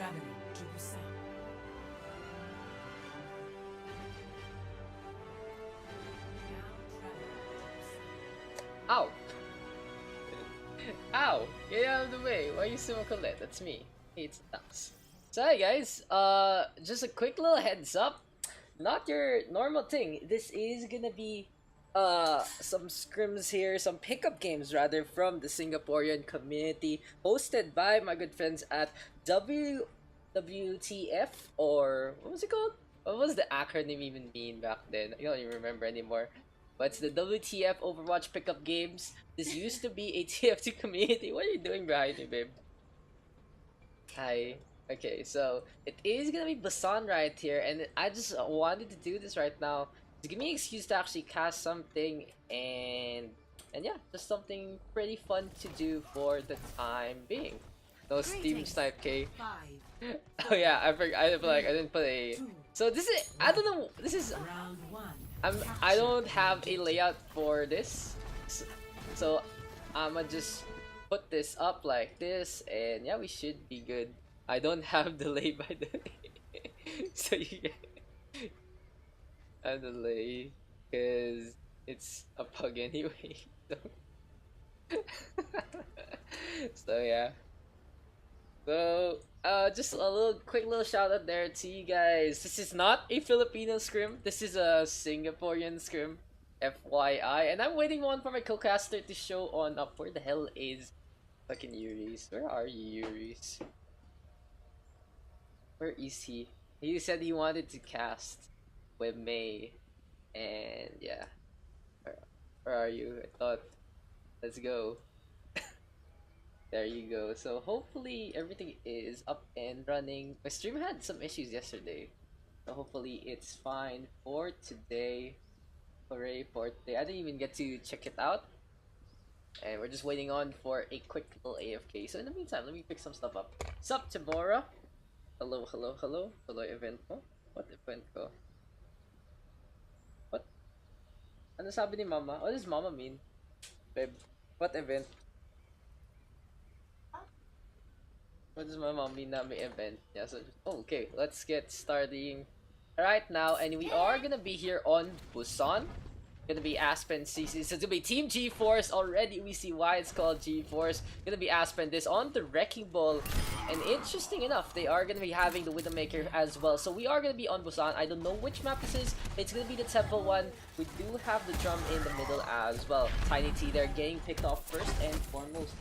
traveling to Busan. Ow! Ow! Get out of the way! Why are you so Colette? That's me. Hey, it's Daks. So hi guys, just a quick little heads up. Not your normal thing. This is gonna be some scrims here, some pickup games rather from the Singaporean community, hosted by my good friends at WTF, or what was it called? What was the acronym even mean back then? I don't even remember anymore. But it's the WTF Overwatch pickup games. This used to be a TF2 community. What are you doing behind me, babe? Hi. Okay, so it is gonna be Busan right here, and I just wanted to do this right now to give me an excuse to actually cast something, and yeah, just something pretty fun to do for the time being. No Steam Snipe K. Oh yeah, I forgot. I didn't put a. So this is, I don't know. This is, I don't have a layout for this, so I'ma just put this up like this, and yeah, we should be good. I don't have delay by the way, so you get a delay because it's a pug anyway. So, so yeah. So just a quick little shout out there to you guys. This is not a Filipino scrim. This is a Singaporean scrim, FYI. And I'm waiting on for my co-caster to show on up. Where the hell is fucking Yuris? Where are you, Yuris? Where is he? He said he wanted to cast with May, and yeah. Where are you? I thought, let's go. There you go. So hopefully everything is up and running. My stream had some issues yesterday, so hopefully it's fine for today. Hooray for today! I didn't even get to check it out, and we're just waiting on for a quick little AFK. So in the meantime, let me pick some stuff up. Sup, Tamora? Hello, hello, hello. Hello, event ko. What event ko? What? Ano sabi ni Mama? What does Mama mean? Babe, what event? What does my mom mean na may event? Yeah, so, oh, okay, let's get starting right now. And we are gonna be here on Busan. Gonna be Aspen CC. So it's gonna be Team G-Force. Already we see why it's called G-Force. Gonna be Aspen this on the Wrecking Ball. And interesting enough, they are gonna be having the Widowmaker as well. So we are gonna be on Busan. I don't know which map this is. It's gonna be the temple one. We do have the drum in the middle as well. Tiny T there getting picked off first and foremost.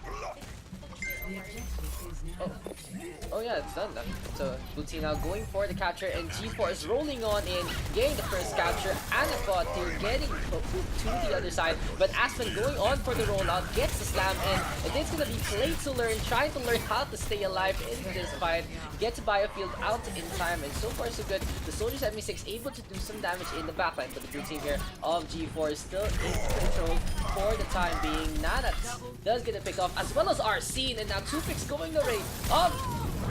Oh yeah, it's done now. So blue team now going for the capture, and G4 is rolling on in, getting the first capture, and a bot here getting to the other side. But Aspen going on for the rollout, gets the slam in, and it's gonna be play to learn, trying to learn how to stay alive in this fight. Gets Biofield out in time, and so far so good. The soldiers at Me6 able to do some damage in the backline, but the blue team here of G4 is still in control for the time being. Nanats does get a pick off, as well as Arsene, and now 2 picks going the way of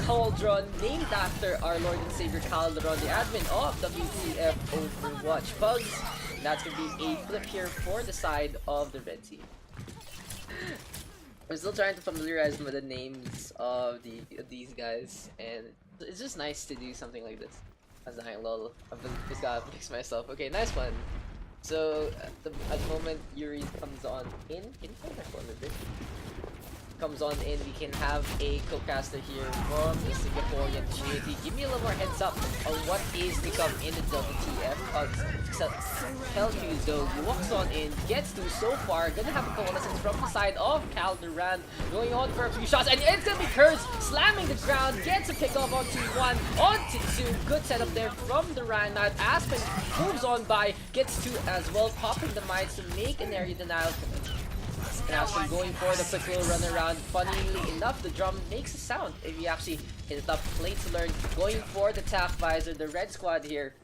Cauldron, named after our Lord and Savior Cauldron, the admin of WTF Overwatch Pugs. And that's gonna be a flip here for the side of the red team. I'm still trying to familiarize with the names of these guys, and it's just nice to do something like this. As a lol, I've just gotta fix myself. Okay, nice one. So at the moment, Yuris comes on in comes on in, we can have a co-caster here from the Singaporean community. Give me a little more heads up on what is to come in the WTF. Kelfuse though walks on in, gets to so far, gonna have a coalescence from the side of Calderan, going on for a few shots, and it's gonna be Kurz slamming the ground, gets a pick off onto 1, onto 2, good setup there from the Reinhardt. Aspen moves on by, gets 2 as well, popping the mites to make an area denial. And Aspen going for the quick little run around. Funnily enough, the drum makes a sound if you actually hit it up. Play to learn, going for the tap visor. The red squad here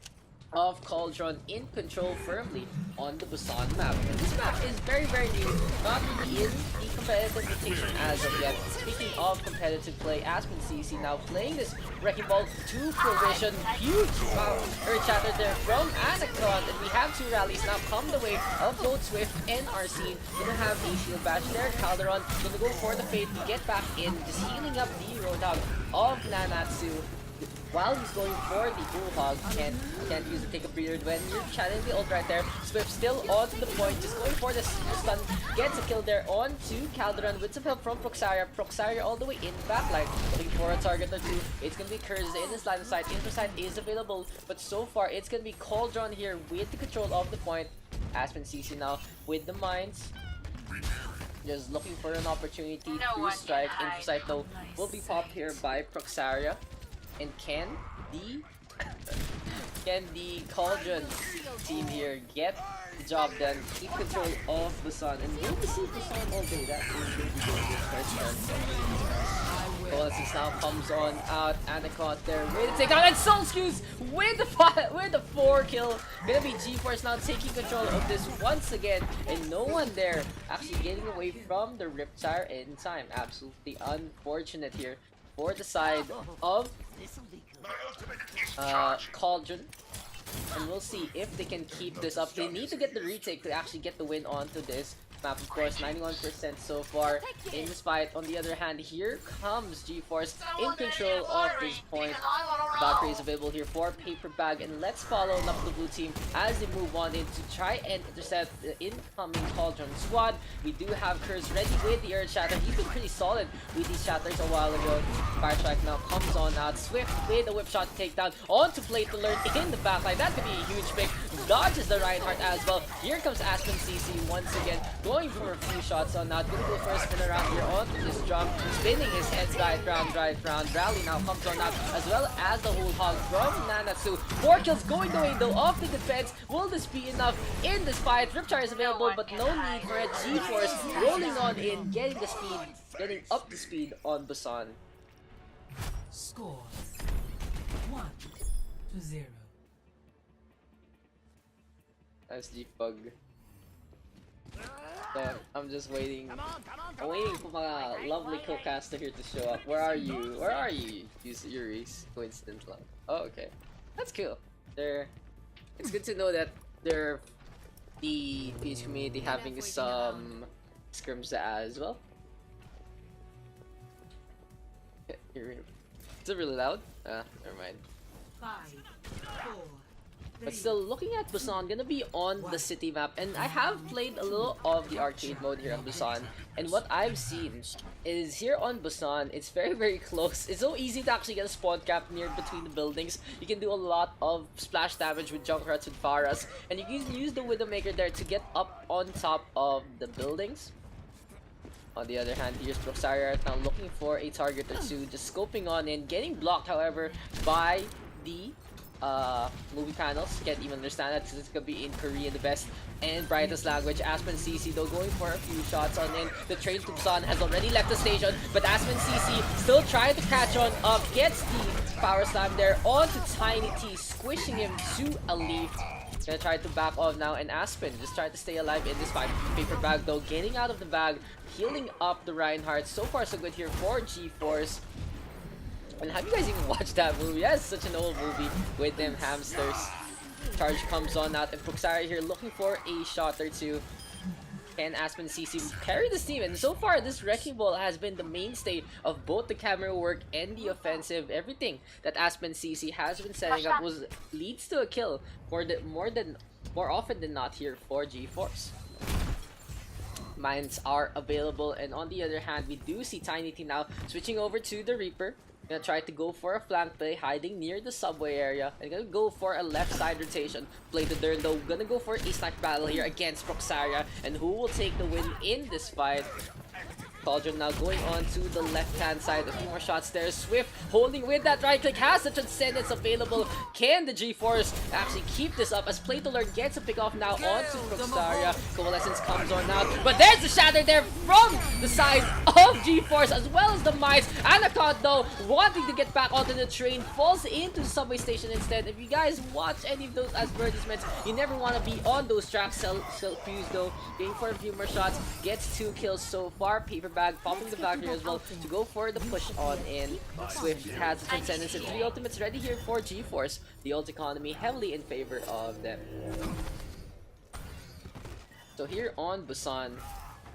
of Cauldron in control firmly on the Busan map. And this map is very, very new, not really in the competitive rotation as of yet. Speaking of competitive play, Aspen CC now playing this Wrecking Ball to fruition. Huge Earth Shatter there from Anacron, and we have two rallies now come the way of both Swift and Arsene. Gonna have a shield bash there. Calderon gonna go for the Fate to get back in, just healing up the Roadhog of Nanatsu. While he's going for the Bullhog, can't use the take a breather when you're channeling the ult right there. Swift still on to the point, just going for the stun, gets a kill there on to Calderon with some help from Proxaria. Proxaria all the way in backline, looking for a target or two. It's gonna be Curse in his line of sight. Infrasight is available, but so far it's gonna be Cauldron here with the control of the point. Aspen CC now with the mines. Just looking for an opportunity to strike. Infrasight though will be popped here by Proxaria. And can the Cauldron team here get the job done, keep control of Busan, and will we see Busan all day? That is going to be good. Oasis now comes on out, Anacron there with the takedown, and Soulscrews with the 4 kill. Gonna be GeForce now taking control of this once again, and no one there actually getting away from the Riptire in time. Absolutely unfortunate here for the side of Cauldron, and we'll see if they can keep this up. They need to get the retake to actually get the win onto this map. Of course, 91% so far in this fight. On the other hand, here comes GeForce in control of this point. Valkyrie is available here for Paper Bag, and let's follow up the blue team as they move on in to try and intercept the incoming Cauldron squad. We do have Curse ready with the Earth Shatter. He's been pretty solid with these shatters a while ago. Fire Strike now comes on out. Swift with a whip shot takedown onto Plate Alert in the backline. That could be a huge pick. Dodges the Reinhardt as well. Here comes Aspen CC once again, going for a few shots on that. Gonna go for a spin around here onto this drum, spinning his head right round. Rally now comes on out, as well as the whole hog from Nanatsu. 4 kills going the way though of the defense. Will this be enough in this fight? Riptire is available, but no need for it. GeForce rolling on in, getting up the speed on Busan. Score 1-0. Nice G-Pug. So, I'm just waiting. I'm waiting for my lovely co-caster here to show up. Where are you? Where are you? Use Yuris. Coincident love. Oh, okay. That's cool. It's good to know that the PH community having some scrims as well. Is it really loud? Never mind. 5, 4. But still, looking at Busan, gonna be on the city map, and I have played a little of the arcade mode here on Busan, and what I've seen is here on Busan, it's very close. It's so easy to actually get a spawn cap near between the buildings. You can do a lot of splash damage with Junkrats, with Pharas, and you can use the Widowmaker there to get up on top of the buildings. On the other hand, here's Proxaria now looking for a target or two, just scoping on in, getting blocked, however, by the movie panels. Can't even understand that because it's gonna be in Korean, the best and brightest language. Aspen CC though going for a few shots on in. The train to Busan has already left the station, but Aspen CC still trying to catch on up. Gets the power slam there onto Tiny T, squishing him to a leaf. Gonna try to back off now, and Aspen just trying to stay alive in this fight. Paper Bag though getting out of the bag, healing up the Reinhardt. So far so good here for GeForce. And have you guys even watched that movie? That's such an old movie with them hamsters. Charge comes on out, and Proxaria here looking for a shot or two. Can Aspen CC carry this team? And so far, this Wrecking Ball has been the mainstay of both the camera work and the offensive. Everything that Aspen CC has been setting up leads to a kill more often than not here for GeForce. Mines are available, and on the other hand, we do see Tiny T now switching over to the Reaper. Gonna try to go for a flank play, hiding near the subway area, and gonna go for a left side rotation. Play to Dern though, gonna go for a sniper battle here against Proxaria, and who will take the win in this fight? Cauldron now going on to the left-hand side. A few more shots there. Swift holding with that right click. Has the Transcendence available. Can the G-Force actually keep this up as Play to Learn gets a pick off now onto Proxaria. Coalescence comes on now. But there's the shatter there from the side of G-Force as well as the Mice. Anaconda though, wanting to get back onto the train, falls into the subway station instead. If you guys watch any of those advertisements, you never want to be on those tracks. Self-fuse though, going for a few more shots. Gets 2 kills so far. Paper Bag popping the Valkyrie as well to go for the push on in. Swift has the Transcendence and 3 ultimates ready here for G-Force. The ult economy heavily in favor of them. So here on Busan,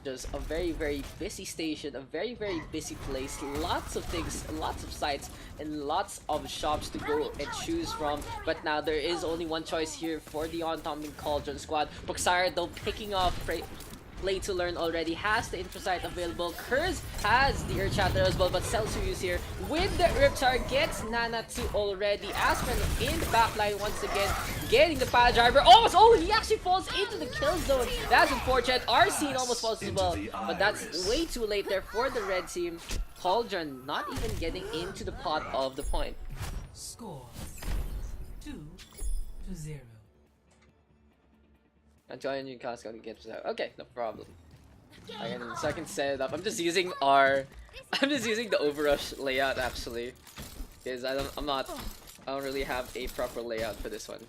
just a very busy station, a very busy place, lots of things, lots of sites, and lots of shops to go and choose from. But now there is only one choice here for the oncoming Cauldron squad. Proxaria though picking off Play to Learn already has the Infrasight available. Curse has the Earth Shatter as well, but Celsius here with the Riptar gets Nana 2 already. Aspen in the backline once again, getting the Pile Driver. Oh, he actually falls into the kill zone. That's unfortunate. Arsene almost falls as well, but that's way too late there for the red team. Cauldron not even getting into the pot of the point. Score 2-0. I'm telling you, Costco to get that. Okay, no problem. So I can set it up. I'm just using the Overrush layout actually, because I don't really have a proper layout for this one.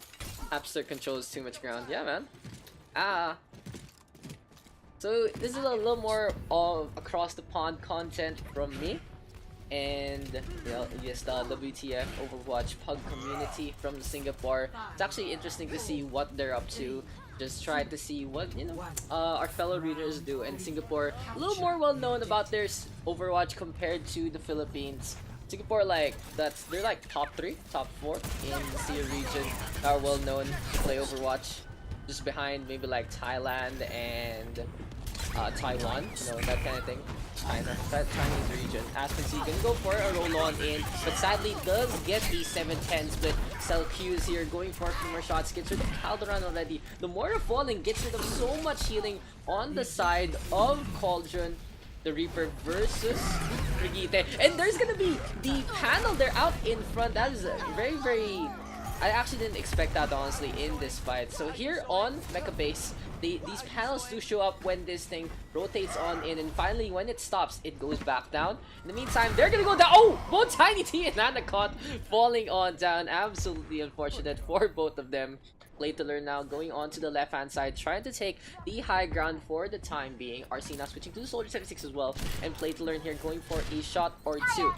Appster controls too much ground. Yeah, man. So this is a little more of across the pond content from me, and you know, just the WTF Overwatch Pug community from Singapore. It's actually interesting to see what they're up to. Just try to see what, you know, our fellow readers do. And Singapore, a little more well known about their Overwatch compared to the Philippines. Singapore, they're like top 3, top 4 in the SEA region, are well known to play Overwatch. Just behind maybe like Thailand and Taiwan, you know, that kind of thing. China, that Chinese region. Aspen C can go for a roll on in, but sadly does get the 7-10 split. Cell Q's here going for a few more shots, gets rid of Calderon already. The Mortar falling gets rid of so much healing on the side of Cauldron. The Reaper versus Brigitte. And there's gonna be the panel there out in front. That is very I actually didn't expect that honestly in this fight. So here on Mecha Base, these panels do show up when this thing rotates on in, and finally when it stops, it goes back down. In the meantime, they're gonna go down. Oh, both Tiny T and Anaconda falling on down. Absolutely unfortunate for both of them. Play to Learn now going on to the left hand side, trying to take the high ground for the time being. RC now switching to the Soldier 76 as well, and Play to Learn here going for a shot or 2.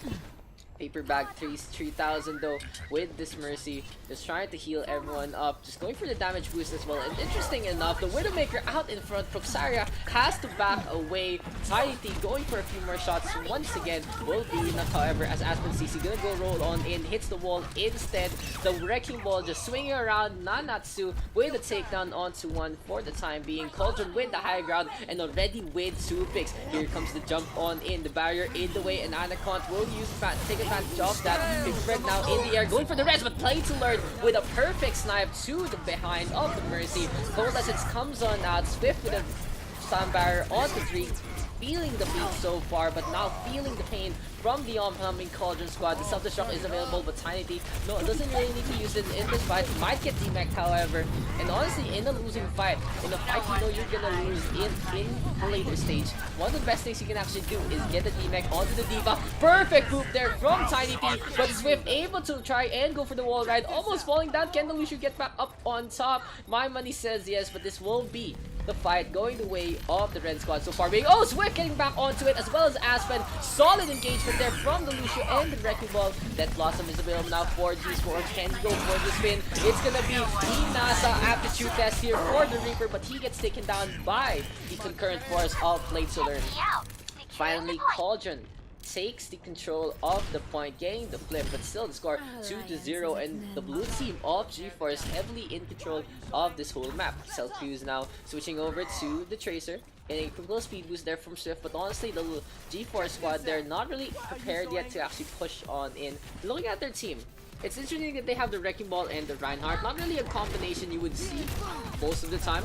Paper Bag 3000 though with this Mercy, just trying to heal everyone up, just going for the damage boost as well. And interesting enough, the Widowmaker out in front. Proxaria has to back away. Tiny T going for a few more shots once again, will be enough however, as Aspen CC gonna go roll on in, hits the wall instead. The Wrecking Ball just swinging around. Nanatsu with a takedown onto 1 for the time being. Cauldron with the high ground and already with 2 picks. Here comes the jump on in, the barrier in the way, and Anaconda will use take advantage of that. Big Fred now in the air going for the rest, but Play to Learn with a perfect snipe to the behind of the Mercy. Coalescence comes on out. Swift with a stun barrier onto 3. Feeling the beat so far, but now feeling the pain from the oncoming Cauldron squad. The self-destruct is available, but Tiny T doesn't really need to use it in this fight. Might get DMAC'd however, and honestly in a losing fight, in a fight you know you're gonna lose in the later stage, one of the best things you can actually do is get the DMAC onto the Diva. Perfect move there from Tiny T, but Swift able to try and go for the wall ride, almost falling down. Can the Lucio get back up on top? My money says yes, but this will be the fight going the way of the red squad so far, being Swift getting back onto it, as well as Aspen. Solid engagement there from the Lucio and the Wrecking Ball. Death Blossom is available now for G-Sport. Can go for the spin. It's gonna be the NASA aptitude test here for the Reaper, but he gets taken down by the concurrent force of Play to Learn. Finally, Cauldron takes the control of the point, getting the flip, but still the score 2-0, and the blue team of G-Force heavily in control of this whole map. Self-Fuse now switching over to the Tracer, getting a quick little speed boost there from Swift, but honestly the G-Force squad, they're not really prepared yet to actually push on in. Looking at their team, it's interesting that they have the Wrecking Ball and the Reinhardt, not really a combination you would see most of the time.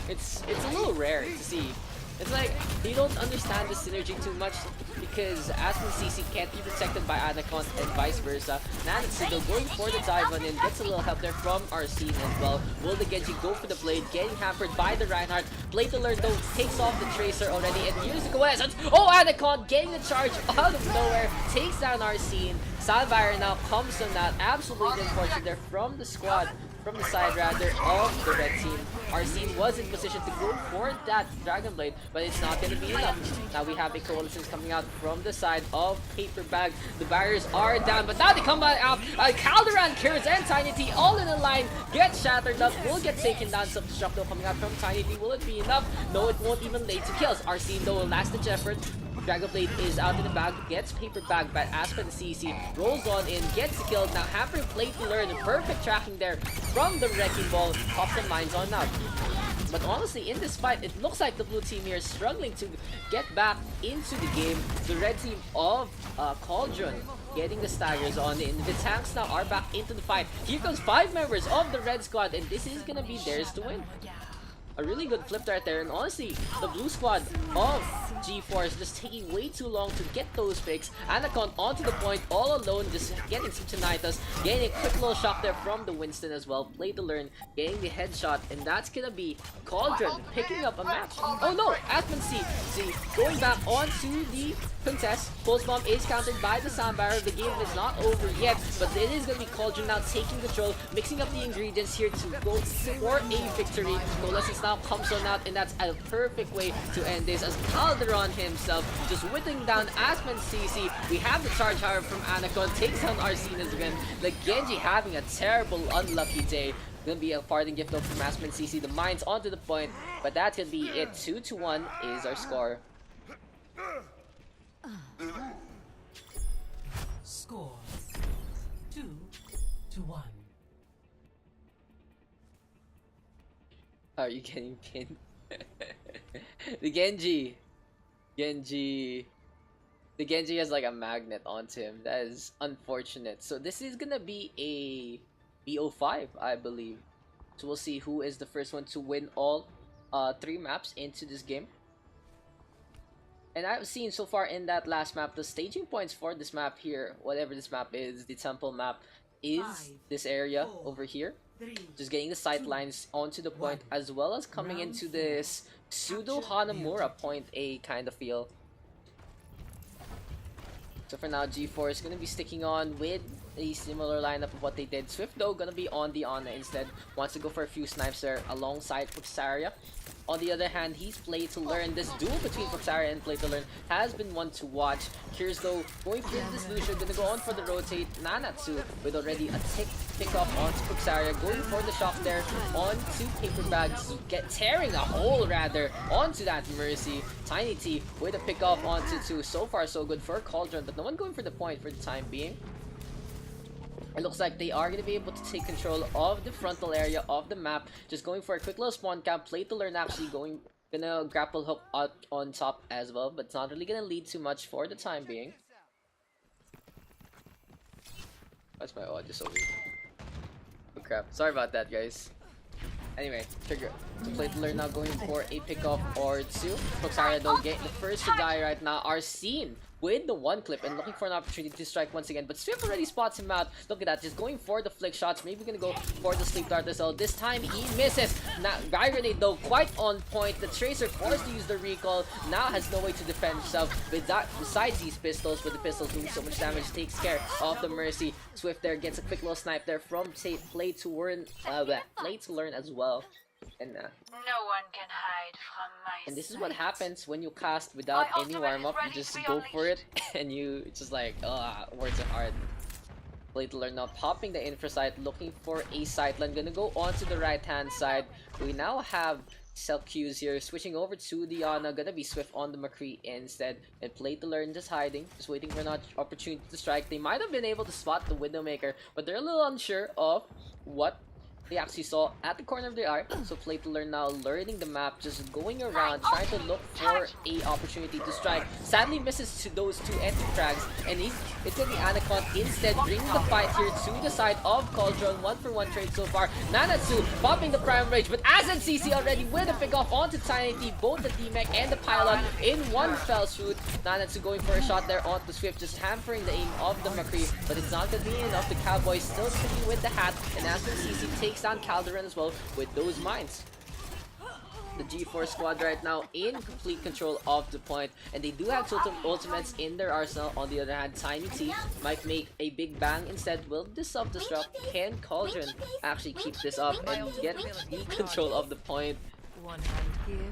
It's a little rare to see It's like, they don't understand the synergy too much because Aspen CC can't be protected by Anacon and vice versa. Nanatsu though going for the dive on in, gets a little help there from Arsene as well. Will the Genji go for the blade, getting hampered by the Reinhardt. Blade to learn though, takes off the Tracer already, and here's the Coalescence. Oh, Anacon getting the charge out of nowhere, takes down Arsene. Salvire now comes on that. Absolutely unfortunate there from the squad. From the side rather of the red team. Arsene was in position to go for that Dragon Blade, but it's not going to be enough. Now we have a coalition coming out from the side of Paper Bag. The barriers are down, but now they come back out. Calderon, Curse, and Tiny T all in a line. Get shattered up, will get taken down. Some shock though coming out from Tiny T. Will it be enough? No, it won't even lead to kills. Arsene though will last ditch effort. Dragon Blade is out in the bag, gets Paper Bag, but Aspen CC rolls on in, gets the kill. Now hampering Play to learn, perfect tracking there from the Wrecking Ball, pops the mines on out. But honestly, in this fight, it looks like the blue team here is struggling to get back into the game. The red team of Cauldron getting the staggers on in. The tanks now are back into the fight. Here comes 5 members of the red squad, and this is gonna be theirs to win. A really good flip right there, and honestly, the blue squad of G4 is just taking way too long to get those picks. Anacon onto the point, all alone, just getting some Tinnitus, getting a quick little shot there from the Winston as well. Play to learn, getting the headshot, and that's gonna be Cauldron picking up a match. Oh no, Aspen CC going back onto the contest. Pulse Bomb is countered by the Soundbarrier. The game is not over yet, but it is gonna be Cauldron now taking control, mixing up the ingredients here to go for a victory. Coalescence now comes on out, and that's a perfect way to end this as Calderon himself just whittling down Aspen CC. We have the charge however from Anacon, takes down Arsene again. The Genji having a terrible unlucky day. Gonna be a parting gift though from Aspen CC. The mines onto the point, but that's gonna be it. 2-1 is our score. Score 2-1. Are you getting pinned? The Genji. The Genji has like a magnet onto him. That is unfortunate. So this is gonna be a BO5, I believe. So we'll see who is the first one to win all 3 maps into this game. And I've seen so far in that last map, the staging points for this map here, whatever this map is, the temple map, is this area over here. Just getting the sight lines onto the point, as well as coming into this pseudo Hanamura point A kind of feel. So for now, G4 is going to be sticking on with a similar lineup of what they did. Swift though going to be on the Ana instead. Wants to go for a few snipes there alongside Puxaria. On the other hand, he's Play to Learn. This duel between Puxaria and Play to Learn has been one to watch. Here's though going for this Lucio, gonna go on for the rotate. Nanatsu with already a pick off onto Puxaria, going for the shock there onto Paper Bags, tearing a hole rather onto that Mercy. Tiny T with a pick off onto 2. So far so good for Cauldron, but no one going for the point for the time being. It looks like they are going to be able to take control of the frontal area of the map. Just going for a quick little spawn camp. Play to Learn actually gonna grapple hook out on top as well, but it's not really gonna lead too much for the time being. That's my audio so weird. Oh crap, sorry about that guys. Anyway, trigger. So Play to Learn now going for a pickoff or 2. Puxaria though getting the first to die right now. Arsene with the 1 clip and looking for an opportunity to strike once again, but Swift already spots him out. Look at that, just going for the flick shots. Maybe gonna go for the sleep dart as well. This time he misses. Now Guy Grenade though quite on point. The Tracer forced to use the recall, now has no way to defend himself with that. Besides these pistols, but the pistols doing so much damage, takes care of the Mercy. Swift there gets a quick little snipe there from Play to Learn as well. And no one can hide from my and this is sight. what happens when you cast without any warm-up. You just go for it and you just like, words are hard. Play to Learn now popping the infra site, looking for a sightline. Gonna go onto the right-hand side. We now have Selq here, switching over to the Ana. Gonna be Swift on the McCree instead. And Play to Learn just hiding, just waiting for an opportunity to strike. They might have been able to spot the Widowmaker, but they're a little unsure of what they actually saw at the corner of their eye. So Play to Learn now learning the map, just going around, trying to look for a opportunity to strike. Sadly misses to those two entry frags, and it's gonna be Anaconda instead bringing the fight here to the side of Cauldron. 1-for-1 trade so far. Nanatsu popping the Prime Rage, but Azan CC already with a pick off onto Tiny T, both the D-Mech and the Pylon in one fell swoop. Nanatsu going for a shot there onto Swift, just hampering the aim of the McCree, but it's not gonna be enough. The Cowboys still sticking with the hat, and Azan CC takes down Calderon as well with those mines. The G4 squad right now in complete control of the point, and they do have total ultimates in their arsenal. On the other hand, Tiny T might make a big bang instead. Will this self-destruct? Can Cauldron actually keep this up and get the control of the point?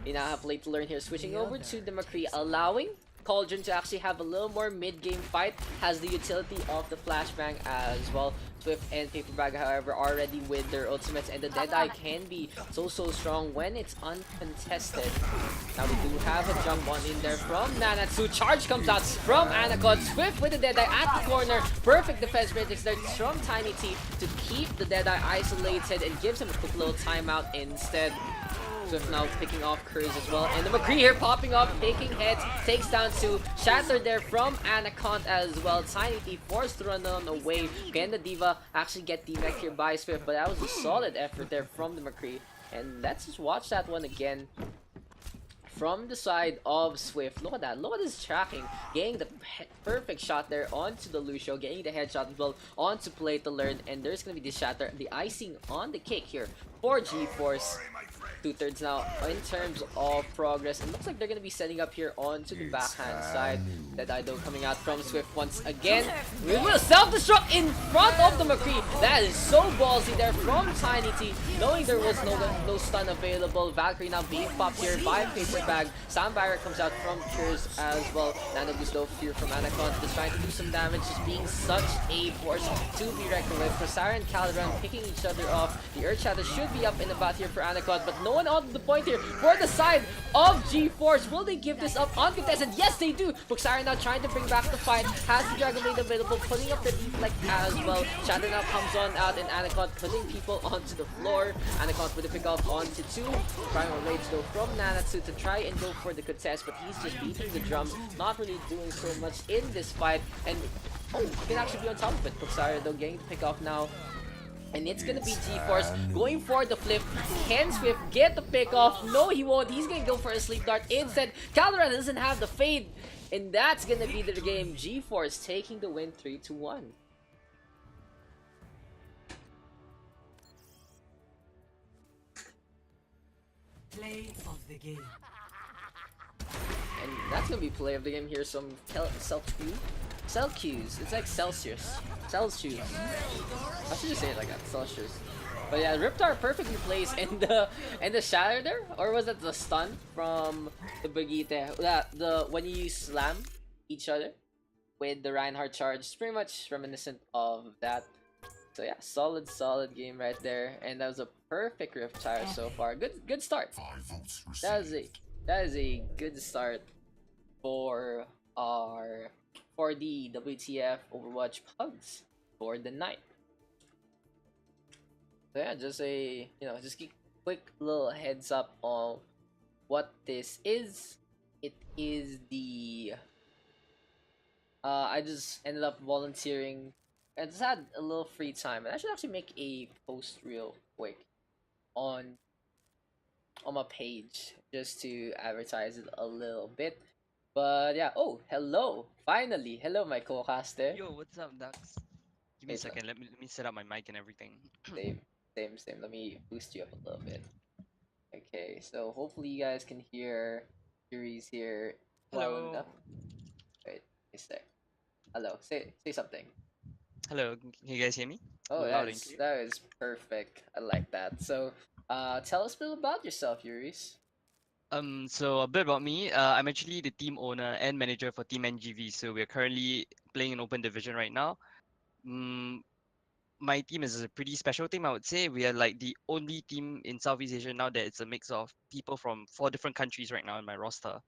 They now have Play to Learn here, switching over to the McCree, allowing Cauldron to actually have a little more mid-game fight. Has the utility of the flashbang as well. Swift and Paper Bag, however, are ready with their ultimates, and the Deadeye can be so strong when it's uncontested. Now we do have a jump on in there from Nanatsu. Charge comes out from Anaconda. Swift with the Deadeye at the corner. Perfect defense matrix there from Tiny T to keep the Deadeye isolated and gives him a quick little timeout instead. Swift now picking off Curse as well, and the McCree here popping up, taking heads, takes down two. Shatter there from Anaconda as well. Tiny T forced to run on away. Can the Diva actually get D-Mech here by Swift? But that was a solid effort there from the McCree. And let's just watch that one again from the side of Swift. Look at that. Look at his tracking. Getting the perfect shot there onto the Lucio. Getting the headshot as well onto Play to Learn. And there's going to be the shatter. The icing on the cake here for G-Force. 2/3 now in terms of progress. It looks like they're going to be setting up here onto the backhand side. That Ido coming out from Swift once again. We will self-destruct in front of the McCree. That is so ballsy there from Tiny T, knowing there was no stun available. Valkyrie now being popped here by Paper Bag. Sound Barrier comes out from Cures as well. Nano Boost though here from Anaconda, just trying to do some damage, just being such a force to be reckoned with. Prosara and Calderon picking each other off. The Earth Shadow should be up in the bat here for Anaconda, but no one on the point here for the side of G-Force. Will they give this up uncontested? Yes, they do. Pugsara now trying to bring back the fight. Has the Dragon Blade available, putting up the deflect as well. Shadow now comes on out, and Anaconda putting people onto the floor. Anaconda with a pick off onto two. Primal Rage though from Nanatsu to try and go for the contest, but he's just beating the drum, not really doing so much in this fight. And he can actually be on top of it. Pugsara though getting the pick off now. And it's gonna be G-Force going for the flip. Can Swift get the pick off? No, he won't. He's gonna go for a sleep dart. Instead, Calderon doesn't have the fade. And that's gonna be the game. G-Force taking the win 3-1. Play of the game. And that's gonna be play of the game here. Some Cell cues. It's like Celsius. Celsius. I should just say it like that. Celsius. But yeah, Riptar perfectly placed in the shatter there, or was that the stun from the Brigitte? The when you slam each other with the Reinhardt charge, it's pretty much reminiscent of that. So yeah, solid game right there, and that was a perfect Riptire so far. Good start. That is a good start for the WTF Overwatch Pugs for the night. So yeah, just a just a quick little heads up on what this is. It is the I just ended up volunteering. I just had a little free time, and I should actually make a post real quick on my page just to advertise it a little bit. But yeah, oh, hello! Finally, hello, my co-caster. Yo, what's up, Daks? Give me a second. Let me set up my mic and everything. Same. Let me boost you up a little bit. Okay, so hopefully you guys can hear Yuris here. Hello. Wait, a sec. Hello. Say something. Hello. Can you guys hear me? Oh, Loud and clear. that is perfect. I like that. So, tell us a bit about yourself, Yuris. So a bit about me. I'm actually the team owner and manager for Team NGV. So we're currently playing an open division right now. My team is a pretty special team, I would say. We are like the only team in Southeast Asia now that it's a mix of people from 4 different countries right now in my roster.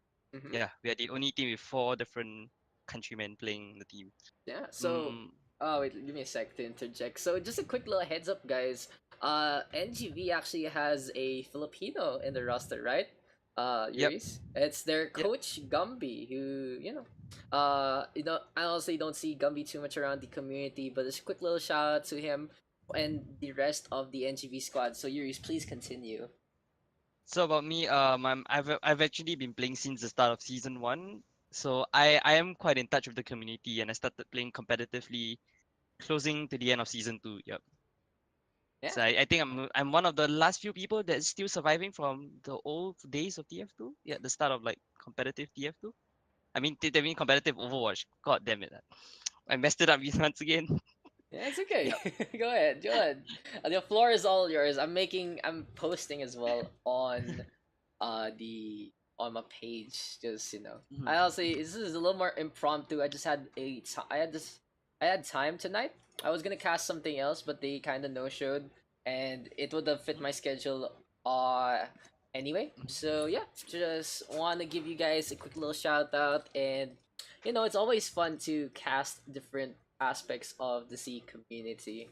Yeah, we are the only team with 4 different countrymen playing the team. Yeah. So, oh wait, give me a sec to interject. So just a quick little heads up, guys. NGV actually has a Filipino in the roster, right? Yep. Yuris. It's their Yep. coach Gumby, who I honestly don't see Gumby too much around the community, but just a quick little shout out to him and the rest of the NGV squad. So Yuris, please continue. So about me, I've actually been playing since the start of season 1. So I am quite in touch with the community, and I started playing competitively closing to the end of season 2. Yep. Yeah. So I think I'm one of the last few people that's still surviving from the old days of TF2. Yeah, the start of like competitive TF2. I mean competitive Overwatch. God damn it. I messed it up once again. Yeah, it's okay. Yep. Go ahead, go ahead. The floor is all yours. I'm posting as well on the on my page. Just Mhm. I honestly this is a little more impromptu. I just had I had time tonight. I was gonna cast something else, but they kind of no showed, and it would have fit my schedule. Anyway, Mhm. so yeah, just want to give you guys a quick little shout out, and it's always fun to cast different aspects of the C community.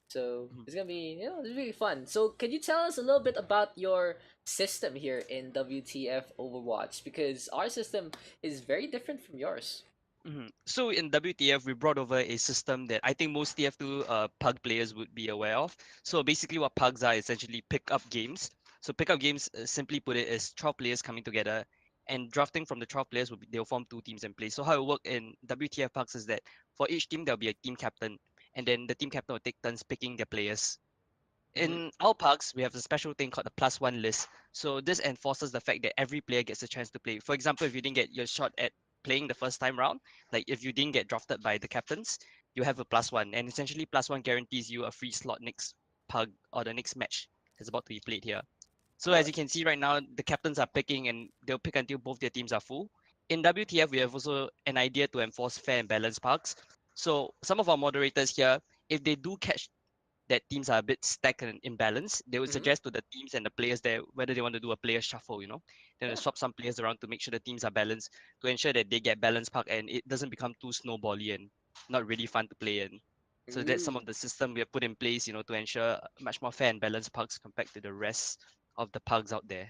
So Mhm. it's gonna be, it's really fun. So can you tell us a little bit about your system here in WTF Overwatch? Because our system is very different from yours. So in WTF, we brought over a system that I think most TF2 Pug players would be aware of. So basically, what Pugs are essentially pick-up games. So pick-up games, simply put it, is 12 players coming together, and drafting from the 12 players they'll form two teams and play. So how it works in WTF Pugs is that for each team there'll be a team captain, and then the team captain will take turns picking their players. Mm-hmm. In our Pugs, we have a special thing called the +1 list. So this enforces the fact that every player gets a chance to play. For example, if you didn't get your shot at playing the first time round, like if you didn't get drafted by the captains, you have a +1. And essentially +1 guarantees you a free slot next Pug or the next match that's about to be played here. So Oh, as you can see right now, the captains are picking and they'll pick until both their teams are full. In WTF, we have also an idea to enforce fair and balanced Pugs. So some of our moderators here, if they do catch that teams are a bit stacked and imbalanced, they would mm-hmm. suggest to the teams and the players there whether they want to do a player shuffle, then they Yeah. swap some players around to make sure the teams are balanced to ensure that they get balanced puck and it doesn't become too snowbally and not really fun to play in. So that's some Ooh. of the system we have put in place, to ensure much more fair and balanced pucks compared to the rest of the pucks out there.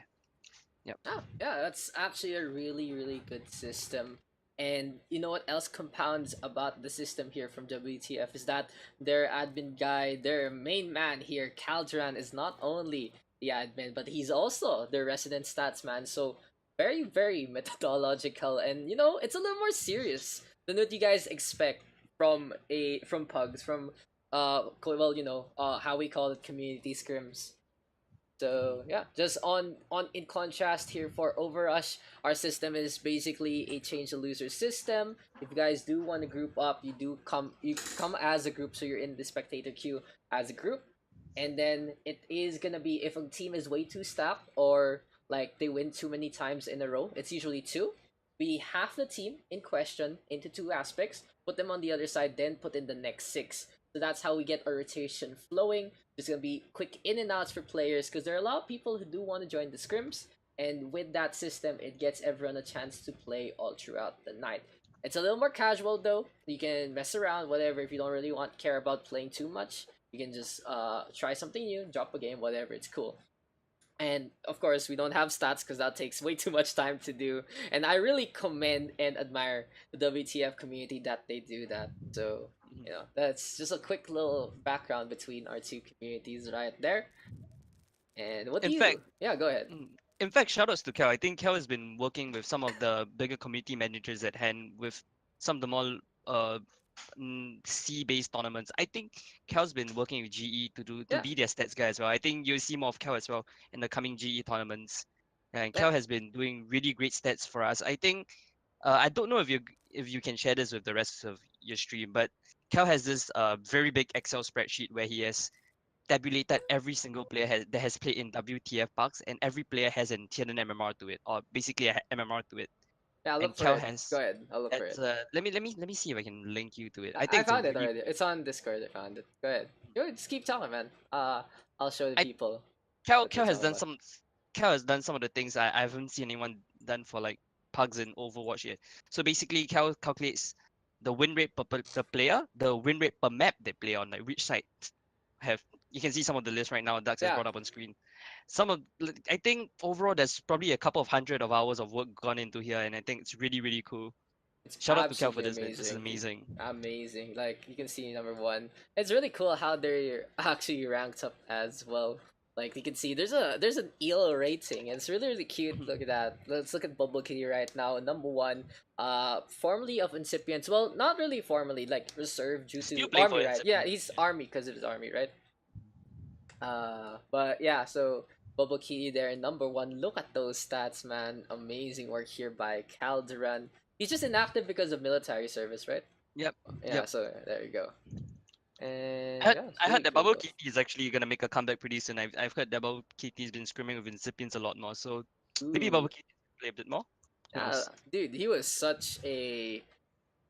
Yep. Oh, yeah, that's actually a really, really good system. And you know what else compounds about the system here from WTF is that their admin guy, their main man here, Calderon, is not only the admin, but he's also their resident stats man. So very, very methodological, and it's a little more serious than what you guys expect from Pugs, from how we call it, community scrims. Mhm. So yeah, just on in contrast here for Overrush, our system is basically a change the loser system. If you guys do want to group up, you come as a group, so you're in the spectator queue as a group, and then it is gonna be if a team is way too stacked or like they win too many times in a row. It's usually two. We half the team in question into two aspects, put them on the other side, then put in the next six. So that's how we get our rotation flowing. There's gonna be quick in and outs for players because there are a lot of people who do want to join the scrims, and with that system, it gets everyone a chance to play all throughout the night. It's a little more casual though. You can mess around, whatever. If you don't really want care about playing too much, you can just try something new, drop a game, whatever. It's cool. And of course, we don't have stats because that takes way too much time to do. And I really commend and admire the WTF community that they do that. So, Mhm. that's just a quick little background between our two communities right there. And what do In you? fact, Yeah, go ahead. shout outs to Kel. I think Kel has been working with some of the bigger community managers at hand with some of the more uh C-based tournaments. I think Kel's been working with GE to Yeah, be their stats guy as well. I think you'll see more of Kel as well in the coming GE tournaments. And yeah. Kel has been doing really great stats for us. I think I don't know if you can share this with the rest of your stream, but Kel has this very big Excel spreadsheet where he has tabulated every single player that has played in WTF Bucks, and every player has an tier MMR to it, or basically a MMR to it. Yeah, I'll look And for Kel it. Go has ahead. I'll look for that's it. let me see if I can link you to it. I I think it's a found it really already. It's on Discord. I found it. Go ahead. Go ahead. Just keep telling, man. I'll show the I people Kel what you're Kel has talking done about. some of the things I haven't seen anyone done for like Pugs in Overwatch yet. So basically, Kel calculates the win rate per player, the win rate per map they play on, like which side have you can see some of the list right now. Daks Yeah. has brought up on screen. I think overall there's probably a couple of hundred of hours of work gone into here, and I think it's really really cool. It's Shout out to Kel for absolutely this, man. This is amazing. amazing. Amazing. Like you can see number 1. It's really cool how they're actually ranked up as well. Like you can see there's an ELO rating and it's really really cute. Look at that. Let's look at Bubble Kitty right now. Number 1. Formerly of incipients. Well, not really formally, like reserved due Still to playing for army, right? Yeah, Incipient. he's army because of his army, right? But yeah, so Bubble Kitty there, number 1. Look at those stats, man. Amazing work here by Calderon. He's just inactive because of military service, right? Yep. Yeah, Yep. so there you go. And I heard, yeah, it's I really heard that cool Bubble though. Kitty is actually gonna make a comeback pretty soon. I've heard that Bubble Kitty's been scrimming with Incipients a lot more, so maybe Ooh, Bubble Kitty can play a bit more. Who knows? dude, he was such a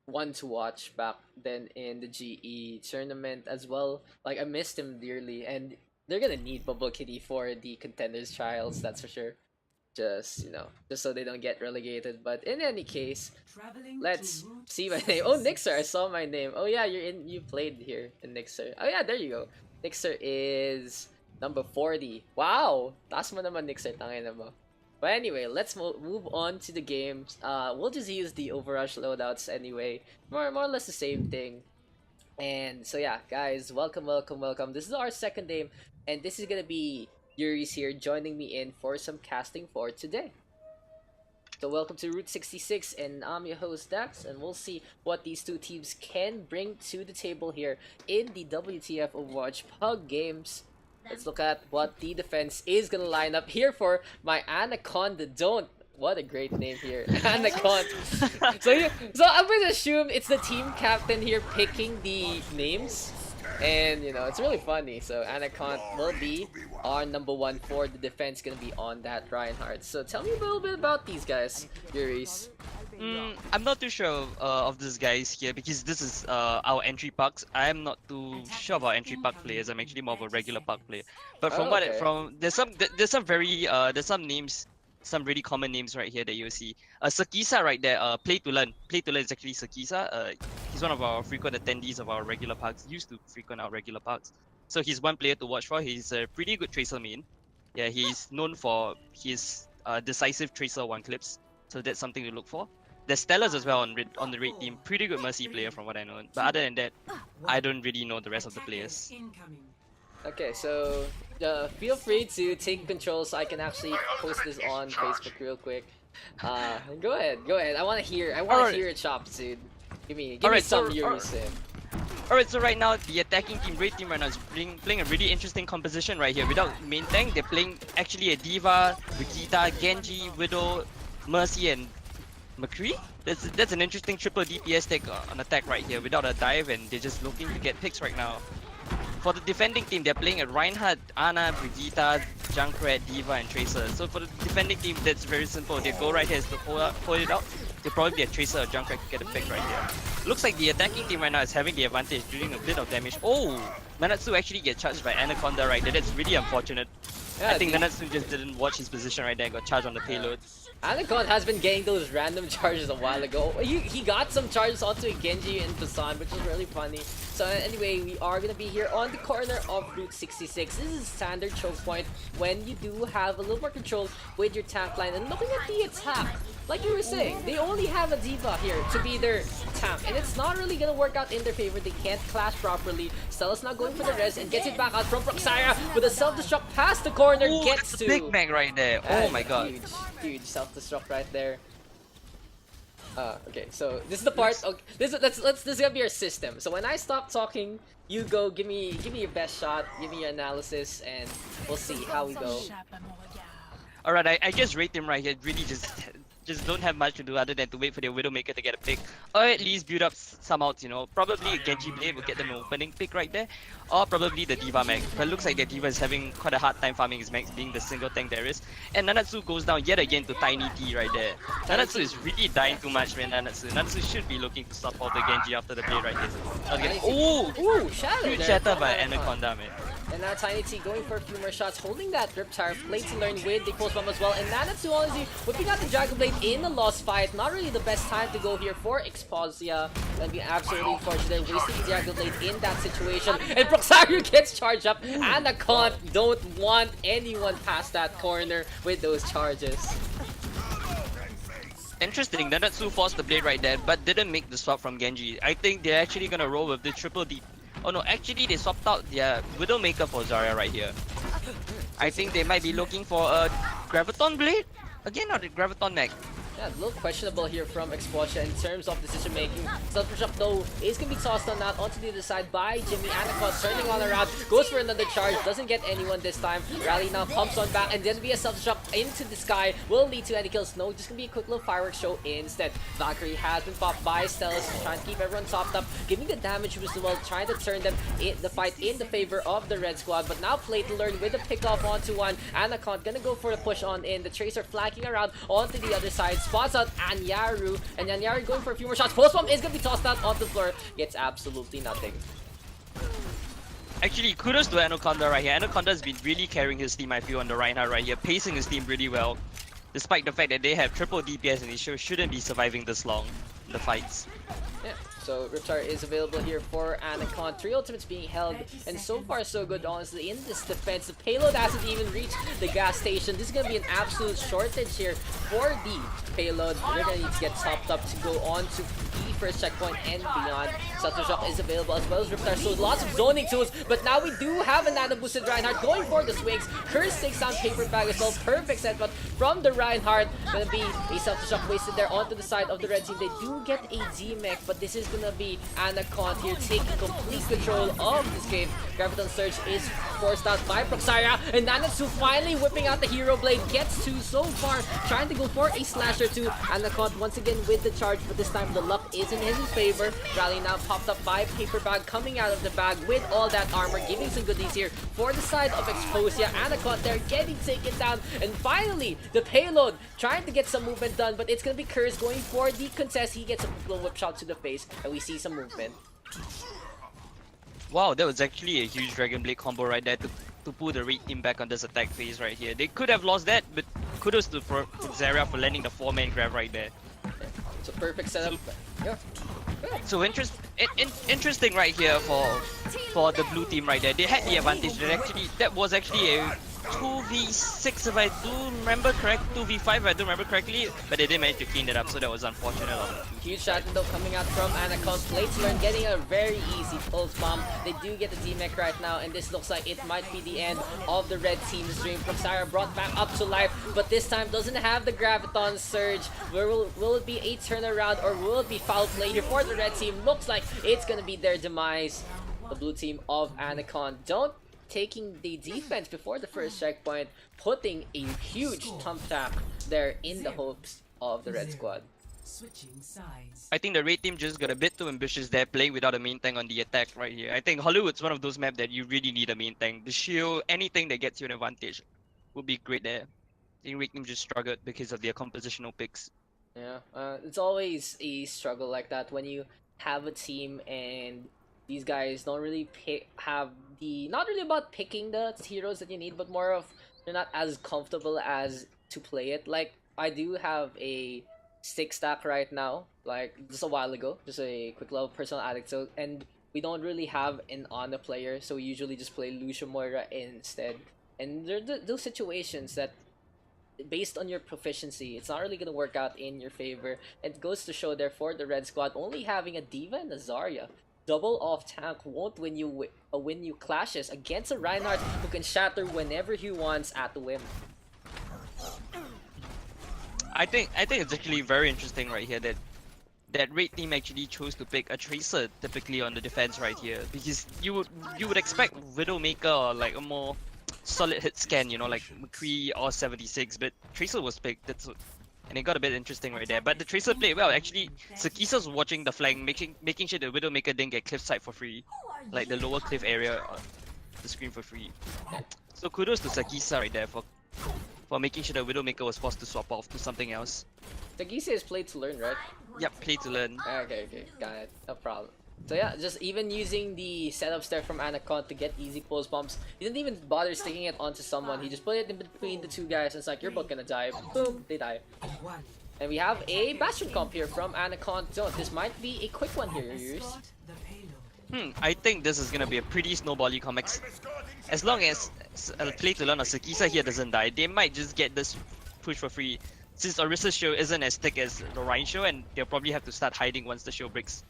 one to watch back then in the GE tournament as well. Like I missed him dearly, and they're gonna need Bubble Kitty for the contenders trials, that's for sure. Just just so they don't get relegated. But in any case, Traveling let's to Route see my name. Oh, 66. Nixer, I saw my name. Oh yeah, you played here in Nixer. Oh yeah, there you go. Nixer is number 40. Wow, taas mo naman Nixer, tangina mo. But anyway, let's move on to the games. We'll just use the Overrush loadouts anyway. More or less the same thing. And so yeah, guys, welcome. This is our second game, and this is gonna be Yuris here joining me in for some casting for today. So welcome to Route 66, and I'm your host Dax, and we'll see what these two teams can bring to the table here in the WTF Overwatch Pug games. Let's look at what the defense is gonna line up here for my Anaconda. What a great name here, Anaconda. So I'm gonna assume it's the team captain here picking the names. And it's really funny. So Anaconda will be our number 1 for the defense, gonna be on that Reinhardt. So tell me a little bit about these guys, Yuris. I'm not too sure of these guys here because this is our entry pucks. I'm not too sure about entry puck players. I'm actually more of a regular puck player. But from Oh, okay. there's some names, some really common names right here that you'll see. Sakisa right there. Play to learn. Play to learn is actually Sakisa. He's one of our frequent attendees of our regular parks. He used to frequent our regular parks. So he's one player to watch for. He's a pretty good tracer main. Yeah, he's known for his decisive tracer 1 clips. So that's something to look for. There's Stellas as well on the raid team. Pretty good Mercy player from what I know. But other than that, I don't really know the rest of the players. Incoming. Okay, so feel free to take control so I can actually post this on Facebook real quick. Go ahead. I want to hear it, chops, dude. Give me Alright, some so- Yuris in. Alright, so right now the attacking team, raid team right now is playing a really interesting composition right here. Without main tank, they're playing actually a D.Va, Vegeta, Genji, Widow, Mercy, and McCree. That's an interesting triple DPS take on attack right here without a dive, and they're just looking to get picks right now. For the defending team, they're playing a Reinhardt, Ana, Brigitte, Junkrat, D.Va, and Tracer. So for the defending team, that's very simple. They go right here is to pull it out. They'll probably be a Tracer or Junkrat to get a pick right here. Looks like the attacking team right now is having the advantage, doing a bit of damage. Oh! Nanatsu actually get charged by Anaconda right there. That's really unfortunate. Yeah, I think dude. Nanatsu just didn't watch his position right there and got charged on the payload. Anaconda has been getting those random charges a while ago. He got some charges onto a Genji and Busan, which is really funny. So anyway, we are gonna be here on the corner of Route 66. This is standard choke point when you do have a little more control with your tank line. And looking at the attack, like you were saying, they only have a D.Va here to be their tank, and it's not really gonna work out in their favor. They can't clash properly. Stella's not going for the res and gets it back out from Proxaya with a self-destruct past the corner. Ooh, Gets that's to a Big Mac right there. Oh my god. huge self-destruct right there. Okay, so this is the part. Okay, this is gonna be our system. So when I stop talking, you go give me your best shot, give me your analysis, and we'll see how we go. Alright, I just rate them right here. Really just don't have much to do other than to wait for their Widowmaker to get a pick. Or at least build up some outs, Probably a Genji Blade will get them an opening pick right there. Or probably the D.Va Max. But it looks like the D.Va is having quite a hard time farming his Max, being the single tank there is. And Nanatsu goes down yet again to Tiny T right there. Nanatsu is really dying too much, man. Nanatsu should be looking to stop all the Genji after the play right here. Ooh, shatter Huge there shatter from by Anaconda. Anaconda, man. And now Tiny T going for a few more shots, holding that Riptire, play to learn with the pulse bomb as well. And Nanatsu honestly whipping out the Dragon Blade, in a lost fight. Not really the best time to go here for Exposia. That'd be absolutely unfortunate. Wasting the Dragon Blade in that situation. And Proxario gets charged up. Anacont don't want anyone past that corner with those charges. Interesting, Nanatsu forced the blade right there, but didn't make the swap from Genji. I think they're actually gonna roll with the triple D. Oh no, actually they swapped out their Widowmaker for Zarya right here. I think they might be looking for a Graviton blade? Again, not the Graviton mech. Yeah, a little questionable here from Exposia in terms of decision making. Self-push up though is gonna be tossed on out onto the other side by Jimmy. Anacont turning on around, goes for another charge, doesn't get anyone this time. Rally now pumps on back, and then be a self-push up into the sky will lead to any kills. No, just gonna be a quick little fireworks show instead. Valkyrie has been popped by Stelis, trying to keep everyone topped up, giving the damage boost as well, trying to turn them in the fight in the favor of the red squad. But now play to learn with a pick off onto one. Anacont gonna go for the push on in. The Tracer flanking around onto the other side. Spots out Anyaru, and Anyaru going for a few more shots. Post bomb is gonna be tossed out onto the floor. Gets absolutely nothing. Actually, kudos to Anaconda right here. Anaconda's been really carrying his team, I feel, on the Reinhardt right here, pacing his team really well. Despite the fact that they have triple DPS and they shouldn't be surviving this long in the fights. Yeah, so Riptide is available here for Anacont. 3 ultimates being held, and so far so good, honestly, in this defense. The payload hasn't even reached the gas station. This is going to be an absolute shortage here for the payload. They're going to need to get topped up to go on to the first checkpoint and beyond. Self Shock is available as well as Riptide, so lots of zoning tools, but now we do have a nano boosted Reinhardt going for the swings. Curse takes on Paper Bag as well. Perfect setup from the Reinhardt. Gonna be a Self Shock wasted there onto the side of the red team. They do get a Z-Mech, but this is gonna be Anacont here taking complete control of this game. Graviton Surge is forced out by Proxaria, and Nanatsu finally whipping out the Hero Blade. Gets two so far, trying to go for a slasher too. Anacont once again with the charge, but this time the luck is in his favor. Rally now popped up by Paper Bag, coming out of the bag with all that armor, giving some goodies here for the side of Exposia. Anacont there getting taken down, and finally the payload trying to get some movement done, but it's gonna be Curse going for the contest. He gets a little whip shot to the face, and we see some movement. Wow, that was actually a huge Dragon Blade combo right there to pull the red team back on this attack phase right here. They could have lost that, but kudos to Zarya for landing the 4-man grab right there. It's a perfect setup. Yeah. So interesting right here for the blue team right there. They had the advantage. That was actually a 2v6 if I do remember correct, 2v5 if I do remember correctly, but they didn't manage to clean it up, so that was unfortunate. Huge shot though coming out from Anacont. Play to learn, getting a very easy pulse bomb. They do get the D-Mech right now, and this looks like it might be the end of the red team's dream. Proxaria brought back up to life, but this time doesn't have the Graviton Surge. Where will it be a turnaround, or will it be foul play here for the red team? Looks like it's gonna be their demise. The blue team of Anacont don't taking the defense before the first checkpoint, putting a huge thump tap there in the hopes of the red squad. Switching sides. I think the red team just got a bit too ambitious there, playing without a main tank on the attack right here. I think Hollywood's one of those maps that you really need a main tank. The shield, anything that gets you an advantage would be great there. I think red team just struggled because of their compositional picks. Yeah, it's always a struggle like that when you have a team and these guys don't really not really about picking the heroes that you need, but more of they're not as comfortable as to play it. Like, I do have a 6 stack right now, like just a while ago, just a quick little personal addict, so, and we don't really have an Ana player, so we usually just play Lucio Moira instead. And there are those situations that, based on your proficiency, it's not really going to work out in your favor. It goes to show, therefore, the red squad only having a D.Va and a Zarya. Double off tank won't win you clashes against a Reinhardt who can shatter whenever he wants at the whim. I think it's actually very interesting right here that red team actually chose to pick a Tracer typically on the defense right here, because you would expect Widowmaker or like a more solid hit scan, you know, like McCree or 76, but Tracer was picked. And it got a bit interesting right there. But the Tracer played well. Actually, Sakisa's watching the flank, making sure the Widowmaker didn't get cliffside for free. Like the lower cliff area on the screen for free. So kudos to Sakisa right there for making sure the Widowmaker was forced to swap off to something else. Sakisa is play to learn, right? Yep, play to learn. Okay, got it. No problem. So yeah, just even using the setups there from Anacont to get easy pulse bombs. He didn't even bother sticking it onto someone. He just put it in between the two guys, and it's like, you're both gonna die. Boom, they die. One. And we have a Bastion comp here from Anaconda. This might be a quick one here, Yuris. Escort the payload. I think this is gonna be a pretty snowbally comics. As long as play to learn or Sakisa here doesn't die, they might just get this push for free. Since Orisa's show isn't as thick as the Rhine show, and they'll probably have to start hiding once the show breaks.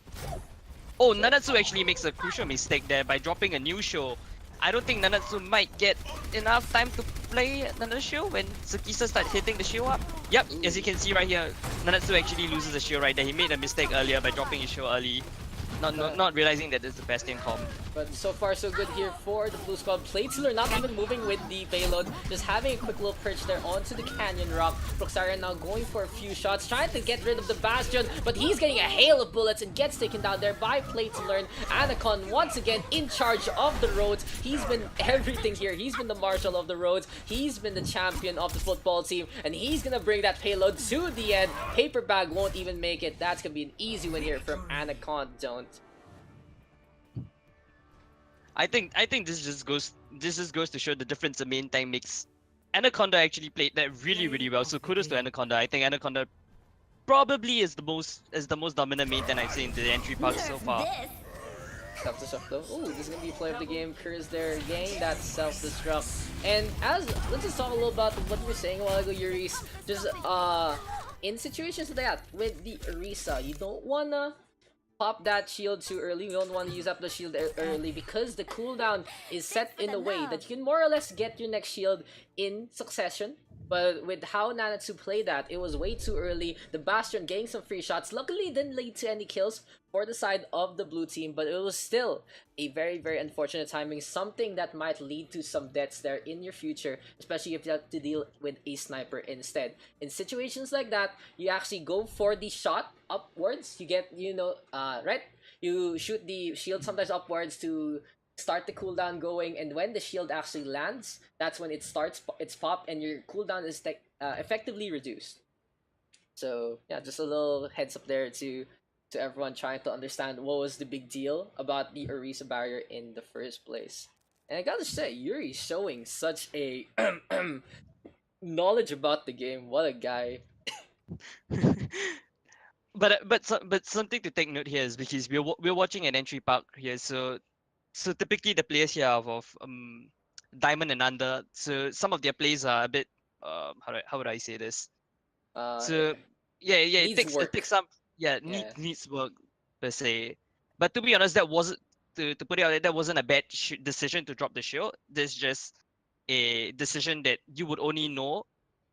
Oh, Nanatsu actually makes a crucial mistake there by dropping a new show. I don't think Nanatsu might get enough time to play another show when Sakisa starts hitting the show up. Yep, as you can see right here, Nanatsu actually loses the show right there. He made a mistake earlier by dropping his show early. Not realizing that it's the Bastion comp. But so far so good here for the Blue Squad. Platezler not even moving with the payload, just having a quick little perch there onto the Canyon Rock. Proxaria now going for a few shots, trying to get rid of the Bastion, but he's getting a hail of bullets and gets taken down there by Platezler. Anacon once again in charge of the roads. He's been everything here. He's been the marshal of the roads. He's been the champion of the football team, and he's gonna bring that payload to the end. Paper Bag won't even make it. That's gonna be an easy win here from Anacon. Don't. I think this just goes to show the difference the main tank makes. Anaconda actually played that really well, so kudos to Anaconda. I think Anaconda probably is the most dominant main tank I've seen in the entry pack so far. Self-destruct though. Ooh, this is gonna be play of the game. Curse there, getting that self-destruct. And let's just talk a little about what you were saying a while ago, Yuris. Just in situations like that with the Orisa, you don't wanna pop that shield too early. You don't want to use up the shield early because the cooldown is set in a way that you can more or less get your next shield in succession. But with how Nanatsu played that, it was way too early. The Bastion getting some free shots. Luckily, it didn't lead to any kills for the side of the blue team, but it was still a very unfortunate timing. Something that might lead to some deaths there in your future, especially if you have to deal with a sniper instead. In situations like that, you actually go for the shot upwards. You get, right? You shoot the shield sometimes upwards to start the cooldown going, and when the shield actually lands, that's when it starts its pop and your cooldown is effectively reduced. So yeah, just a little heads up there to everyone trying to understand what was the big deal about the Orisa barrier in the first place. And I gotta say, Yuri showing such a knowledge about the game. What a guy. But something to take note here is because we're watching an entry pack here, so typically the players here are of diamond and under, so some of their plays are a bit how would I say this? So it takes some needs work per se. But to be honest, that wasn't to put it out there, that wasn't a bad decision to drop the shield. There's just a decision that you would only know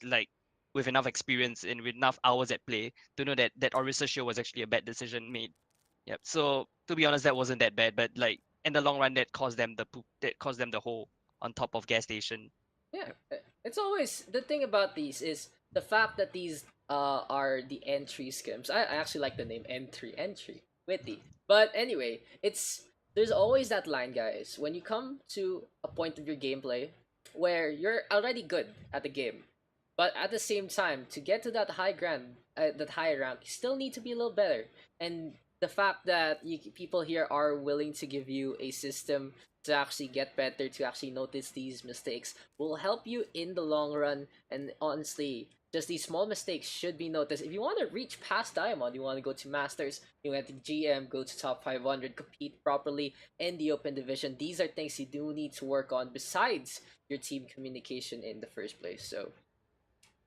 like with enough experience and with enough hours at play to know that Orisa shield was actually a bad decision made. Yep. So to be honest, that wasn't that bad, but like in the long run, that caused them the hole on top of gas station. Yeah, it's always the thing about these is the fact that these are the entry skims. I actually like the name entry, witty. But anyway, there's always that line, guys. When you come to a point of your gameplay where you're already good at the game, but at the same time, to get to that high rank, you still need to be a little better. And the fact that people here are willing to give you a system to actually get better, to actually notice these mistakes, will help you in the long run. And honestly, just these small mistakes should be noticed. If you want to reach past Diamond, you want to go to Masters, you want to GM, go to top 500, compete properly in the open division. These are things you do need to work on besides your team communication in the first place. So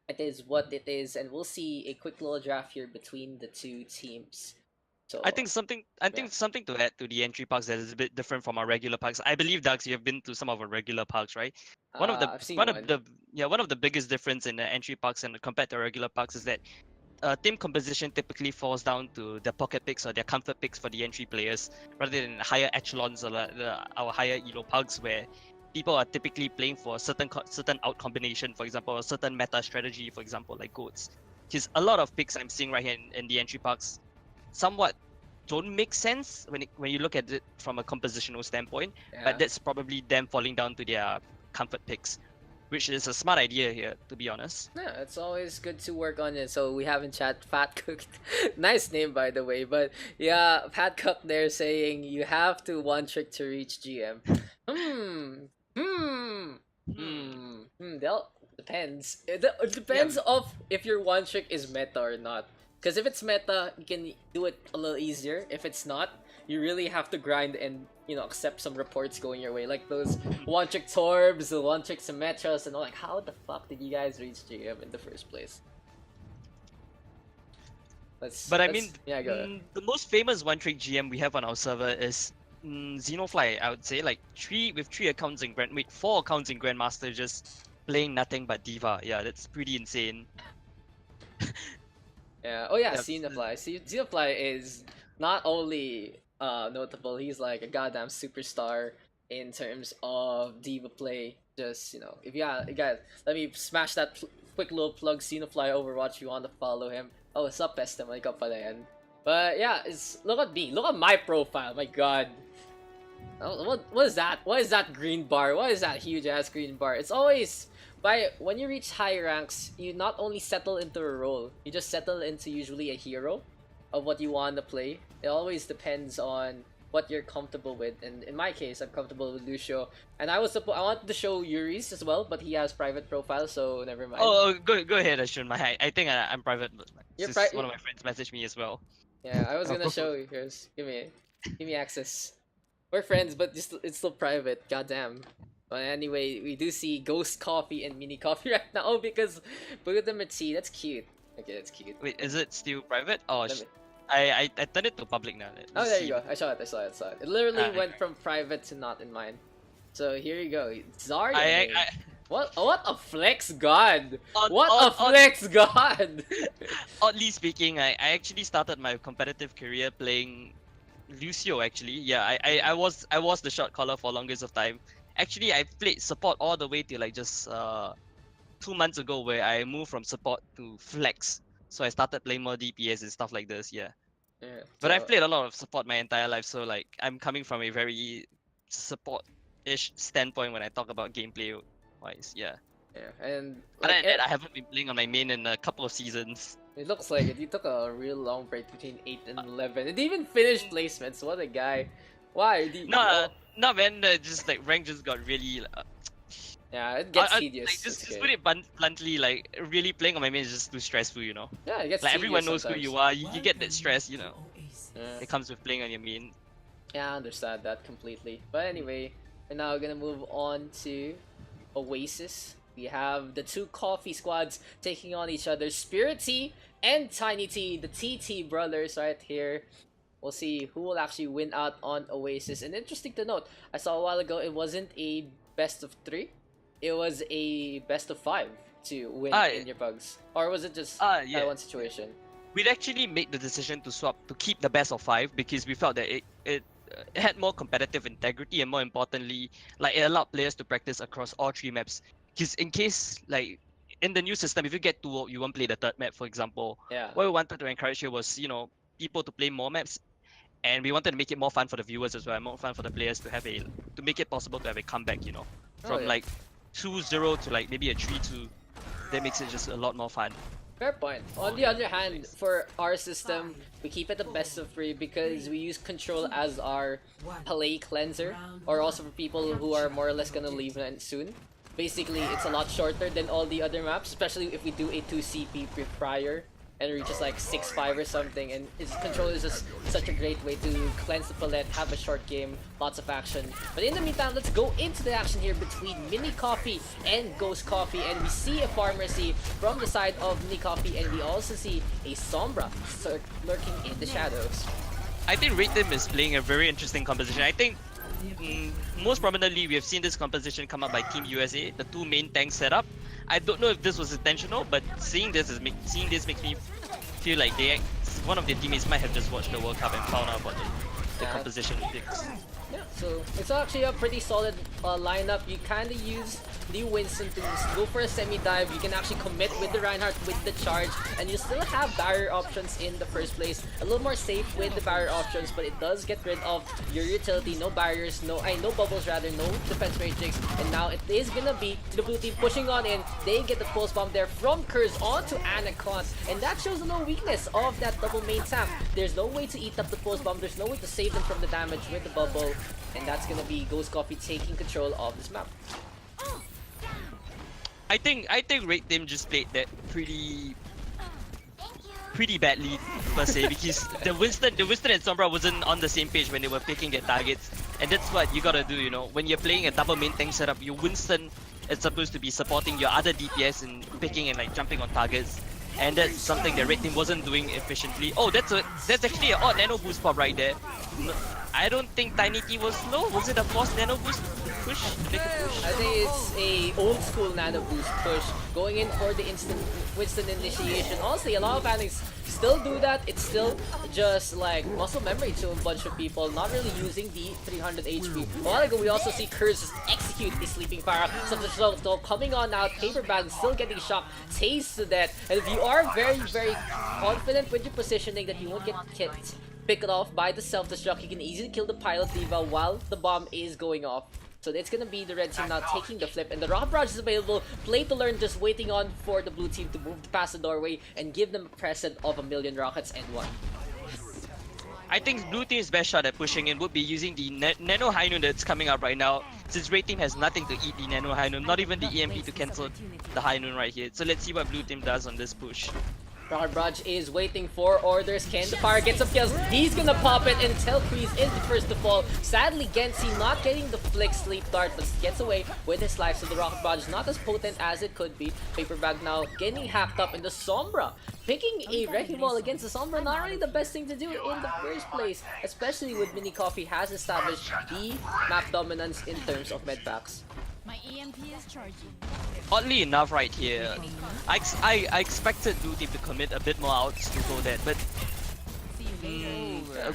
it is what it is, and we'll see a quick little draft here between the two teams. So, I think something to add to the entry packs that is a bit different from our regular packs. I believe, Daks, you have been to some of our regular packs, right? One of the biggest difference in the entry packs and compared to regular packs is that team composition typically falls down to their pocket picks or their comfort picks for the entry players, rather than higher echelons or our higher elo pugs where people are typically playing for a certain out combination, for example, a certain meta strategy, for example, like goats. Because a lot of picks I'm seeing right here in the entry packs somewhat don't make sense when you look at it from a compositional standpoint, but that's probably them falling down to their comfort picks, which is a smart idea here, to be honest. Yeah, it's always good to work on it. So we have in chat Fat Cooked. Nice name, by the way. But yeah, Fat Cook there saying you have to one trick to reach GM. The Depends. It depends of if your one trick is meta or not. Because if it's meta, you can do it a little easier. If it's not, you really have to grind and, you know, accept some reports going your way. Like those one trick Torbs, the one trick Symmetras, and all. Like, how the fuck did you guys reach GM in the first place? I mean, yeah, go ahead. the most famous one trick GM we have on our server is Xenofly, I would say. Like with 4 accounts in Grandmaster, just playing nothing but Diva. Yeah, that's pretty insane. Yeah. Oh yeah, Xenofly. Xenofly is not only notable, he's like a goddamn superstar in terms of diva play. Just, you know, if you guys, let me smash that quick little plug. Xenofly Overwatch. You want to follow him? Oh, what's up, Pestem? Wake up, pala yan. But yeah, look at me. Look at my profile. My God. Oh, what is that? What is that green bar? What is that huge ass green bar? It's always when you reach high ranks, you not only settle into a role, you just settle into usually a hero of what you want to play. It always depends on what you're comfortable with, and in my case, I'm comfortable with Lucio. And I wanted to show Yuris as well, but he has private profile, so never mind. Oh, go ahead, Ashun. I think I'm private. But one of my friends messaged me as well. Yeah, I was gonna show you. Here's give me access. We're friends, but it's still private. Goddamn. But anyway, we do see Ghost Coffee and Mini Coffee right now because look at them at sea. That's cute. Okay, that's cute. Wait, is it still private? Oh, I turned it to public now. Oh, there you go. I saw it. It literally went from private to not in mine. So here you go. Zarya. What a flex god! What a flex god! Oddly speaking, I actually started my competitive career playing Lucio. Actually, yeah, I was the shot caller for longest of time. Actually, I played support all the way to like just 2 months ago, where I moved from support to flex. So I started playing more DPS and stuff like this. Yeah. But I've played a lot of support my entire life, so like I'm coming from a very support-ish standpoint when I talk about gameplay wise. Yeah. And other than that, I haven't been playing on my main in a couple of seasons. It looks like it. You took a real long break between 8 and 11. It even finished placements. What a guy! Why? No, man. Just like rank just got really. Yeah, it gets tedious. Like, just put it bluntly, like really playing on my main is just too stressful, you know. Yeah, it gets like tedious everyone knows sometimes. who you are. You get that stress, you know. It comes with playing on your main. Yeah, I understand that completely. But anyway, we're now gonna move on to Oasis. We have the 2 coffee squads taking on each other. Spirit T and Tiny T, the TT brothers right here. We'll see who will actually win out on Oasis. And interesting to note, I saw a while ago it wasn't a best of 3. It was a best of 5 to win in your Pugs. Or was it just that one situation? We'd actually made the decision to swap to keep the best of 5 because we felt that it had more competitive integrity, and more importantly, like it allowed players to practice across all 3 maps. Because in case, like, in the new system, if you get 2, you won't play the 3rd map, for example. What we wanted to encourage here was, you know, people to play more maps, and we wanted to make it more fun for the viewers as well, more fun for the players to make it possible to have a comeback, you know, from like 2-0 to like maybe a 3-2. That makes it just a lot more fun. Fair point. On the other hand, for our system, we keep it the best of 3 because we use control as our play cleanser, or also for people who are more or less gonna leave soon. Basically, it's a lot shorter than all the other maps, especially if we do a 2 CP prior and it reaches like 6-5 or something, and its control is just such a great way to cleanse the palette, have a short game, lots of action. But in the meantime, let's go into the action here between Mini Coffee and Ghost Coffee, and we see a Pharmacy from the side of Mini Coffee, and we also see a Sombra lurking in the shadows. I think Rhythm is playing a very interesting composition. I think most prominently we have seen this composition come up by Team USA, the 2 main tanks setup. I don't know if this was intentional, but seeing this makes me feel like one of their teammates might have just watched the World Cup and found out about the composition picks. Yeah, so it's actually a pretty solid lineup. You kind of use the Winston to go for a semi-dive. You can actually commit with the Reinhardt with the charge, and you still have barrier options in the first place. A little more safe with the barrier options, but it does get rid of your utility. No barriers, no bubbles rather, no defense matrix, and now it is gonna be the blue team pushing on in. They get the pulse bomb there from Kurz onto Anaconda, and that shows a little weakness of that double main tap. There's no way to eat up the pulse bomb. There's no way to save them from the damage with the bubble. And that's gonna be Ghost Coffee taking control of this map. I think Red Team just played that pretty badly per se, because the Winston and Sombra wasn't on the same page when they were picking their targets, and that's what you gotta do, you know. When you're playing a double main tank setup, your Winston is supposed to be supporting your other DPS and picking and like jumping on targets, and that's something that Red Team wasn't doing efficiently. Oh, that's actually an odd nano boost pop right there. I don't think Tiny T was low. Was it a forced nano boost push? To make a push? I think it's a old school nano boost push, going in for the instant Winston initiation. Honestly, a lot of panics still do that. It's still just like muscle memory to a bunch of people, not really using the 300 HP. A while ago, we also see Kurz just execute the sleeping fire. So coming on now, Paper Bag still getting shot, tased to death. And if you are very, very confident with your positioning that you won't get picked off by the self-destruct, you can easily kill the pilot Diva while the bomb is going off. So it's gonna be the red team now taking the flip, and the rocket barrage is available. Play to learn, just waiting on for the blue team to move past the doorway and give them a present of 1,000,000 rockets and one. I think blue team's best shot at pushing in would be using the nano high noon that's coming up right now, since red team has nothing to eat the nano high noon, not even the EMP to cancel the high noon right here. So let's see what blue team does on this push. Rocket Barrage is waiting for orders. Can the fire get some kills? He's gonna pop it, and Telkreez is the first to fall. Sadly, Gensi not getting the flick sleep dart, but gets away with his life, so the Rocket Barrage is not as potent as it could be. Paper Bag now getting hacked up, and the Sombra picking a Wrecking Ball against the Sombra, not really the best thing to do in the first place, especially with Mini Coffee has established the map dominance in terms of medpacks. My EMP is charging. Oddly enough, right here, I expected blue team to commit a bit more outs to go that, but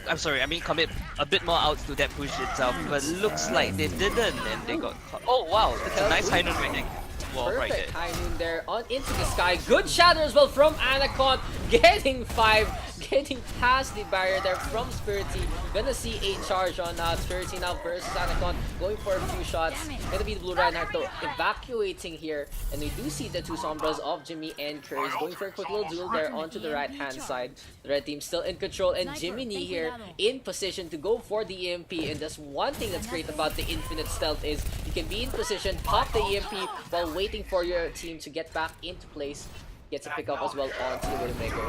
I'm sorry, I mean commit a bit more outs to that push itself, but looks like they didn't, and they got caught. Oh wow, that's a nice high noon right there. Wall right Perfect there. high noon there on into the sky. Good shatter as well from Anacon, getting 5, getting past the barrier there from Spirity. Gonna see a charge on Spirity now versus Anacon, going for a few shots. Gonna be the Blue Reinhardt though evacuating here, and we do see the two Sombras of Jimmy and Curse going for a quick little duel there onto the right hand side. The red team still in control, and Jimmy Nee here in position to go for the EMP. And that's one thing that's great about the infinite stealth is you can be in position, pop the EMP while waiting for your team to get back into place. Gets a pick up as well onto the Widowmaker.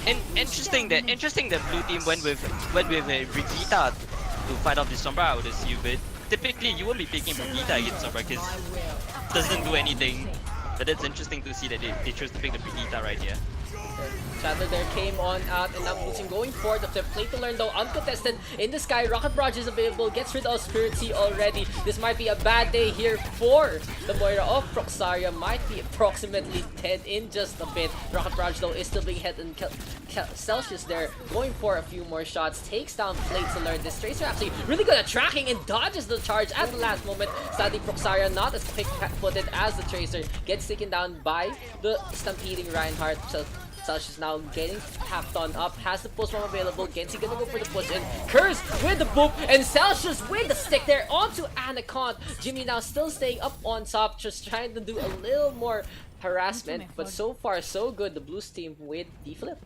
And interesting that blue team went with a Brigitte to fight off the Sombra, I would assume, but typically you won't be picking Brigitte against Sombra because it doesn't do anything. But it's interesting to see that they chose to pick the Brigitte right here. Shatter there came on out, and now blue team going for the flip. Play to learn though, uncontested in the sky. Rocket Barrage is available, gets rid of Spirity already. This might be a bad day here for the Moira of Proxaria. Might be approximately dead in just a bit. Rocket Barrage though is still being hit, and Celsius there going for a few more shots. Takes down Play to learn. This Tracer actually really good at tracking and dodges the charge at the last moment. Sadly, Proxaria not as quick-footed as the Tracer. Gets taken down by the stampeding Reinhardt. So Celsius now getting tapped on up, has the push bomb available. Gensi gonna go for the push in. Curse with the boop, and Celsius with the stick there onto Anacon. Jimmy now still staying up on top, just trying to do a little more harassment, but so far so good. The Blues team with the flip.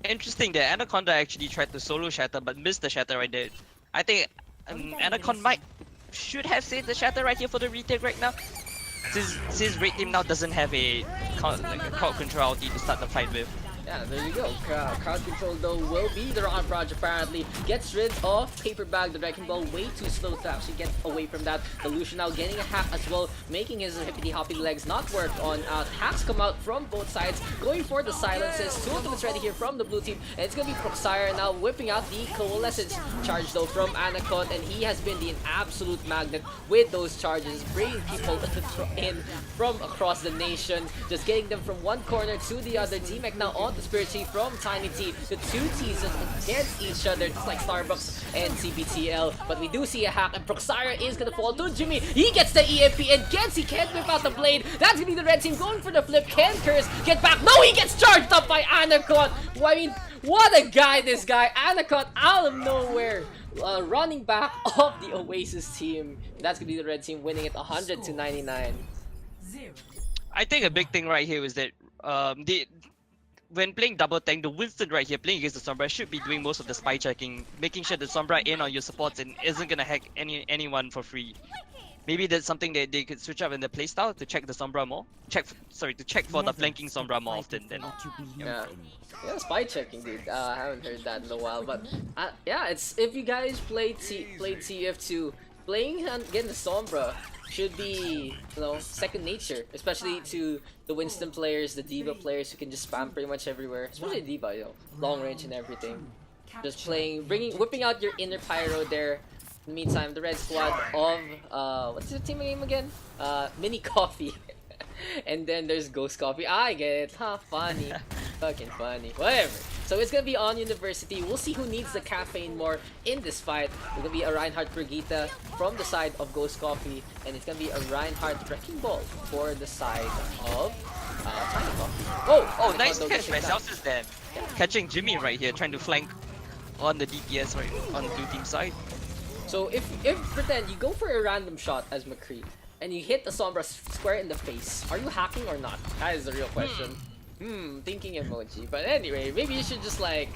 Interesting that Anaconda actually tried to solo shatter but missed the shatter right there. I think Anaconda should have saved the shatter right here for the retake right now. Since red team now doesn't have a crowd control ulti to start the fight with. Yeah, there you go. Crowd control though will be the Rocket Barrage apparently. Gets rid of Paper Bag, the Wrecking Ball way too slow to actually get away from that. The Lucian now getting a hack as well, making his hippity hoppy legs not work on out. Hacks come out from both sides, going for the silences. Two of them is ready here from the blue team, and it's gonna be Proxire now whipping out the Coalescence charge though from Anacon, and he has been the absolute magnet with those charges, bringing people in from across the nation, just getting them from one corner to the other. T-Mech now on the Spirit T from Tiny T. The two T's against each other, just like Starbucks and CBTL. But we do see a hack, and Proxaria is gonna fall to Jimmy. He gets the EMP, and Gensi can't whip out the blade. That's gonna be the red team going for the flip. Can Curse get back? No, he gets charged up by Anacon. I mean, what a guy, this guy. Anacon out of nowhere. Running back of the Oasis team. That's gonna be the red team winning it 100 to 99. I think a big thing right here is that when playing double tank, the Winston right here playing against the Sombra should be doing most of the spy checking, making sure the Sombra in on your supports and isn't gonna hack anyone for free. maybe that's something that they could switch up in the playstyle to check the Sombra more. To check for the flanking Sombra more often. Then Yeah, spy checking, dude. I haven't heard that in a while, but yeah, it's if you guys played TF2, playing and getting the Sombra should be, you know, second nature, especially to the Winston players, the Diva players who can just spam pretty much everywhere, especially Diva, you know, long range and everything. Just playing, whipping out your inner pyro there. In the meantime, the red squad of what's the team name again? Mini Coffee. And then there's Ghost Coffee. I get it. Huh, funny. Fucking funny. Whatever. So it's gonna be on University. We'll see who needs the caffeine more in this fight. It's gonna be a Reinhardt Brigitte from the side of Ghost Coffee. And it's gonna be a Reinhardt Wrecking Ball for the side of Tiny Coffee. Oh, nice catch by Celsius then. Catching Jimmy right here, trying to flank on the DPS right on the blue team side. So if pretend you go for a random shot as McCree and you hit the Sombra square in the face, are you hacking or not? That is the real question. Thinking emoji. But anyway, maybe you should just like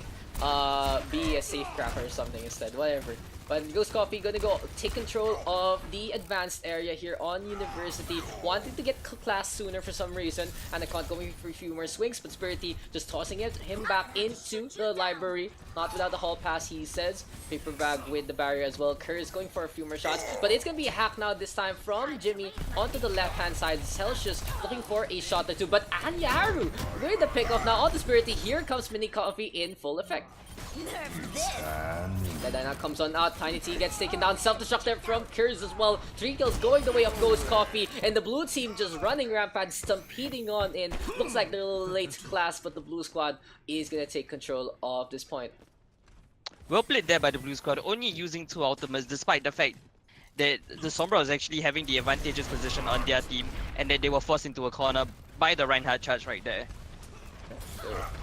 be a safe cracker or something instead. Whatever. But Ghost Coffee gonna go take control of the advanced area here on University. Wanted to get class sooner for some reason. Anaconda going for a few more swings, but Spirity just tossing him back into the library. Not without the hall pass, he says. Paper bag with the barrier as well. Kerr is going for a few more shots, but it's gonna be a hack now this time from Jimmy onto the left-hand side. Celsius looking for a shot or two, but Anyaharu with the pickoff now on the Spirity. Here comes Mini Coffee in full effect. That comes on out. Tiny T gets taken down. Self-destruct there from Kurz as well. 3 kills going the way of Ghost Coffee. And the blue team just running rampant, stampeding on in. Looks like they're a little late to class, but the blue squad is going to take control of this point. Well played there by the blue squad, only using 2 ultimates despite the fact that the Sombra was actually having the advantageous position on their team and that they were forced into a corner by the Reinhardt charge right there.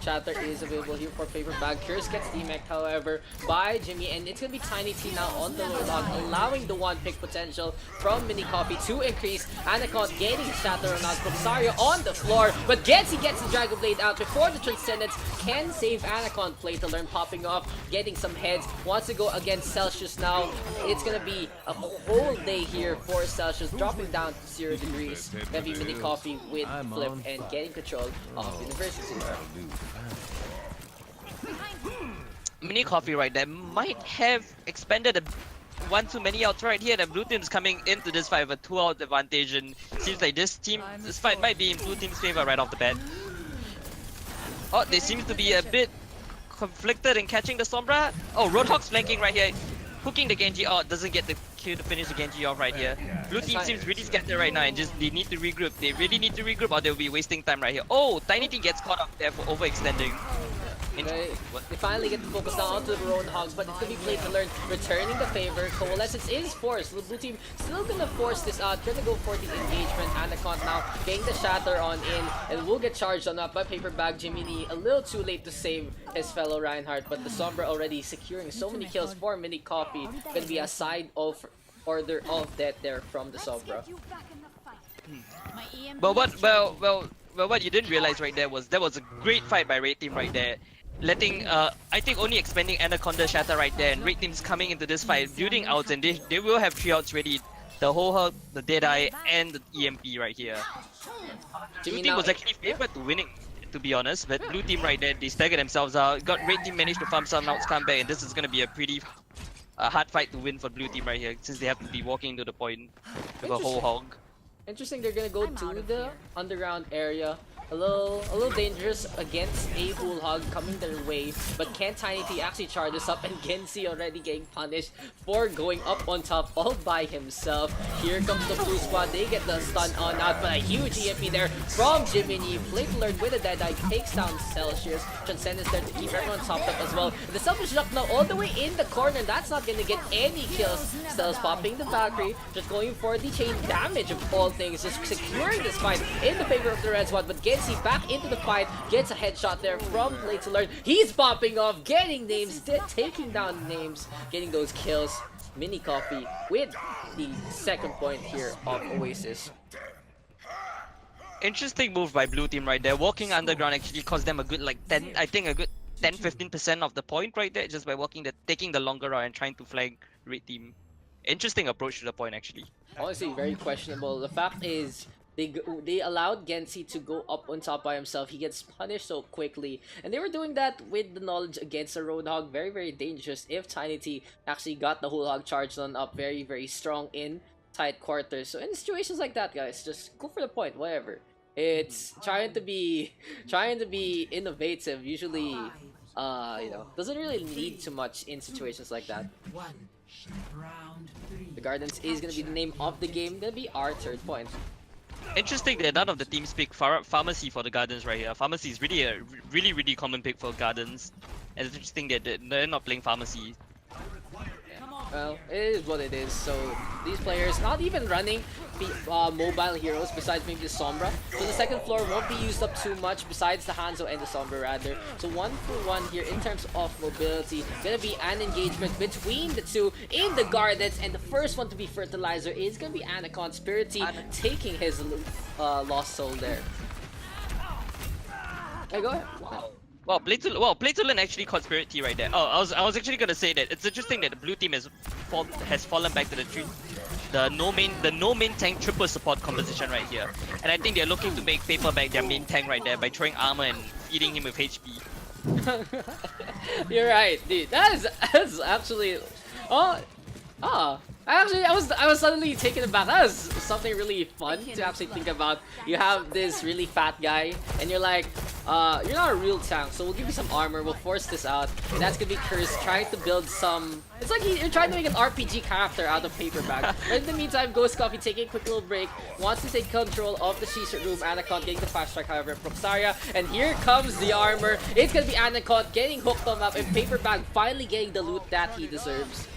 Chapter is available here for Paper Bag. Curious gets DMAC, however, by Jimmy, and it's gonna be Tiny T now on the Roadhog, allowing the one pick potential from Mini Coffee to increase. Anaconda getting Shatter on us from Sario on the floor, but Gensi gets the Dragon Blade out before the Transcendence can save Anaconda. Play to learn popping off, getting some heads. Wants to go against Celsius now. It's gonna be a whole day here for Celsius, dropping down to 0 degrees. Gonna be Mini Coffee with Flip and getting control of University. Mini Coffee right there might have expanded one too many outs right here. The blue team's coming into this fight with a 2-out advantage, and seems like this fight might be in blue team's favor right off the bat. Oh, they seem to be a bit conflicted in catching the Sombra. Oh, Roadhog's flanking right here, hooking the Genji. Oh, doesn't get the kill to finish the Genji off right here. Blue team seems really scattered right now and just they need to regroup. They really need to regroup or they'll be wasting time right here. Oh, Tiny Team gets caught up there for overextending. They finally get the focus now onto the Roadhogs, but it's gonna be played to learn, returning the favor. Coalescence is forced. The blue team still gonna force this out. Gonna go for the engagement. Anaconda now getting the Shatter on in, and will get charged on up by Paper Bag. Jimmy a little too late to save his fellow Reinhardt, but the Sombra already securing so many kills for Mini Coffee. Gonna be a side of order of death there from the Sombra. But what you didn't realize right there was a great fight by Red Team right there. Letting I think only expanding Anaconda Shatter right there, and Red Team's coming into this fight building outs, and they will have 3 outs ready. The whole hug, the Deadeye, and the EMP right here. Blue Team was actually favored to winning, to be honest, but Blue Team right there, they staggered themselves out. Red Team managed to farm some outs, come back, and this is gonna be a pretty hard fight to win for Blue Team right here, since they have to be walking to the point with a whole hog. Interesting, they're gonna go to the underground area. A little dangerous against a Bullhog coming their way, but can Tiny T actually charge this up, and Gensi already getting punished for going up on top all by himself. Here comes the blue squad, they get the stun on out, but a huge EMP there from Jiminy. Blake Alert with a Deadeye takes down Celsius. Transcendence there to keep everyone topped up as well. The self-destruct now all the way in the corner, that's not gonna get any kills. Stell's popping the Valkyrie, just going for the chain damage of all things, just securing this fight in the favor of the red squad, but Gensi back into the fight, gets a headshot there from Play to Learn. He's popping off, getting names, taking down names, getting those kills. Mini Coffee with the second point here of Oasis. Interesting move by Blue Team right there. Walking underground actually cost them a good like 10, I think a good 10-15% of the point right there, just by taking the longer route and trying to flank Red Team Interesting approach to the point, actually. Honestly, very questionable. The fact is, they allowed Gensi to go up on top by himself. He gets punished so quickly, and they were doing that with the knowledge against a Roadhog. Very, very dangerous if Tiny T actually got the whole hog charged on up very, very strong in tight quarters. So in situations like that, guys, just go for the point, whatever. It's trying to be innovative. Usually, doesn't really need too much in situations like that. Round 3. The Gardens is gonna be the name of the game. Gonna be our third point. Interesting that none of the teams pick Pharmacy for the Gardens right here. Pharmacy is really a really common pick for Gardens. And it's interesting that they're not playing Pharmacy. Well, it is what it is. So these players not even running mobile heroes besides maybe the Sombra. So the second floor won't be used up too much besides the Hanzo and the Sombra rather. So 1-for-1 here in terms of mobility. Gonna be an engagement between the two in the Gardens, and the first one to be Fertilizer is gonna be Anaconda Spirity taking his lost soul there. Hey, go ahead. Well, play to learn actually caught Spirit T right there. Oh, I was actually gonna say that it's interesting that the blue team has fallen back to the no main tank triple support composition right here, and I think they're looking to make Paperback their main tank right there by throwing armor and feeding him with HP. You're right, dude. That's actually I was suddenly taken aback. That was something really fun to actually think about. You have this really fat guy, and you're like, you're not a real tank, so we'll give you some armor, we'll force this out, and that's gonna be Curse trying to build some... It's like you're trying to make an RPG character out of Paperback. But in the meantime, Ghost Coffee taking a quick little break, wants to take control of the Secret Room. Anaconda getting the fast strike, however, Proxaria, and here comes the armor. It's gonna be Anaconda getting hooked on up, and Paperback finally getting the loot that he deserves.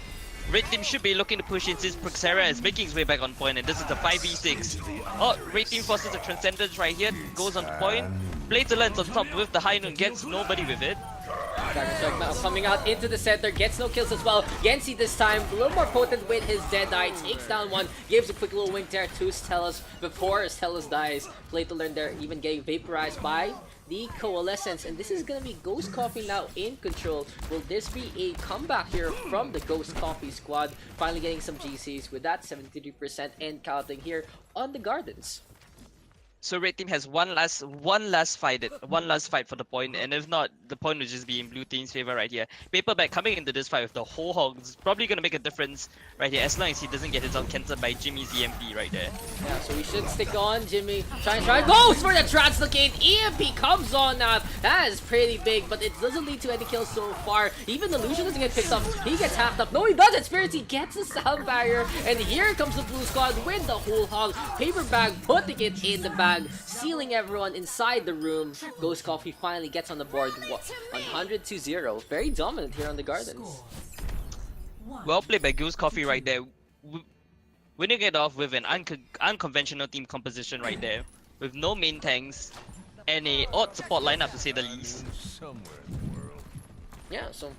Red team should be looking to push in since Proxera is making his way back on point, and this is a 5v6. Oh, Red team forces a Transcendence right here, goes on point. Play to Lens on top with the high noon, gets nobody with it. Dragon Strike now coming out into the center, gets no kills as well. Gensi this time, a little more potent with his Deadeye, takes down one, gives a quick little wing tear to Stella's before Stella's dies. Play to Learn there, even getting vaporized by the Coalescence, and this is gonna be Ghost Coffee now in control. Will this be a comeback here from the Ghost Coffee squad? Finally getting some GCs with that 73% and counting here on the Gardens. So Red team has one last fight for the point, and if not, the point will just be in blue team's favor right here. Paperback coming into this fight with the whole hog is probably gonna make a difference right here, as long as he doesn't get himself cancelled by Jimmy's EMP right there. Yeah, so we should stick on Jimmy. Try, goes for the Translocate. EMP comes on out. That is pretty big, but it doesn't lead to any kills so far. Even the Lucian doesn't get picked up. He gets hacked up. No, he doesn't. Spirit, he gets a sound barrier, and here comes the blue squad with the whole hog. Paperback putting it in the bag, sealing everyone inside the room. Ghost Coffee finally gets on the board 100-0. Very dominant here on the Gardens. Well played by Ghost Coffee right there. Winning it off with an unconventional team composition right there. With no main tanks and a odd support lineup to say the least. Yeah, so...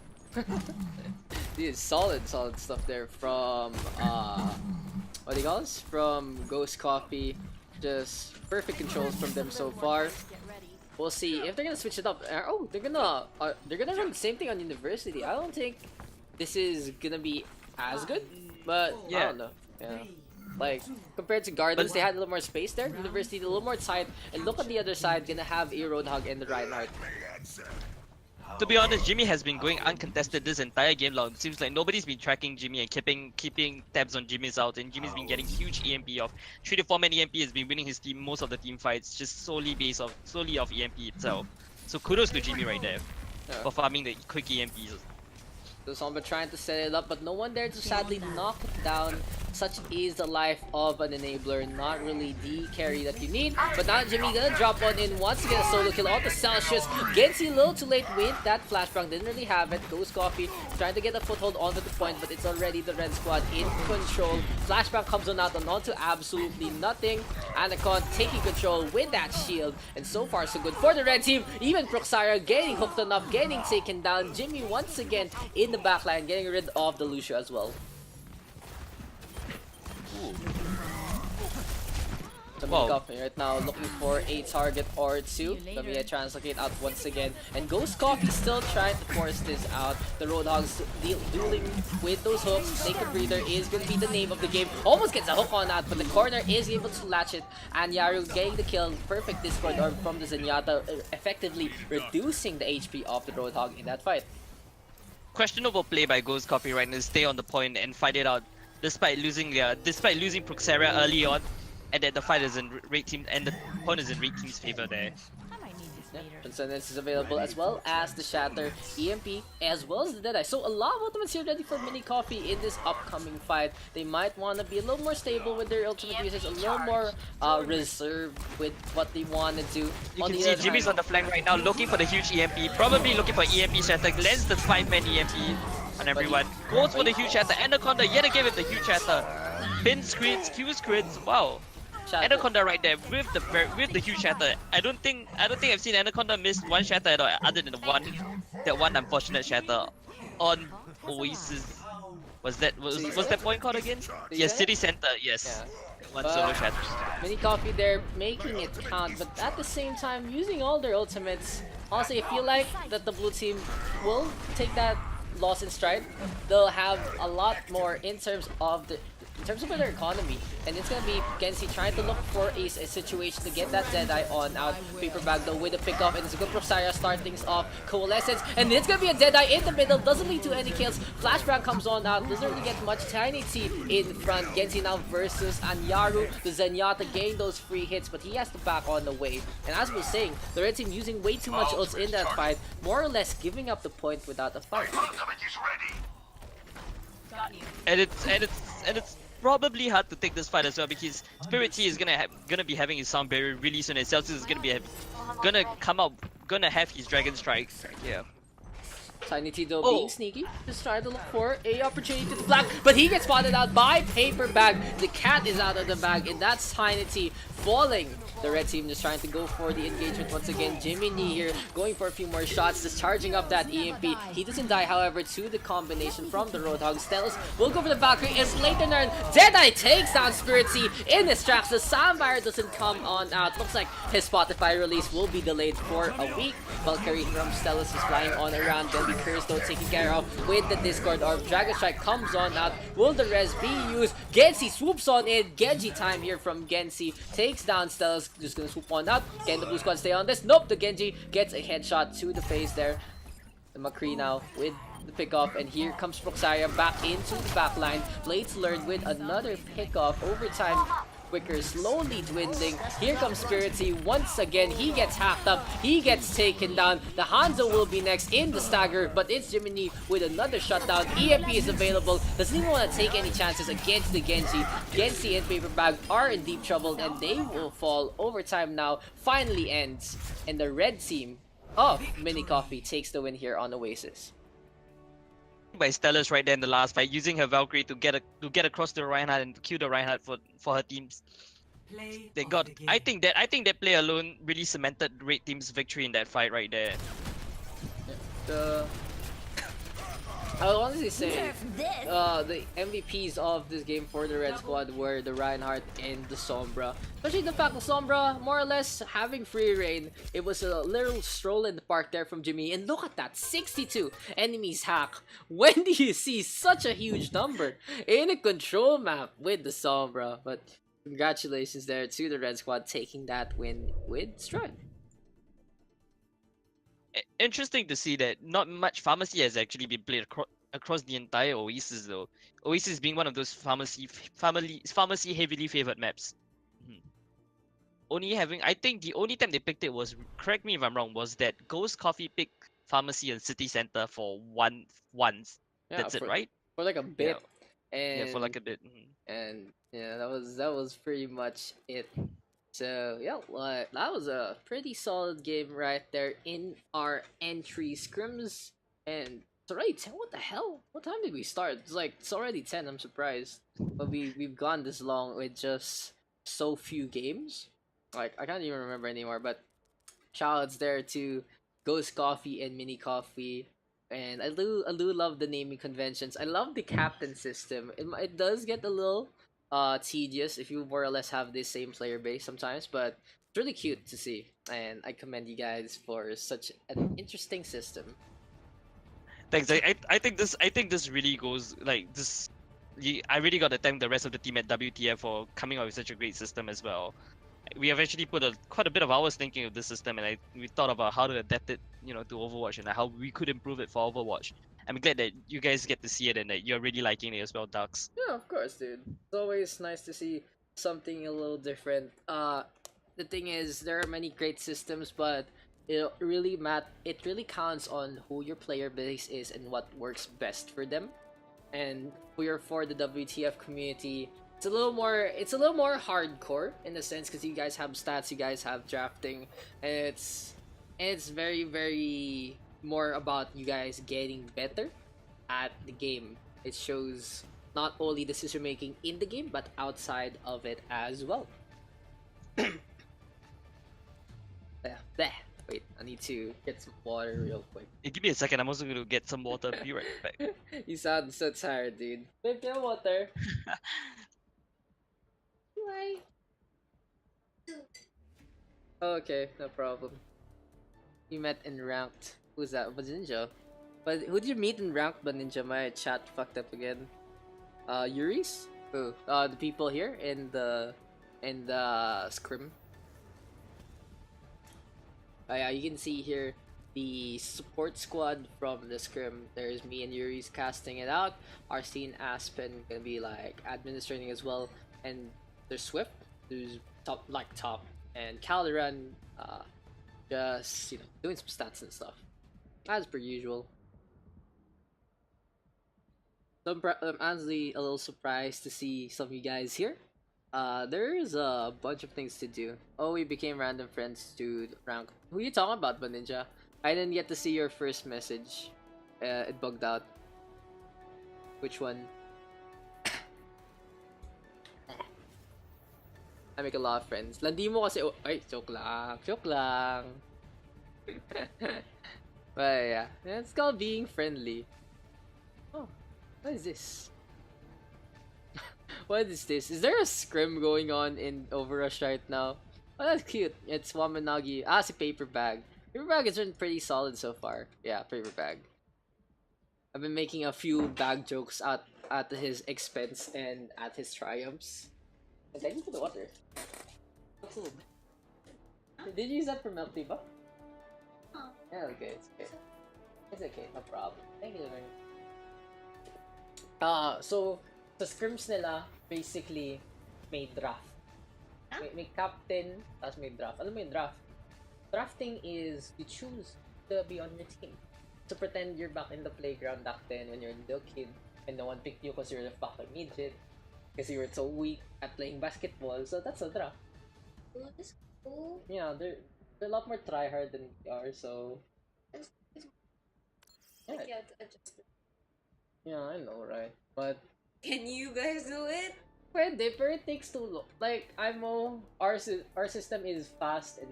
Dude, solid stuff there from... what do you call this? From Ghost Coffee. Just perfect controls from them so far. We'll see if they're gonna switch it up. Oh, they're gonna run the same thing on University. I don't think this is gonna be as good, but yeah. I don't know. Yeah, like compared to Gardens, they had a little more space there. University a little more tight, and look at the other side, gonna have a Roadhog and the Reinhardt. To be honest, Jimmy has been going uncontested this entire game long. It seems like nobody's been tracking Jimmy and keeping tabs on Jimmy's out, and Jimmy's been getting huge EMP off. 3 to 4 man EMP has been winning his team most of the team fights, just solely off EMP itself. So kudos to Jimmy right there for farming the quick EMPs. So Sombra trying to set it up, but no one there to sadly knock it down. Such is the life of an enabler. Not really the carry that you need. But now Jimmy gonna drop one in once again, a solo kill on the Celsius. Gensi a little too late with that flashbang. Didn't really have it. Ghost Coffee trying to get a foothold onto the point, but it's already the red squad in control. Flashbang comes on out and onto absolutely nothing. Anaconda taking control with that shield. And so far so good for the red team. Even Proxaria getting hooked on up, getting taken down. Jimmy once again in the backline, getting rid of the Lucio as well. The Wow. Coffee right now looking for a target or two. See you The later. Translocate out once again. And Ghost Coffee still trying to force this out. The Roadhogs dueling with those hooks. Naked Breather is going to be the name of the game. Almost gets a hook on that, but the corner is able to latch it. And Yaru getting the kill. Perfect Discord Orb from the Zenyatta, effectively reducing the HP of the Roadhog in that fight. Questionable play by Ghost Coffee right now. Stay on the point and fight it out, despite losing Proxera early on, and that the fight is in red team and the point is in red team's favor there. I might need this later. Transcendence is available as well as the Shatter, EMP, as well as the Deadeye. So a lot of ultimates here ready for Mini Coffee in this upcoming fight. They might want to be a little more stable with their ultimate usage, a little more reserved with what they want to do. You can see Jimmy's on the flank right now, looking for the huge EMP, probably looking for EMP Shatter, lands the 5-man EMP on everyone, goes for the huge Shatter, Anaconda yet again with the huge Shatter, pin screens, Q screens, wow. Shatter. Anaconda right there with the huge Shatter. I don't think I've seen Anaconda miss one Shatter at all, other than that one unfortunate Shatter on Oasis. Was that point called again? Yes, City Center. Yes, Yeah. one solo Shatter. Mini Coffee there making it count, but at the same time using all their ultimates. Honestly, I feel like that the blue team will take that loss in stride. They'll have a lot more in terms of their economy, and it's gonna be Gensi trying to look for a situation to get that Deadeye on out. Paper Bag though with a pickoff, and it's a good Proxara start things off. Coalescence, and it's gonna be a Deadeye in the middle, doesn't lead to any kills. Flashbang comes on out, doesn't really get much. Tiny T in front. Gensi now versus Anyaru. The Zenyatta getting those free hits, but he has to back on the way. And as we were saying, the red team using way too much ults in that fight, more or less giving up the point without a fight. And it's probably hard to take this fight as well, because Spirit T is gonna be having his sound barrier really soon, and Celsius is gonna have his Dragon Strike. Yeah. Tiny T though being sneaky, just trying to look for a opportunity to flank, but he gets spotted out by Paper Bag. The cat is out of the bag, and that's Tiny T falling. The red team just trying to go for the engagement once again. Jiminy here going for a few more shots, just charging up that EMP. He doesn't die, however, to the combination from the Roadhog. Stelos will go for the Valkyrie, and Blatant Deadeye takes down Spirit T in his tracks. The Soundfire doesn't come on out. Looks like his Spotify release will be delayed for a week. Valkyrie from Stelos is flying on around. They'll be Curse though taken care of with the Discord Orb. Dragon Strike comes on out. Will the res be used? Gensi swoops on in. Genji time here from Gensi. Takes down Stelos. Just gonna swoop on out. Can the blue squad stay on this? Nope, the Genji gets a headshot to the face there. The McCree now with the pickoff, and here comes Proxaria back into the backline. Blades learned with another pickoff. Overtime quicker, slowly dwindling. Here comes Spirit T once again. He gets hacked up. He gets taken down. The Hanzo will be next in the stagger, but it's Jiminy with another shutdown. EMP is available. Doesn't even want to take any chances against the Genji. Genji and Paper Bag are in deep trouble, and they will fall. Overtime now finally ends, and the red team of Mini Coffee takes the win here on Oasis. By Stella's right there in the last fight, using her Valkyrie to get across the Reinhardt and kill the Reinhardt for her teams. They got. I think that play alone really cemented the red team's victory in that fight right there. I would honestly say the MVPs of this game for the Red Squad were the Reinhardt and the Sombra. Especially the fact that Sombra, more or less, having free reign. It was a little stroll in the park there from Jimmy. And look at that, 62 enemies hack. When do you see such a huge number in a control map with the Sombra? But congratulations there to the Red Squad taking that win with stride. Interesting to see that not much Pharmacy has actually been played across the entire Oasis though. Oasis being one of those pharmacy heavily favored maps. I think the only time they picked it was, correct me if I'm wrong, was that Ghost Coffee picked Pharmacy and City Center for once. Yeah, That's it, right? For like a bit. Yeah, And for like a bit. and yeah, that was pretty much it. So yeah, that was a pretty solid game right there in our entry scrims. And it's already 10. What the hell? What time did we start? It's already 10. I'm surprised, but we've gone this long with just so few games. Like, I can't even remember anymore. But shoutouts there to Ghost Coffee and Mini Coffee. And I do love the naming conventions. I love the captain system. It does get a little tedious if you more or less have the same player base sometimes, but it's really cute to see, and I commend you guys for such an interesting system. Thanks. I think this really goes like this. I really got to thank the rest of the team at WTF for coming up with such a great system as well. We have actually put quite a bit of hours thinking of this system, and we thought about how to adapt it, to Overwatch and how we could improve it for Overwatch. I'm glad that you guys get to see it and that you're really liking it as well, Daks. Yeah, of course, dude. It's always nice to see something a little different. The thing is, there are many great systems, but it really counts on who your player base is and what works best for them. And for the WTF community, it's a little more hardcore in the sense because you guys have stats, you guys have drafting, and it's very, very more about you guys getting better at the game. It shows not only decision making in the game but outside of it as well. Yeah. Wait, I need to get some water real quick. Hey, give me a second. I'm also going to get some water. Be right back. You sound so tired, dude. Babe, get water. Why? Okay, no problem. You met in ranked. Who's that? Ninja. But who'd you meet in ranked? Ninja? My chat fucked up again. Yuris? Who? The people here in the scrim. Yeah, you can see here the support squad from the scrim. There's me and Yuris casting it out. RC and Aspen gonna be like administrating as well, and there's Swift, who's top, and Calderon, just doing some stats and stuff, as per usual. So I'm honestly a little surprised to see some of you guys here. There's a bunch of things to do. Oh, we became random friends to rank. Who are you talking about, Ninja? I didn't get to see your first message. It bugged out. Which one? I make a lot of friends. Landi mo kasi... Ay, joke lang. Joke lang. But yeah, it's called being friendly. Oh, what is this? What is this? Is there a scrim going on in Overrush right now? Oh, that's cute. It's Wamanagi. Si Paper Bag. Paper Bag has been pretty solid so far. Yeah, Paper Bag. I've been making a few bag jokes at his expense and at his triumphs. And thank you for the water. Did you use that for milk tea, ba? Oh. Yeah, okay, it's okay. It's okay, no problem. Thank you, Lord. So, sa scrims nila, basically, may draft. May captain, tapos may draft. Alam mo yung draft? Drafting is, you choose to be on your team. So pretend you're back in the playground back then when you're a little kid, and no one picked you because you're a fucking midget, because you were so weak at playing basketball, so that's a draft. Oh, that's cool. Yeah, they're a lot more tryhard than we are, so... Yeah. Like you have to adjust it. Yeah, I know, right? But... Can you guys do it? Pwede, pero it takes too long. Like, our system is fast and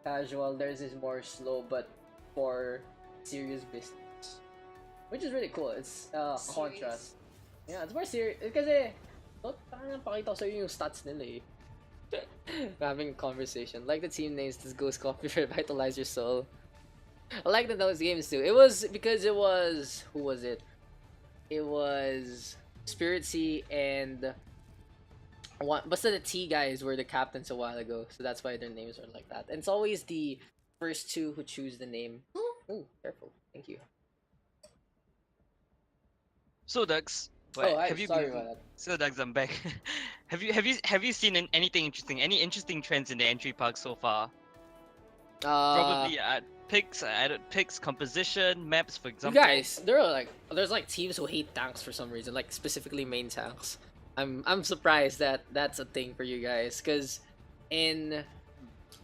casual, theirs is more slow, but for serious business. Which is really cool, it's contrast. Yeah, it's more serious. Kasi, parang pakita ko sa'yo yung stats nila eh. Having a conversation. Like the team names, this Ghost Coffee revitalize your soul. I like those games too. It was because it was... Who was it? It was... Spirit Sea and... Basta the T guys were the captains a while ago, so that's why their names are like that. And it's always the first two who choose the name. Oh, careful. Thank you. So Daks, So Daks, I'm back. have you seen anything interesting? Any interesting trends in the entry park so far? Probably picks, composition, maps, for example. You guys, there's like teams who hate tanks for some reason, like specifically main tanks. I'm surprised that that's a thing for you guys, because in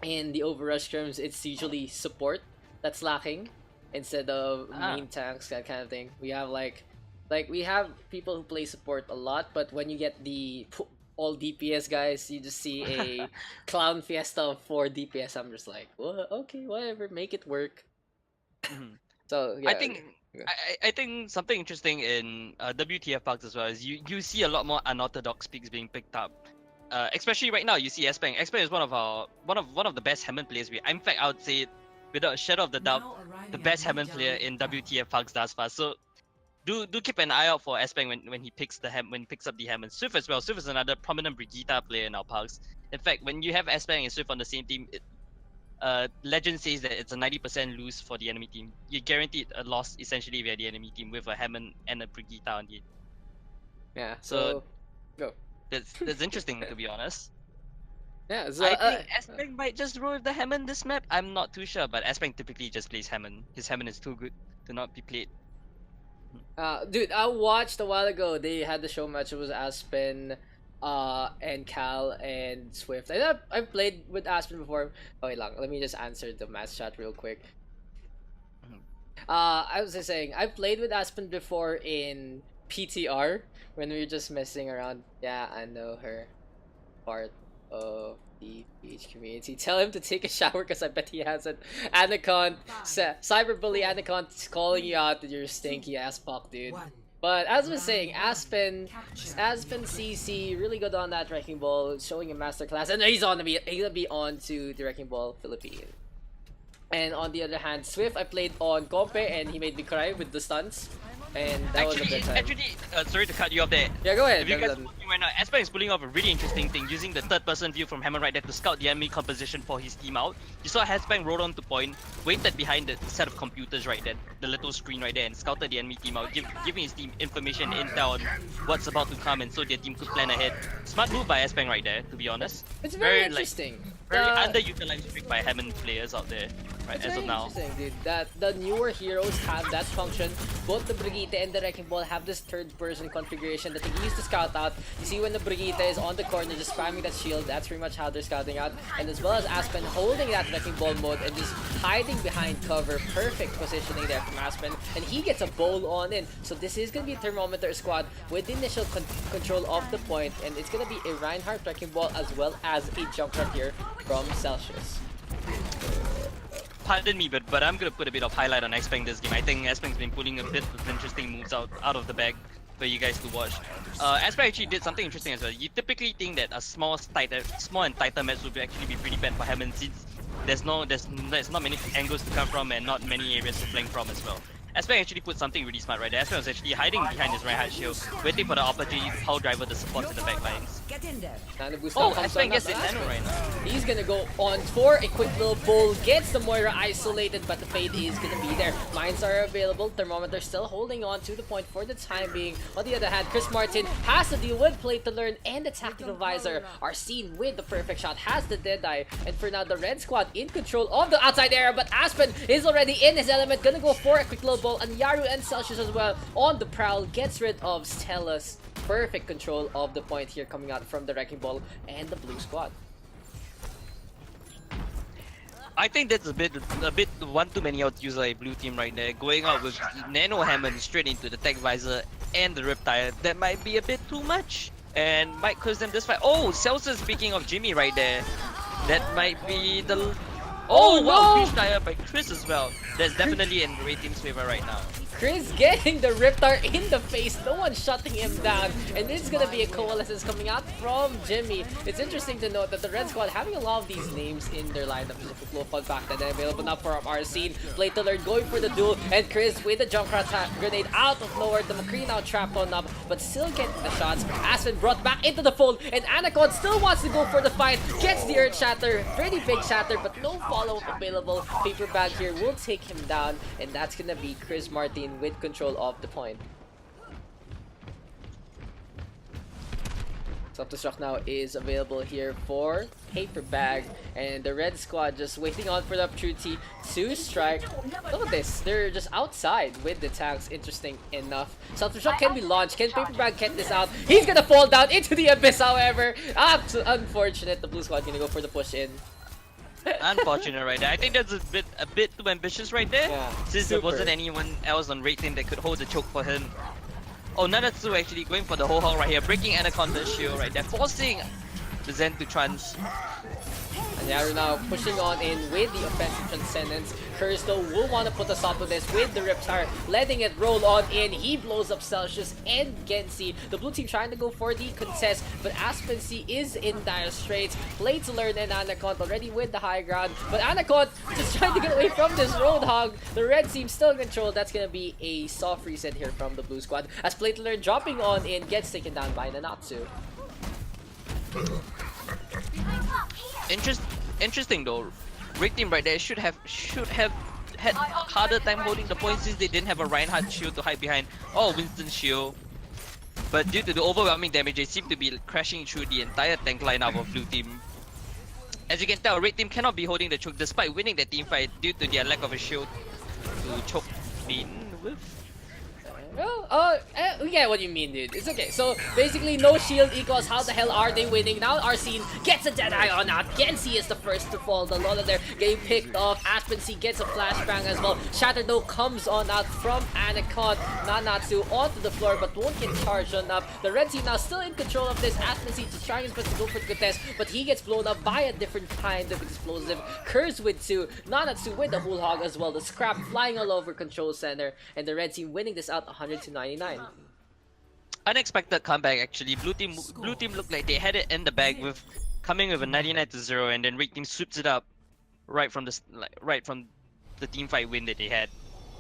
the Overrush terms, it's usually support that's lacking instead of main tanks, that kind of thing. We have like we have people who play support a lot, but when you get the all DPS guys, you just see a clown fiesta of 4 DPS. I'm just like, well, okay, whatever, make it work. Mm-hmm. So yeah, I think I think something interesting in WTF Pugs as well is you see a lot more unorthodox picks being picked up. Especially right now, you see Espeng. Espeng is one of the best Hammond players. In fact, I would say, without a shadow of the doubt, the best Hammond player in WTF Pugs thus far. So do keep an eye out for Espeng when he picks up the Hammond. Swift as well. Swift is another prominent Brigitte player in our Pugs. In fact, when you have Espeng and Swift on the same team, legend says that it's a 90% lose for the enemy team. You're guaranteed a loss essentially via the enemy team with a Hammond and a Brigitte on the. Yeah. So go. That's interesting to be honest. Yeah. So, I think Espeng might just roll with the Hammond this map. I'm not too sure, but Espeng typically just plays Hammond. His Hammond is too good to not be played. Dude, I watched a while ago. They had the show match. It was Aspen, and Cal and Swift. And I've played with Aspen before. Oh, wait lang. Let me just answer the match chat real quick. I was just saying, I've played with Aspen before in PTR when we were just messing around. Yeah, I know her. Part of the beach community. Tell him to take a shower because I bet he hasn't. Anacon, cyberbully Anacon calling you out that you're a stinky ass fuck, dude. But as I was saying, Aspen CC really good on that wrecking ball, showing a masterclass, and he's gonna be on to the wrecking ball Philippines. And on the other hand, Swift, I played on Compe and he made me cry with the stunts. And that was a good time. Sorry to cut you off there. Yeah, go ahead. If you guys are watching right now, Espen is pulling off a really interesting thing, using the third-person view from Hammond right there to scout the enemy composition for his team out. You saw Haspang roll on to point, waited behind the set of computers right there, the little screen right there, and scouted the enemy team out, giving his team information, intel on what's about to come, and so their team could plan ahead. Smart move by Haspang right there, to be honest. It's very interesting. Very underutilized trick by Hammond players out there, right, as of now. Interesting, dude. That the newer heroes have that function. Both the Brigitte and the Wrecking Ball have this third-person configuration that they use to scout out. You see when the Brigitte is on the corner just spamming that shield, that's pretty much how they're scouting out. And as well as Aspen holding that Wrecking Ball mode and just hiding behind cover. Perfect positioning there from Aspen. And he gets a bowl on in. So this is going to be a Thermometer squad with the initial control of the point. And it's going to be a Reinhardt Wrecking Ball as well as a Junkrat here from Celsius. Pardon me, but I'm gonna put a bit of highlight on Xpeng this game. I think Xpeng's been pulling a bit of interesting moves out of the bag for you guys to watch. Xpeng actually did something interesting as well. You typically think that a small and tighter match would actually be pretty bad for Hammond since there's not many angles to come from and not many areas to flank from as well. Xpeng actually put something really smart right there. Xpeng was actually hiding behind his right-hand shield, waiting for the opportunity to power driver the support to the back lines. Oh, Xpeng gets the nano right now. He's gonna go on for a quick little bowl, gets the Moira isolated, but the fade is gonna be there. Mines are available, Thermometer still holding on to the point for the time being. On the other hand, Chris Martin has to deal with Play to Learn and the Tactical Visor are seen with the perfect shot, has the Deadeye, and for now the Red Squad in control of the outside area, but Aspen is already in his element, gonna go for a quick little bowl, and Yaru and Celsius as well on the prowl, gets rid of Stella's. Perfect control of the point here coming out from the Wrecking Ball and the Blue Squad. I think that's a bit one too many out user like blue team right there. Going out with Nano Hammond straight into the Tech Visor and the Riptide. That might be a bit too much and might cause them this fight. Oh, Celsius speaking of Jimmy right there. That might be the... Oh, wow, Fish Tire by Chris as well. That's definitely in Ray Team's favor right now. Chris getting the Riptar in the face, no one shutting him down, and this is gonna be a coalescence coming out from Jimmy. It's interesting to note that the Red Squad having a lot of these names in their lineup. There's a couple of fun fact that they're available now for our scene. Play to Learn going for the duel, and Chris with the Junkrat grenade out of nowhere. The McCree now trapped on up, but still getting the shots. Aspen brought back into the fold, and Anacon still wants to go for the fight. Gets the Earth Shatter, pretty big shatter, but no follow-up available. Paper Bag here will take him down, and that's gonna be Chris Martin with control of the point. Self-destruct now is available here for Paper Bag, and the Red Squad just waiting on for the opportunity to strike. Look at this, they're just outside with the tanks. Interesting enough. Self-destruct can be launched. Can Paper Bag get this out? He's gonna fall down into the abyss, however. Unfortunate. The Blue Squad gonna go for the push in. Unfortunate right there. I think that's a bit too ambitious right there. Yeah, since there wasn't anyone else on Raid Team that could hold the choke for him. Oh, Nanatsu actually going for the whole haul right here, breaking Anaconda's shield right there, forcing the Zen to trans. And Yaru now pushing on in with the offensive transcendence. Curse though will want to put a stop to this with the Riptire, letting it roll on in. He blows up Celsius and Gensi. The blue team trying to go for the contest, but Aspency is in dire straits. Play to learn and Anacont already with the high ground, but Anacont just trying to get away from this Roadhog. The red team still in control. That's gonna be a soft reset here from the blue squad as Play to learn dropping on in gets taken down by Nanatsu. Interesting though. Red team right there should have had harder time holding the point since they didn't have a Reinhardt shield to hide behind or Winston shield. But due to the overwhelming damage, they seem to be crashing through the entire tank lineup of blue team. As you can tell, red team cannot be holding the choke despite winning the team fight due to their lack of a shield to choke in with. Well, we get what you mean, dude. It's okay. So basically, no shield equals how the hell are they winning? Now Arsene gets a Deadeye on out. Gensi is the first to fall. The Lola there getting picked off. Aspency gets a flashbang as well. Shatter though comes on out from Anacont. Nanatsu onto the floor, but won't get charged on up. The red team now still in control of this. Aspency just trying his best to go for the contest, but he gets blown up by a different kind of explosive. Curse with 2. Nanatsu with the whole hog as well. The scrap flying all over control center, and the red team winning this out 100-99. Unexpected comeback actually. Blue team looked like they had it in the bag with coming with a 99-0, and then red team sweeps it up right from the team fight win that they had.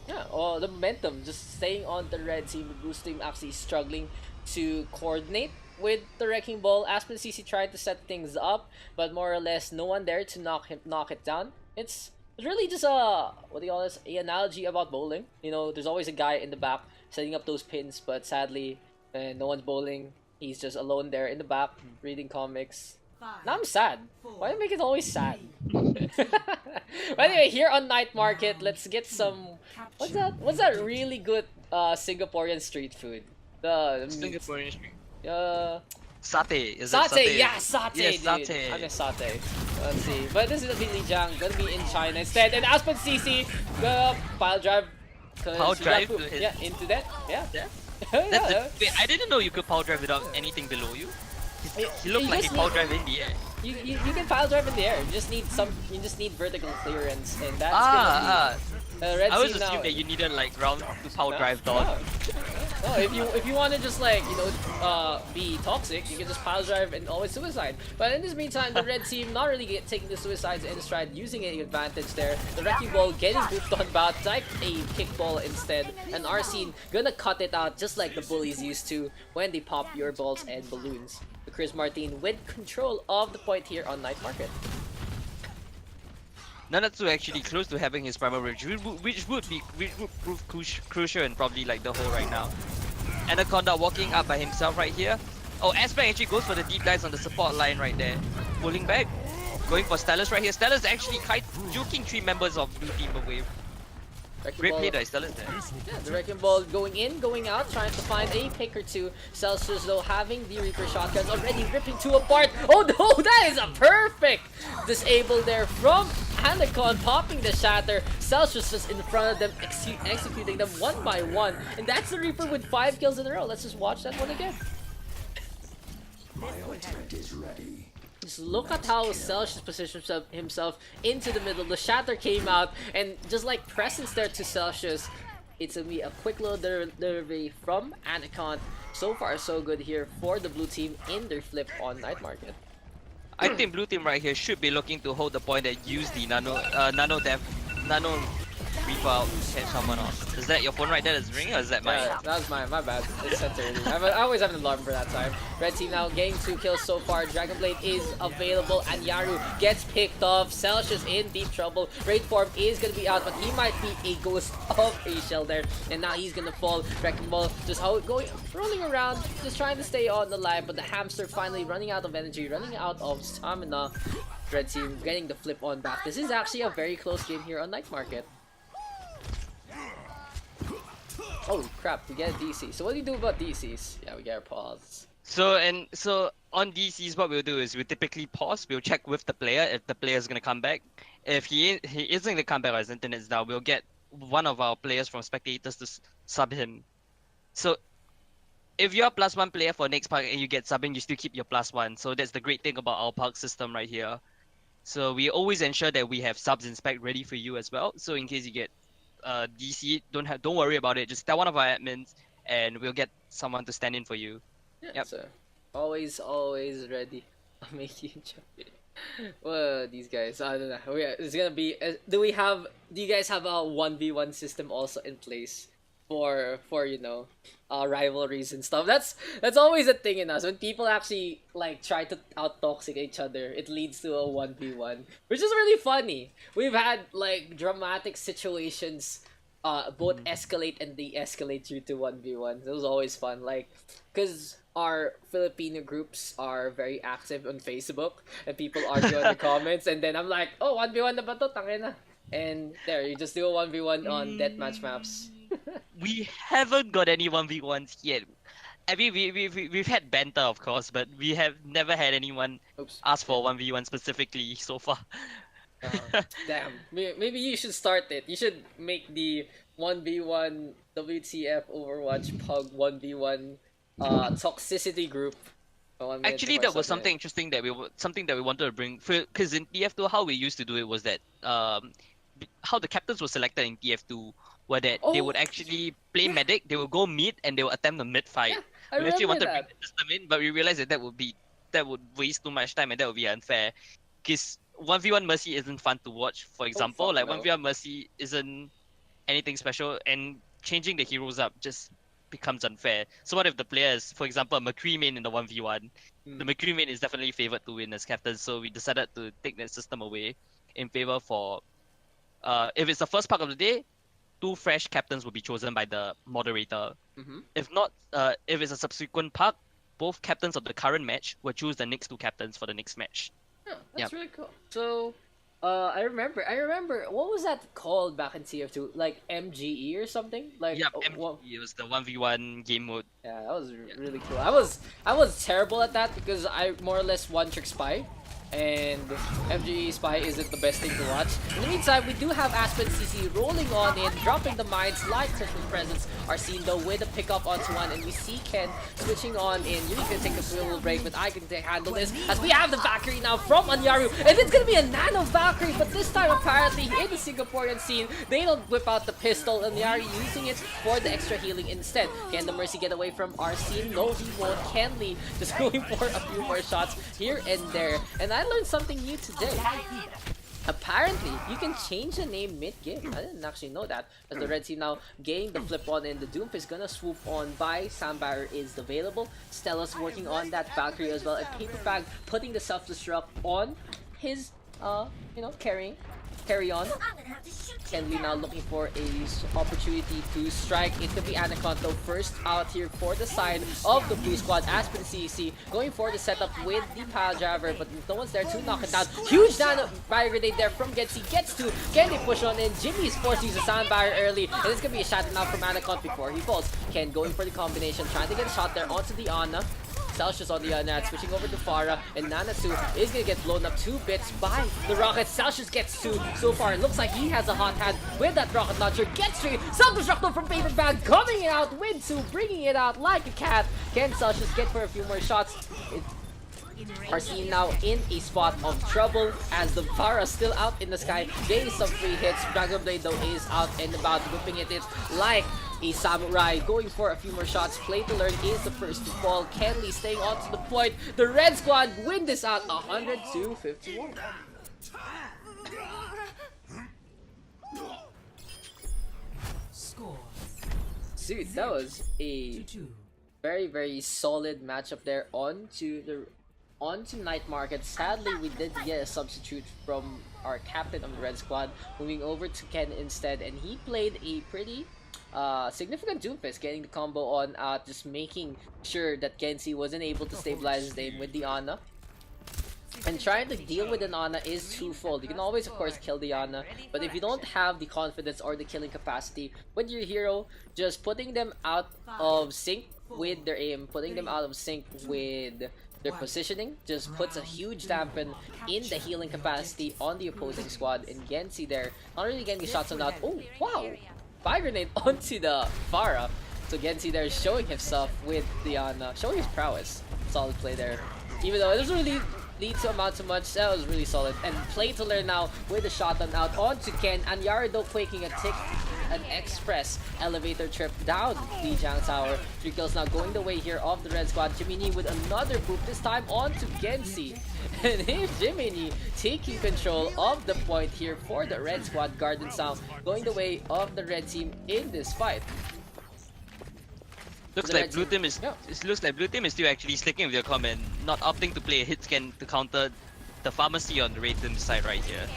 Yeah, the momentum just staying on the red team. The blue team actually struggling to coordinate with the wrecking ball. Aspen CC tried to set things up, but more or less no one there to knock it down. It's really just a an analogy about bowling. You know, there's always a guy in the back setting up those pins, but sadly, no one's bowling. He's just alone there in the back reading comics. Now I'm sad. Why do you make it always sad? But anyway, here on Night Market, let's get some. What's that really good Singaporean street food? The Singaporean street. Satay. Is it satay? Yeah, satay, yes, dude. satay. I miss satay. Let's see. But this is gonna be Lijiang, gonna be in China instead. And Aspen CC, gonna pile drive. Power drive? Yeah, into that. Yeah. Yeah? Wait, I didn't know you could power drive without anything below you. He looked like he power drive in the air. You can pile drive in the air. You just need vertical clearance, and that's gonna be red I was team assuming now. that you needed like ground to power drive dog. No, if you want to just like be toxic, you can just pile drive and always suicide. But in this meantime, the red team not really taking the suicides in stride, using an advantage there. The wrecking ball getting booped on about, like a kickball instead, and Arsene gonna cut it out just like the bullies used to when they pop your balls and balloons. The Chris Martin with control of the point here on Night Market. Nanatsu actually close to having his primal rage, which would prove crucial in probably like the hole right now. Anaconda walking up by himself right here. Oh, Aspect actually goes for the deep dives on the support line right there. Pulling back, going for Stellus right here. Stellus actually juking 3 members of blue team away. Great play by Stellus there. Yeah, the wrecking ball going in, going out, trying to find a pick or two. Celsius though having the Reaper shotguns already ripping 2 apart. Oh no, that is a perfect disable there from Anacon, popping the shatter. Celsius just in front of them, executing them one by one. And that's the Reaper with 5 kills in a row. Let's just watch that one again. My ultimate is ready. Just look at how Celsius positions himself into the middle. The shatter came out, and just like presence there to Celsius, it's gonna be a quick little delivery from Anacon. So far, so good here for the blue team in their flip on Night Market. I think blue team right here should be looking to hold the point and use the nano Reaper out to catch someone off. Is that your phone right there that's ringing, or is that mine? Yeah, that was mine. My bad. It's set early. I always have an alarm for that time. Red team now getting 2 kills so far. Dragonblade is available, and Yaru gets picked off. Celsius in deep trouble. Raid form is gonna be out, but he might be a ghost of a shell there, and now he's gonna fall. Wrecking ball just rolling around, just trying to stay on the line, but the hamster finally running out of energy, running out of stamina. Red team getting the flip on back. This is actually a very close game here on Night Market. Oh crap, we get a DC. So what do you do about DCs? Yeah, we get our pause. So on DCs, what we'll do is we'll typically pause. We'll check with the player if the player is gonna come back. If he isn't gonna come back or his internet's down, we'll get one of our players from spectators to sub him. So if you're +1 player for next Pug and you get subbing, you still keep your +1. So that's the great thing about our Pug system right here. So we always ensure that we have subs in spec ready for you as well. So in case you get DC, don't worry about it. Just tell one of our admins, and we'll get someone to stand in for you. Yeah, Yep. so always ready. I'll make you champion. Well, these guys, I don't know. It's gonna be. Do you guys have a 1v1 system also in place for rivalries and stuff? That's always a thing in us when people actually like try to out toxic each other. It leads to a 1v1, which is really funny. We've had like dramatic situations. Both escalate and de-escalate due to 1v1. It was always fun, like, because our Filipino groups are very active on Facebook, and people argue in the comments, and then I'm like, oh, 1v1 na ba to? Tangin na. And there, you just do a 1v1 on deathmatch maps. We haven't got any 1v1s yet. I mean, we've had banter, of course, but we have never had anyone ask for 1v1 specifically so far. Damn. Maybe you should start it. You should make the 1v1 WTF Overwatch Pug 1v1 toxicity group. Actually, that was something interesting that we wanted to bring. Because in TF2, how we used to do it was that how the captains were selected in TF2 were that they would actually play medic, they would go mid, and they would attempt the mid fight. Yeah, we actually wanted to that. bring the system in, but we realized that that would waste too much time and that would be unfair. Because 1v1 Mercy isn't fun to watch, for example. no. 1v1 Mercy isn't anything special, and changing the heroes up just becomes unfair. So what if the players, for example, McCree main in the 1v1, the McCree main is definitely favored to win as captain, so we decided to take that system away in favor for, if it's the first part of the day, 2 fresh captains will be chosen by the moderator. If not, if it's a subsequent part, both captains of the current match will choose the next 2 captains for the next match. Oh, that's really cool. So, I remember, what was that called back in TF2? Like MGE or something? Like MGE, it was the 1v1 game mode. Yeah, that was really cool. I was terrible at that because I more or less one-trick spy. And MGE Spy isn't the best thing to watch. In the meantime, we do have Aspen CC rolling on in, dropping the mines like Christmas presents. Are seen though with a pickup onto one, and we see Ken switching on in. Yuris can take a little break, but I can handle this as we have the Valkyrie now from Anyaru, and it's gonna be a Nano Valkyrie, but this time apparently in the Singaporean scene, they don't whip out the pistol, and Anyaru using it for the extra healing instead. Can the Mercy get away from our scene? No, he won't. Kenley just going for a few more shots here and there, and I learned something new today. Apparently, you can change the name mid-game. I didn't actually know that. As the red team now getting the flip on, and the Doomf is gonna swoop on by. Sound Barrier is available. Stella's working on that Valkyrie as well. And Paper Bag putting the self-destruct on his, carry on. Kenley now looking for a opportunity to strike. It's gonna be Anaconda first out here for the side of the blue squad. Aspen CEC going for the setup with the pile driver, but no one's there to knock it down. Huge nano fire grenade there from Gensi. Gets to, can they push on in? Jimmy is forced to use a sound barrier early, and it's gonna be a shot now from Anaconda before he falls. Ken going for the combination, trying to get a shot there onto the Ana. Celsius on the net, switching over to Farah, and Nanatsu is gonna get blown up 2 bits by the rocket. Celsius gets 2 so far. It looks like he has a hot hand with that rocket launcher. Gets 3. Self-destruct from Paper Bag, coming it out with 2, bringing it out like a cat. Can Celsius get for a few more shots? Are seen now in a spot of trouble as the Farah still out in the sky, getting some free hits. Dragon Blade though is out and about, whipping it like a samurai, going for a few more shots. Play to learn is the first to fall. Kenley staying on to the point. The red squad win this out 100-51. Score. Dude, that was a very solid matchup there onto Night Market. Sadly, we did get a substitute from our captain of the red squad, moving over to Ken instead, and he played a pretty significant Doomfist, getting the combo on out, just making sure that Gensi wasn't able to stabilize his aim with the Ana. And trying to deal with an Ana is twofold. You can always, of course, kill the Ana, but if you don't have the confidence or the killing capacity with your hero, just putting them out of sync with their aim, putting them out of sync with their positioning, just puts a huge dampen in the healing capacity on the opposing squad. And Gensi there, not really getting the shots on that. Oh, wow! Fire grenade onto the Farah. So Gensi there showing himself with the Ana, showing his prowess. Solid play there. Even though it doesn't really need to amount to much. That was really solid. And play to learn now with the shotgun out onto Ken. And Yarido quaking an express elevator trip down Lijiang Tower. 3 kills now going the way here of the red squad. Jiminy with another boop, this time onto Gensi. And if Jiminy taking control of the point here for the red squad, Garden Sound going the way of the red team in this fight. Looks like blue team is it looks like blue team is still actually sticking with their comment, not opting to play a hit scan to counter the pharmacy on the red team side right here.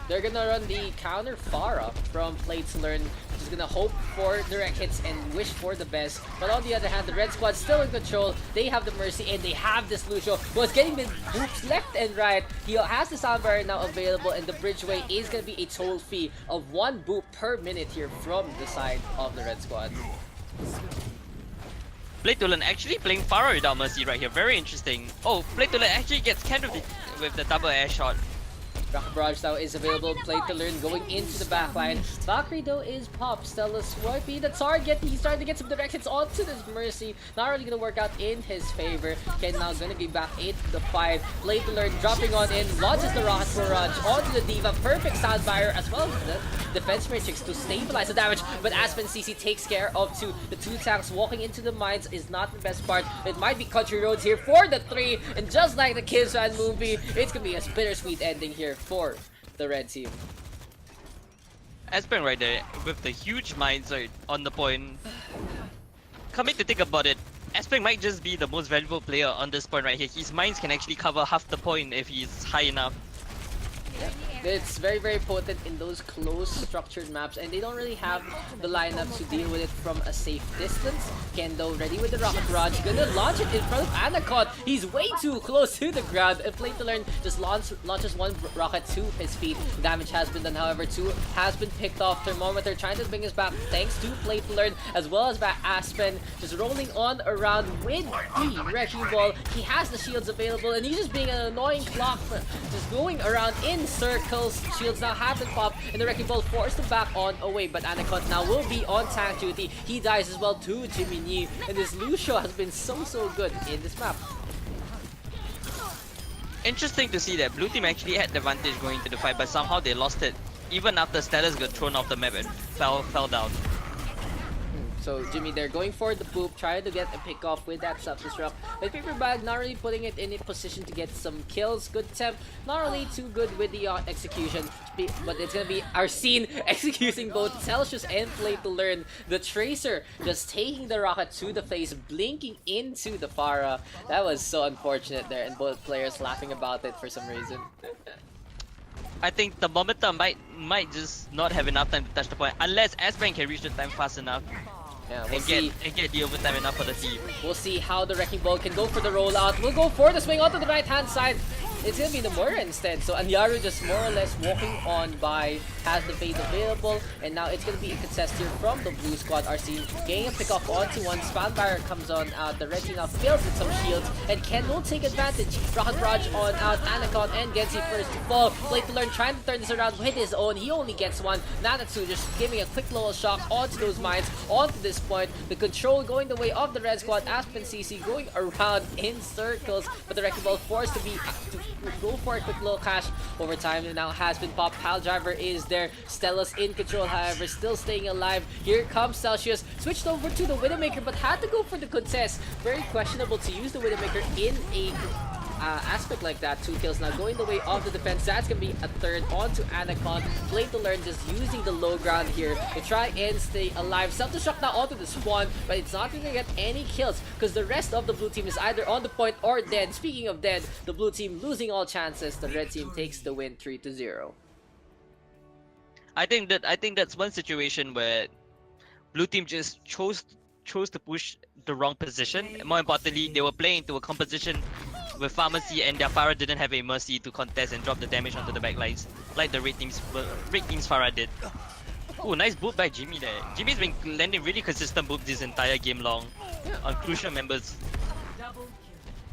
They're gonna run the counter Pharah from Play to Learn, just gonna hope for direct hits and wish for the best. But on the other hand, the red squad still in control. They have the Mercy and they have this Lucio who is getting the boops left and right. He has the sound barrier now available, and the bridgeway is gonna be a toll fee of 1 boop per minute here from the side of the red squad. Play to Learn actually playing Pharah without Mercy right here. Very interesting. Oh, Play to Learn actually gets canned with the double air shot. Rocket Barrage now is available. Play to Learn going into the backline. Valkyrie though is popped. Stella swiping the target. He's trying to get some direct hits onto this Mercy. Not really gonna work out in his favor. Ken now gonna be back into the fight. Play to Learn dropping on in. Launches the Rocket Barrage onto the Diva. Perfect sound barrier as well as the defense matrix to stabilize the damage. But Aspen CC takes care of 2. The 2 tanks walking into the mines is not the best part. It might be country roads here for the 3. And just like the Kids fan movie, it's gonna be a bittersweet ending here for the red team. Aspen right there with the huge mines right on the point. Coming to think about it, Aspen might just be the most valuable player on this point right here. His mines can actually cover half the point if he's high enough. Yeah. It's very, very potent in those close structured maps, and they don't really have the lineup to deal with it from a safe distance. Kendo ready with the Rocket Barrage, gonna launch it in front of Anacott. He's way too close to the ground, and Play to Learn just launches 1 rocket to his feet. Damage has been done, however, 2 has been picked off. Thermometer trying to bring us back thanks to Play to Learn, as well as back Aspen just rolling on around with the Wrecking Ball. He has the shields available, and he's just being an annoying clock, just going around in circles. Shields now have been popped, and the Wrecking Ball forced him back on away, but Anacott now will be on tank duty. He dies as well to Jiminy, and this Lucio has been so good in this map. Interesting to see that blue team actually had the advantage going into the fight, but somehow they lost it even after Stellas got thrown off the map and fell down. So Jimmy, they're going for the poop, trying to get a pick off with that self-destruct. But Paper Bag not really putting it in a position to get some kills. Good attempt, not really too good with the execution. But it's gonna be Arsene executing both Celsius and Play to Learn. The Tracer just taking the rocket to the face, blinking into the Pharah. That was so unfortunate there, and both players laughing about it for some reason. I think the momentum might just not have enough time to touch the point unless Aspen can reach the time fast enough. Yeah, and get the overtime enough for the team. We'll see how the Wrecking Ball can go for the rollout. We'll go for the swing onto the right hand side. It's gonna be the Mura instead. So Anyaru just more or less walking on by, has the bait available, and now it's gonna be a contest here from the blue squad. RC getting a pick off onto 1. Spam Barrier comes on out. The red team now fills with some shields, and Ken will take advantage. Rocket Barrage on out. Anacott and Gensi first to fall. Play to Learn trying to turn this around with his own. He only gets 1. Nanatsu just giving a quick little shock onto those mines, onto this point. The control going the way of the red squad. Aspen CC going around in circles, but the Wrecking Ball forced to go for a quick little cash over time. And now has been popped. Pal Driver is there. Stella's in control, however, still staying alive. Here comes Celsius. Switched over to the Widowmaker, but had to go for the contest. Very questionable to use the Widowmaker in a aspect like that. 2 kills now going the way of the defense. That's gonna be a 3rd onto Anacon. Play to Learn just using the low ground here to try and stay alive. Self-destruct now onto the spawn, but it's not gonna get any kills because the rest of the blue team is either on the point or dead. Speaking of dead, the blue team losing all chances. The red team takes the win 3-0. I think that's one situation where blue team just chose to push the wrong position. More importantly, they were playing into a composition with Pharmacy, and their Pharah didn't have a mercy to contest and drop the damage onto the backlines like the red team's Pharah did. Oh, nice boot by Jimmy there. Jimmy's been landing really consistent boots this entire game long on crucial members.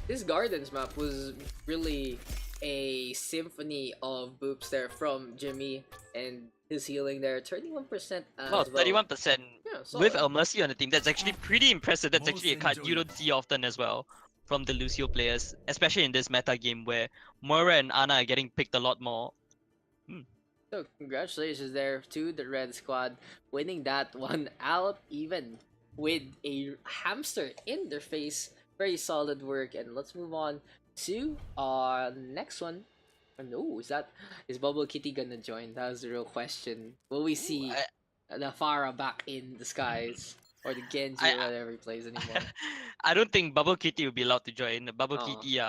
This Gardens map was really a symphony of boops there from Jimmy, and his healing there, 31% as well. 31%. Yeah, with a mercy on the team. That's actually pretty impressive. That's actually a card you don't see often as well. from the Lucio players, especially in this meta game where Moira and Ana are getting picked a lot more. So congratulations there to the red squad winning that one out even with a hamster in their face. Very solid work, and let's move on to our next one. No, is Bubble Kitty gonna join? That was the real question. Will we see the Farah back in the skies or the Genji or I whatever he plays anymore? I don't think Bubble Kitty would be allowed to join. Bubble Oh. Kitty,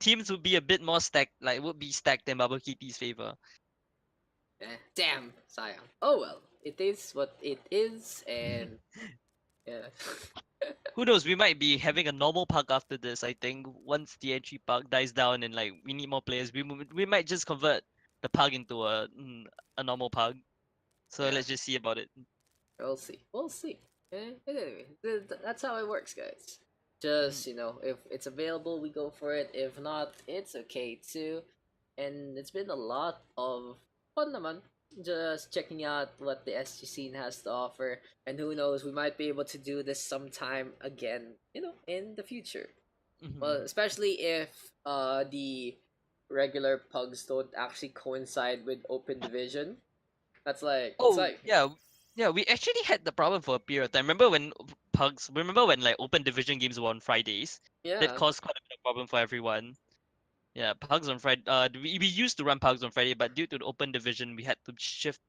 teams would be a bit more stacked, like would be stacked in Bubble Kitty's favor. Damn, Sayang. Oh well, it is what it is, and yeah. Who knows? We might be having a normal pug after this. I think once the entry pug dies down and like we need more players, we might just convert the pug into a normal pug. So Yeah. let's just see about it. We'll see. We'll see. Anyway, that's how it works, guys. Just, if it's available, we go for it. If not, it's okay too. And it's been a lot of fun naman. Just checking out what the SG scene has to offer. And who knows, we might be able to do this sometime again, in the future. Well, especially if the regular pugs don't actually coincide with open division. That's like, it's like, yeah, we actually had the problem for a period of time. Remember when like open division games were on Fridays? yeah. That caused quite a bit of problem for everyone. Yeah, Pugs on Friday. We used to run Pugs on Friday, but due to the open division, we had to shift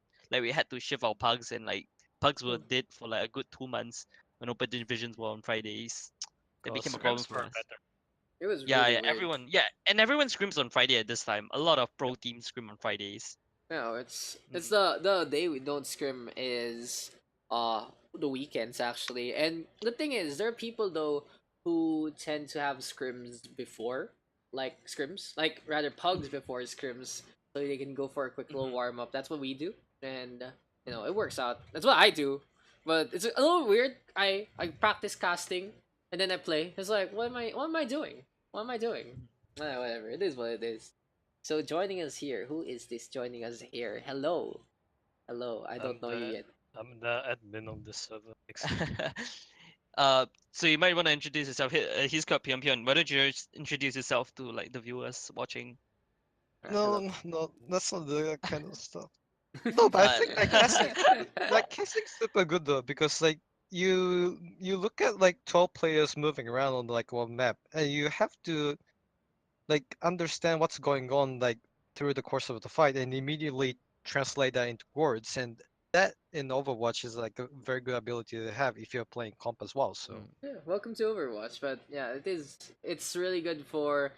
our Pugs, and like Pugs were dead for like a good 2 months when open divisions were on Fridays. That became a problem for us. It was Yeah, really yeah, weird. everyone scrims on Friday at this time. A lot of pro teams scrim on Fridays. No, it's the day we don't scrim is the weekends actually. And the thing is, there are people though who tend to have scrims before, like rather pugs before scrims, so they can go for a quick little warm up. That's what we do, and it works out. That's what I do, but it's a little weird. I practice casting and then I play. It's like what am I doing? What am I doing? Whatever. It is what it is. So joining us here, who is this joining us here? Hello. Hello, I don't know you yet. I'm the admin of the server. So you might want to introduce yourself. He's got Pion Pion. Why don't you just introduce yourself to like the viewers watching? Hello. No, that's not the kind of stuff. No, but I think casting's super good though, because like you look at like 12 players moving around on like one map, and you have to like understand what's going on like through the course of the fight and immediately translate that into words, and that in Overwatch is like a very good ability to have if you're playing comp as well. So Yeah, welcome to Overwatch. But yeah, it's really good for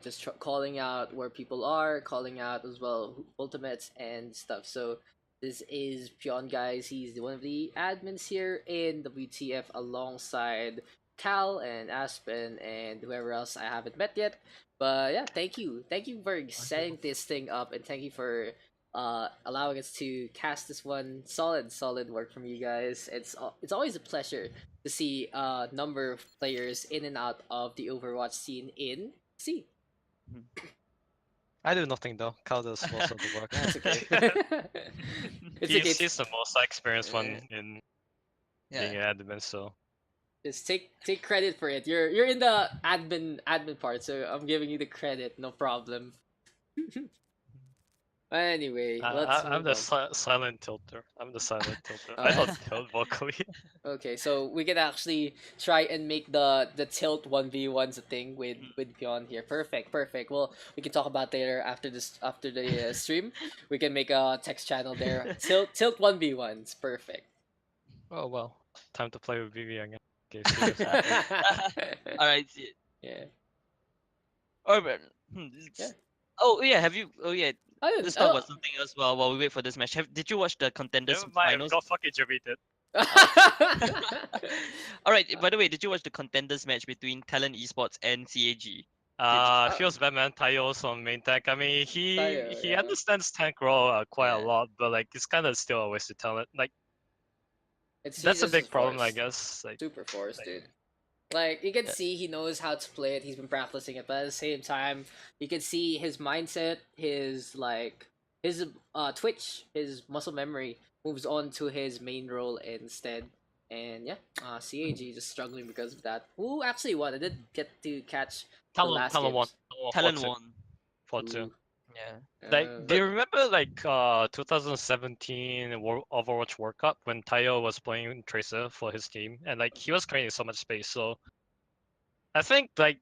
just calling out where people are, calling out as well ultimates and stuff. So this is Pion, guys. He's one of the admins here in WTF alongside Cal and Aspen and whoever else I haven't met yet. But yeah, thank you for setting this thing up, and thank you for allowing us to cast this one. Solid work from you guys. It's always a pleasure to see a number of players in and out of the Overwatch scene in C. I do nothing though. Cal does most of the work. That's okay. He's the most experienced one in being an admin, so just take credit for it. You're in the admin part, so I'm giving you the credit. No problem. Anyway, I'm the silent tilter. I'm the silent tilter. I don't tilt vocally. Okay, so we can actually try and make the tilt 1v1s a thing with Pion here. Perfect. Well, we can talk about later after the stream. We can make a text channel there. Tilt 1v1s. Perfect. Oh well, time to play with Vivi again. Okay, All right. Yeah. Alright. Yeah. Oh yeah. Have you? Oh yeah. Let's talk Oh. about something else while we wait for this match. Did you watch the contenders finals? Go fucking Jabit it. All right. By the way, did you watch the contenders match between Talent Esports and CAG? Feels bad, man. Tayo's on main tank. I mean, he Tayo, understands tank role quite a lot, but like it's kind of still a waste of talent. Like that's a big problem, I guess. Like super forced, dude. Like you can see he knows how to play it. He's been practicing it, but at the same time, you can see his mindset, his twitch, his muscle memory moves on to his main role instead. And yeah, CAG just struggling because of that. Who actually won? I did get to catch the Talon, last Talon won. games. Talon 4-2. won. 4-2. Ooh, Yeah. Like, do you remember like 2017 Overwatch World Cup when Tayo was playing Tracer for his team and like he was creating so much space? So I think like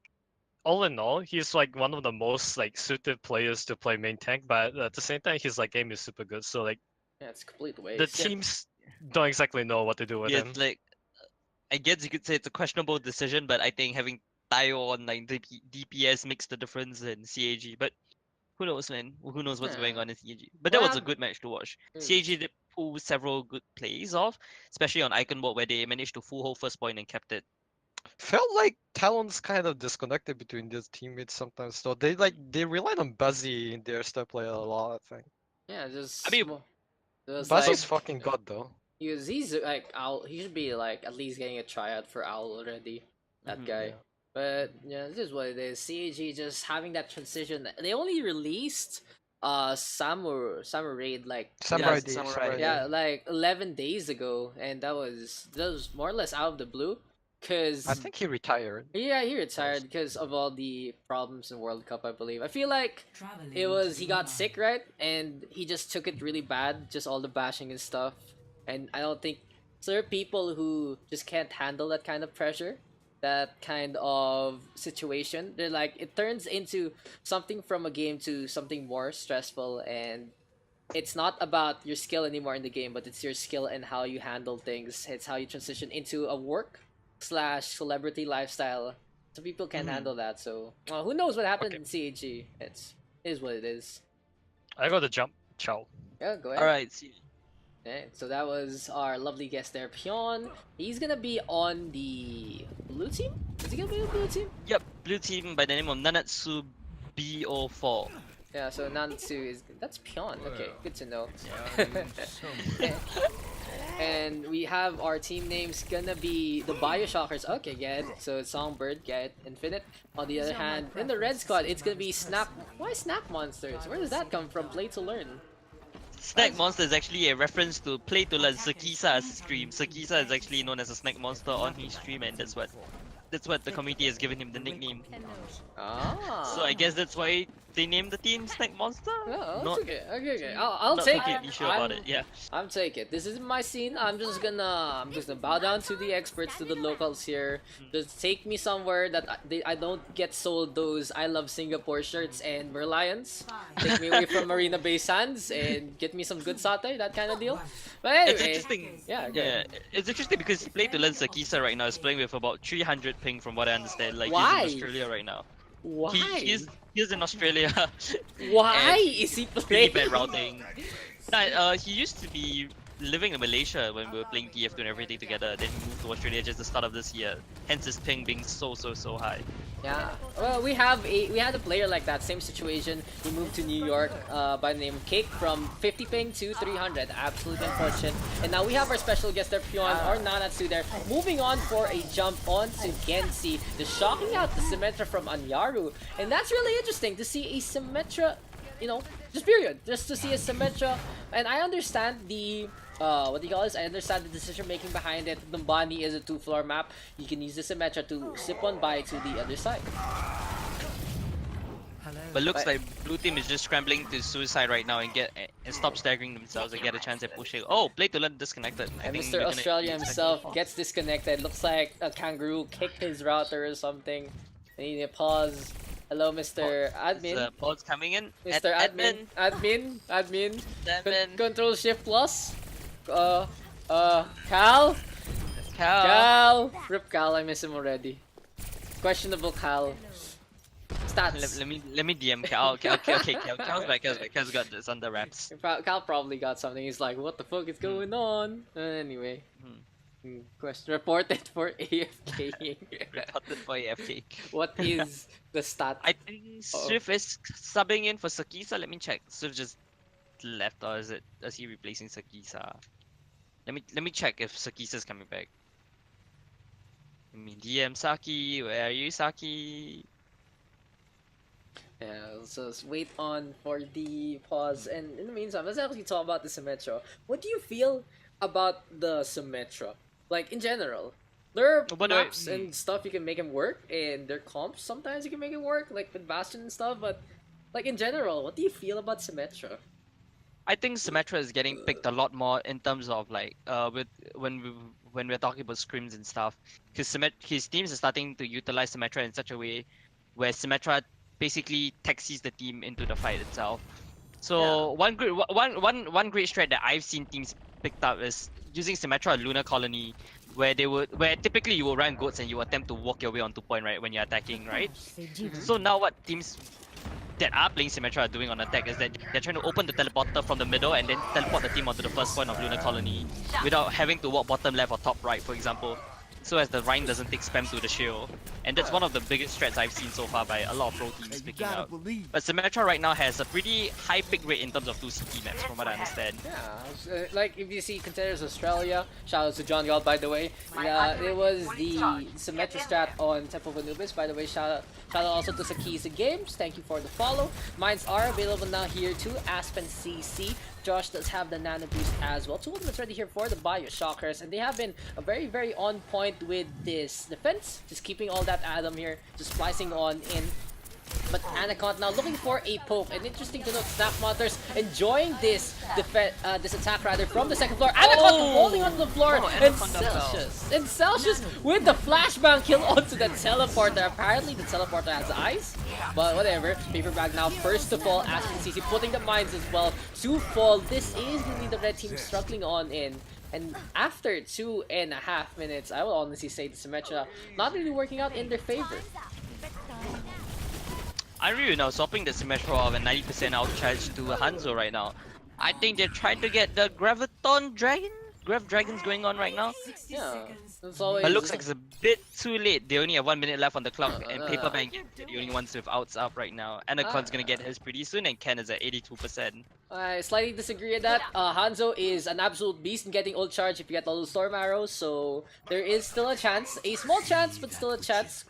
all in all, he's like one of the most like suited players to play main tank, but at the same time, his like game is super good. So like yeah, it's complete the waste. teams don't exactly know what to do with Yeah, him. it's like I guess you could say it's a questionable decision, but I think having Tayo on like the DPS makes the difference in CAG. But who knows, man? Who knows what's going Yeah. on in CAG? But that Well, was a good match to watch. mm, CAG did pull several good plays off, especially on Eichenwalde where they managed to full hold first point and kept it. Felt like Talon's kind of disconnected between their teammates sometimes. So they relied on Buzzy in their star player a lot. I think yeah, I mean, it was Buzzy's like fucking god though. he's like Owl. He should be like at least getting a tryout for Owl already. That Mhm. guy. Yeah. But yeah, this is what it is. CAG just having that transition. They only released Samurai Raid like Samurai Samurai. Samurai yeah, like 11 days ago, and that was more or less out of the blue. Cause I think he retired. yeah, he retired because of all the problems in World Cup. I believe. I feel like it was he got sick, right, and he just took it really bad, just all the bashing and stuff. And I don't think so. There are people who just can't handle that kind of pressure, that kind of situation. They're like it turns into something from a game to something more stressful, and it's not about your skill anymore in the game, but it's your skill and how you handle things. It's how you transition into a work slash celebrity lifestyle. So people can't handle that. So who knows what happened Okay. in CAG? It is what it is. I got the jump. Ciao. Yeah, go ahead. All right. Okay, so that was our lovely guest there, Pion. He's gonna be on the blue team. Is he gonna be on the blue team? Yep, blue team by the name of Nanatsu BO4. Yeah, so Nanatsu that's Pion. Okay, good to know. And we have our team names gonna be the Bioshockers. Okay, get it. So it's Songbird, get it. Infinite. On the other hand, in the red squad, it's gonna be Snap. Why Snap Monsters? Where does that come from? Play to learn. Snack Monster is actually a reference to Play to Learn Sakisa's stream. Sakisa is actually known as a snack monster on his stream, and that's what the community has given him the nickname. Ah. So I guess that's why they named the team Snack Monster. Oh, Not- okay. I'll Not take it. completely sure about it. Yeah. I'm take it. This isn't my scene. I'm just gonna bow down to the experts, to the locals here. Just take me somewhere that I don't get sold those I love Singapore shirts and Merlions. Take me away from Marina Bay Sands and get me some good satay, that kind of deal. But anyway, It's interesting. Yeah, Yeah, it's interesting because Play to Learn Sakisa right now is playing with about 300 ping from what I understand. Like Why? he's in Australia right now. Why? He's in Australia. Why and is he Pretty playing? bad routing. He used to be living in Malaysia when we were playing TF2 and everything together. Then he moved to Australia just the start of this year. Hence his ping being so high. Yeah. Well, we had a player like that, same situation. He moved to New York by the name of Cake from 50 ping to 300. Absolutely unfortunate. And now we have our special guest there, Pion or Nanatsu there, moving on for a jump on to Gensi, just shocking out the Symmetra from Anyaru. And that's really interesting to see a Symmetra, just period. Just to see a Symmetra. And I understand the what do you call this? I understand the decision making behind it. Numbani is a 2-floor map. You can use the Symmetra to slip on by to the other side. But looks like blue team is just scrambling to suicide right now and stop staggering themselves and get a chance at pushing. Oh, Play to Learn disconnected. I And think Mr. we're gonna Australia expect- himself gets disconnected. Looks like a kangaroo kicked his router or something. I need to pause. Hello, Mr. Admin. Pod's coming in. Mr. Admin. Admin. Admin. Control Shift Plus. Cal. Cal. Rip Cal. I miss him already. Questionable Cal. Stats. Let me DM Cal. Okay. Cal's back. Cal's got this under wraps. Cal probably got something. He's like, what the fuck is going on? Anyway. Question reported for AFK. Reported for AFK. What is the stat? I think Swift is subbing in for Sakisa. Let me check. Swift just left, or is he replacing Sakisa? Let me check if Sakisa's coming back. I mean, DM Saki, where are you, Saki? Yeah, so let's wait on for the pause. And in the meantime, let's actually talk about the Symmetra. What do you feel about the Symmetra? Like in general. There are But do I- maps and stuff you can make him work, and their comps sometimes you can make it work, like with Bastion and stuff, but like in general, what do you feel about Symmetra? I think Symmetra is getting picked a lot more in terms of like with when we're talking about scrims and stuff, because his teams are starting to utilize Symmetra in such a way where Symmetra basically taxis the team into the fight itself. So one great strat that I've seen teams picked up is using Symmetra and Lunar Colony, where typically you will run goats and you attempt to walk your way onto point, right, when you're attacking, right? So now what teams that are playing Symmetra are doing on attack is that they're trying to open the teleporter from the middle and then teleport the team onto the first point of Lunar Colony without having to walk bottom left or top right, for example, so as the Rhine doesn't take spam to the shield. And that's one of the biggest strats I've seen so far by a lot of pro teams picking up. But Symmetra right now has a pretty high pick rate in terms of 2 CT maps, from what I understand. Yeah, like if you see contenders Australia, shout out to John Yall by the way. It was the Symmetra strat on Temple of Anubis, by the way. Shout out also to Sakisa Games, thank you for the follow. Mines are available now here too, Aspen CC. Josh does have the Nano Boost as well. 2 ultimates ready here for the Bioshockers, and they have been very on point with this defense, just keeping all that Adam here, just splicing on in. But Anaconda now looking for a poke, and interesting to note, Snap Monsters enjoying this this attack rather from the second floor. Anaconda falling onto the floor, and Celsius with the flashbang kill onto the teleporter. Apparently the teleporter has eyes, but whatever. Paper Bag now first to fall, Aspen CC putting the mines as well to fall. This is really the red team struggling on in. And after 2.5 minutes, I will honestly say the Symmetra not really working out in their favor. I really now swapping the Symmetra of a 90% outcharge to Hanzo right now. I think they're trying to get the Grav Dragons going on right now. Yeah, it's always. But looks like it's a bit too late. They only have 1 minute left on the clock, and Paper Bag are the only ones with outs up right now. Anacon's gonna get his pretty soon, and Ken is at 82%. I slightly disagree with that. Hanzo is an absolute beast in getting ult charge if you get all those storm arrows, so there is still a chance. A small chance, but still a chance.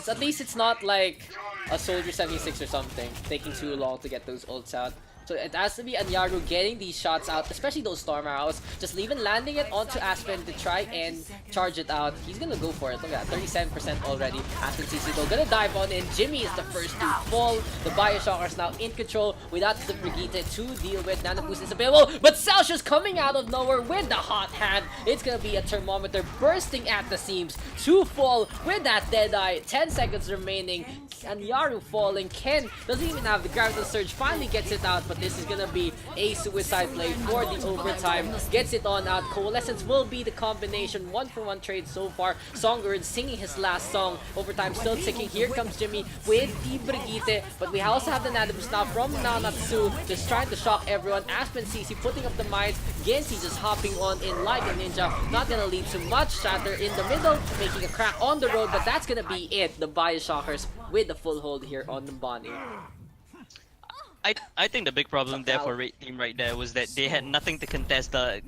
At least it's not like a Soldier 76 or something, taking too long to get those ults out. So it has to be Anyaru getting these shots out, especially those storm arrows, just even landing it onto Aspen to try and charge it out. He's gonna go for it. Look at that, 37% already. Aspen CC though gonna dive on in. Jimmy is the first to fall. The Bioshockers now in control without the Brigitte to deal with. Nano Boost is available, but Celsius coming out of nowhere with the hot hand. It's gonna be a thermometer bursting at the seams to fall with that dead eye. 10 seconds remaining. Anyaru falling. Ken doesn't even have the Graviton Surge. Finally gets it out, but this is gonna be a suicide play for the overtime. Gets it on out. Coalescence will be the combination. 1-for-1 trade so far. Songbird singing his last song. Overtime still ticking. Here comes Jimmy with the Brigitte, but we also have the Nano Boost now from Nanatsu, just trying to shock everyone. Aspen CC putting up the mines. Gensi just hopping on in like a ninja. Not gonna lead to much. Shatter in the middle, making a crack on the road, but that's gonna be it. The Bioshockers with the full hold here on Numbani. I think the big problem there for Red Team right there was that they had nothing to contest the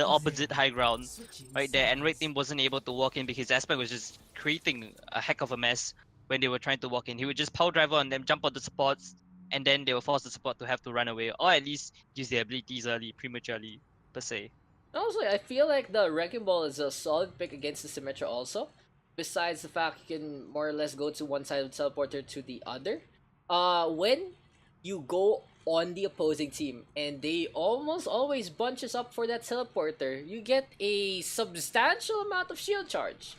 opposite high ground right there, and Red Team wasn't able to walk in because Aspect was just creating a heck of a mess when they were trying to walk in. He would just power driver on them, jump on the supports, and then they will force the support to have to run away, or at least use their abilities early, prematurely, per se. Honestly, I feel like the Wrecking Ball is a solid pick against the Symmetra also. Besides the fact you can more or less go to one side of the teleporter to the other. When you go on the opposing team and they almost always bunches up for that teleporter, you get a substantial amount of shield charge.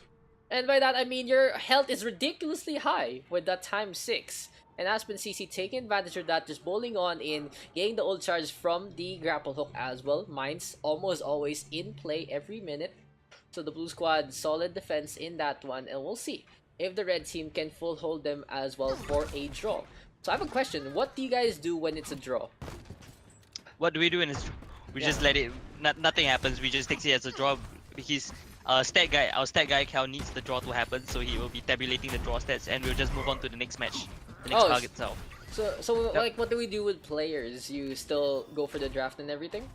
And by that I mean your health is ridiculously high with that times 6. And Aspen CC taking advantage of that, just bowling on in, getting the ult charge from the grapple hook as well. Mines almost always in play every minute. So the blue squad, solid defense in that one, and we'll see if the red team can full hold them as well for a draw. So I have a question, what do you guys do when it's a draw? What do we do in this? We just let it, nothing happens, we just take it as a draw because our stat guy Cal needs the draw to happen, so he will be tabulating the draw stats and we'll just move on to the next match, the next target itself. So like what do we do with players? You still go for the draft and everything?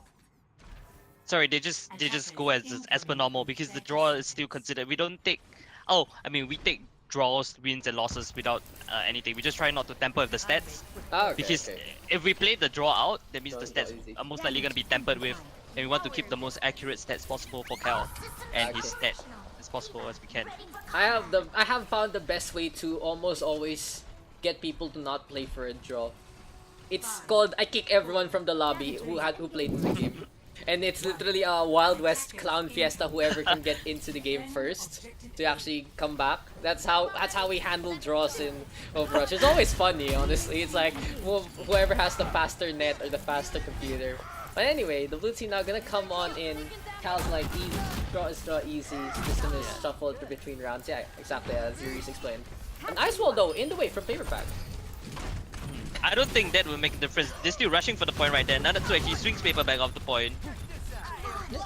Sorry, they just go as per normal because the draw is still considered. We don't take. Oh, I mean we take draws, wins, and losses without anything. We just try not to tamper with the stats. Oh, okay, Because okay. if we play the draw out, that means So the it's not stats easy. are most likely going to be tampered with, and we want to keep the most accurate stats possible for Cal and his Okay. stat as possible as we can. I have found the best way to almost always get people to not play for a draw. It's called I kick everyone from the lobby who played in the game. And it's literally a Wild West clown fiesta, whoever can get into the game first to actually come back. That's how we handle draws in Overwatch. It's always funny, honestly. It's like whoever has the faster net or the faster computer. But anyway, the blue team now gonna come on in. Cal's like easy, draw is draw easy. Just gonna shuffle it between rounds. Yeah, exactly as Yuris explained. An ice wall though in the way from Paperback. I don't think that will make a difference. They're still rushing for the point right there. Nanatsu actually swings Paperback off the point.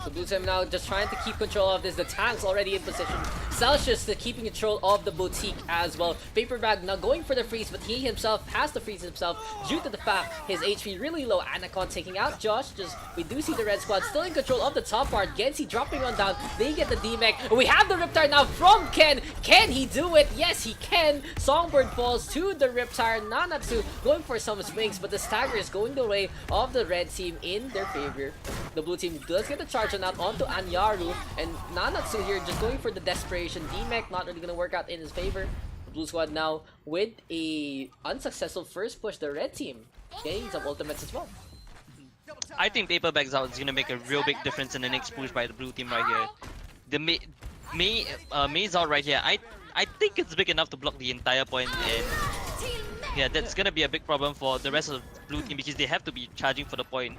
So blue team now just trying to keep control of this. The tank's already in position. Celsius keeping control of the boutique as well. Paperbag now going for the freeze, but he himself has to freeze himself due to the fact his HP really low. Anacon taking out Josh. We do see the red squad still in control of the top part. Gensi dropping on down. They get the D-Mech. We have the Riptide now from Ken. Can he do it? Yes, he can. Songbird falls to the Riptide. Nanatsu going for some swings, but the stagger is going the way of the red team in their favor. The blue team does get the charge on out onto Anyaru, and Nanatsu here just going for the desperation. D-Mech not really gonna work out in his favor. The blue squad now with a unsuccessful first push. The red team getting some ultimates as well. I think Paperback's out is gonna make a real big difference in the next push by the blue team right here. The May's out right here. I think it's big enough to block the entire point, and yeah, that's gonna be a big problem for the rest of the blue team because they have to be charging for the point.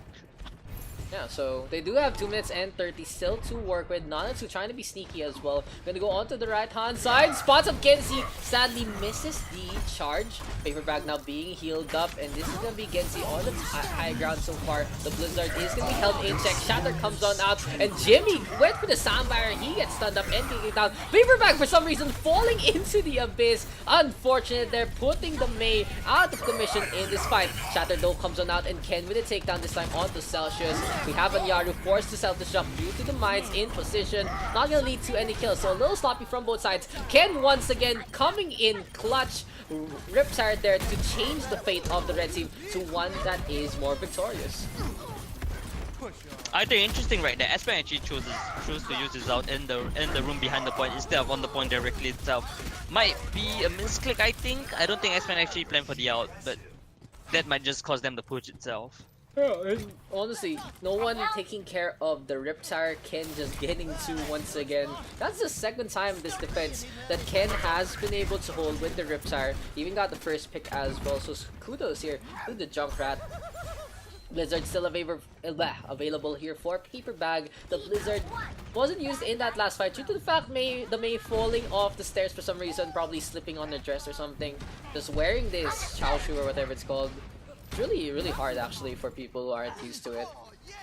Yeah, so they do have 2 minutes and 30 still to work with. Nanatsu trying to be sneaky as well. Gonna go onto the right hand side. Spots up Gensi. Sadly misses the charge. Paperback now being healed up. And this is gonna be Gensi on the high ground so far. The Blizzard is gonna be held in check. Shatter comes on out. And Jimmy went for the sound barrier. He gets stunned up and taken down. Paperback for some reason falling into the abyss. Unfortunate, they're putting the May out of commission in this fight. Shatter though comes on out and Ken with a takedown this time onto Celsius. We have Anyaru forced to self-destruct due to the mines in position. Not gonna lead to any kills, so a little sloppy from both sides. Ken once again coming in clutch. Riptide there to change the fate of the red team to one that is more victorious. I think interesting right there. Aspen actually chose to use his out in the room behind the point instead of on the point directly itself. Might be a misclick, I think. I don't think Aspen actually planned for the out, but that might just cause them to push itself. Yeah, and honestly, no one taking care of the Riptire. Ken just getting to once again. That's the second time this defense that Ken has been able to hold with the Riptire. Even got the first pick as well, so kudos here to the Junkrat. Blizzard still available here for Paperbag. The Blizzard wasn't used in that last fight due to the fact the May falling off the stairs for some reason, probably slipping on their dress or something. Just wearing this Chao shoe or whatever it's called. It's really hard actually for people who aren't used to it.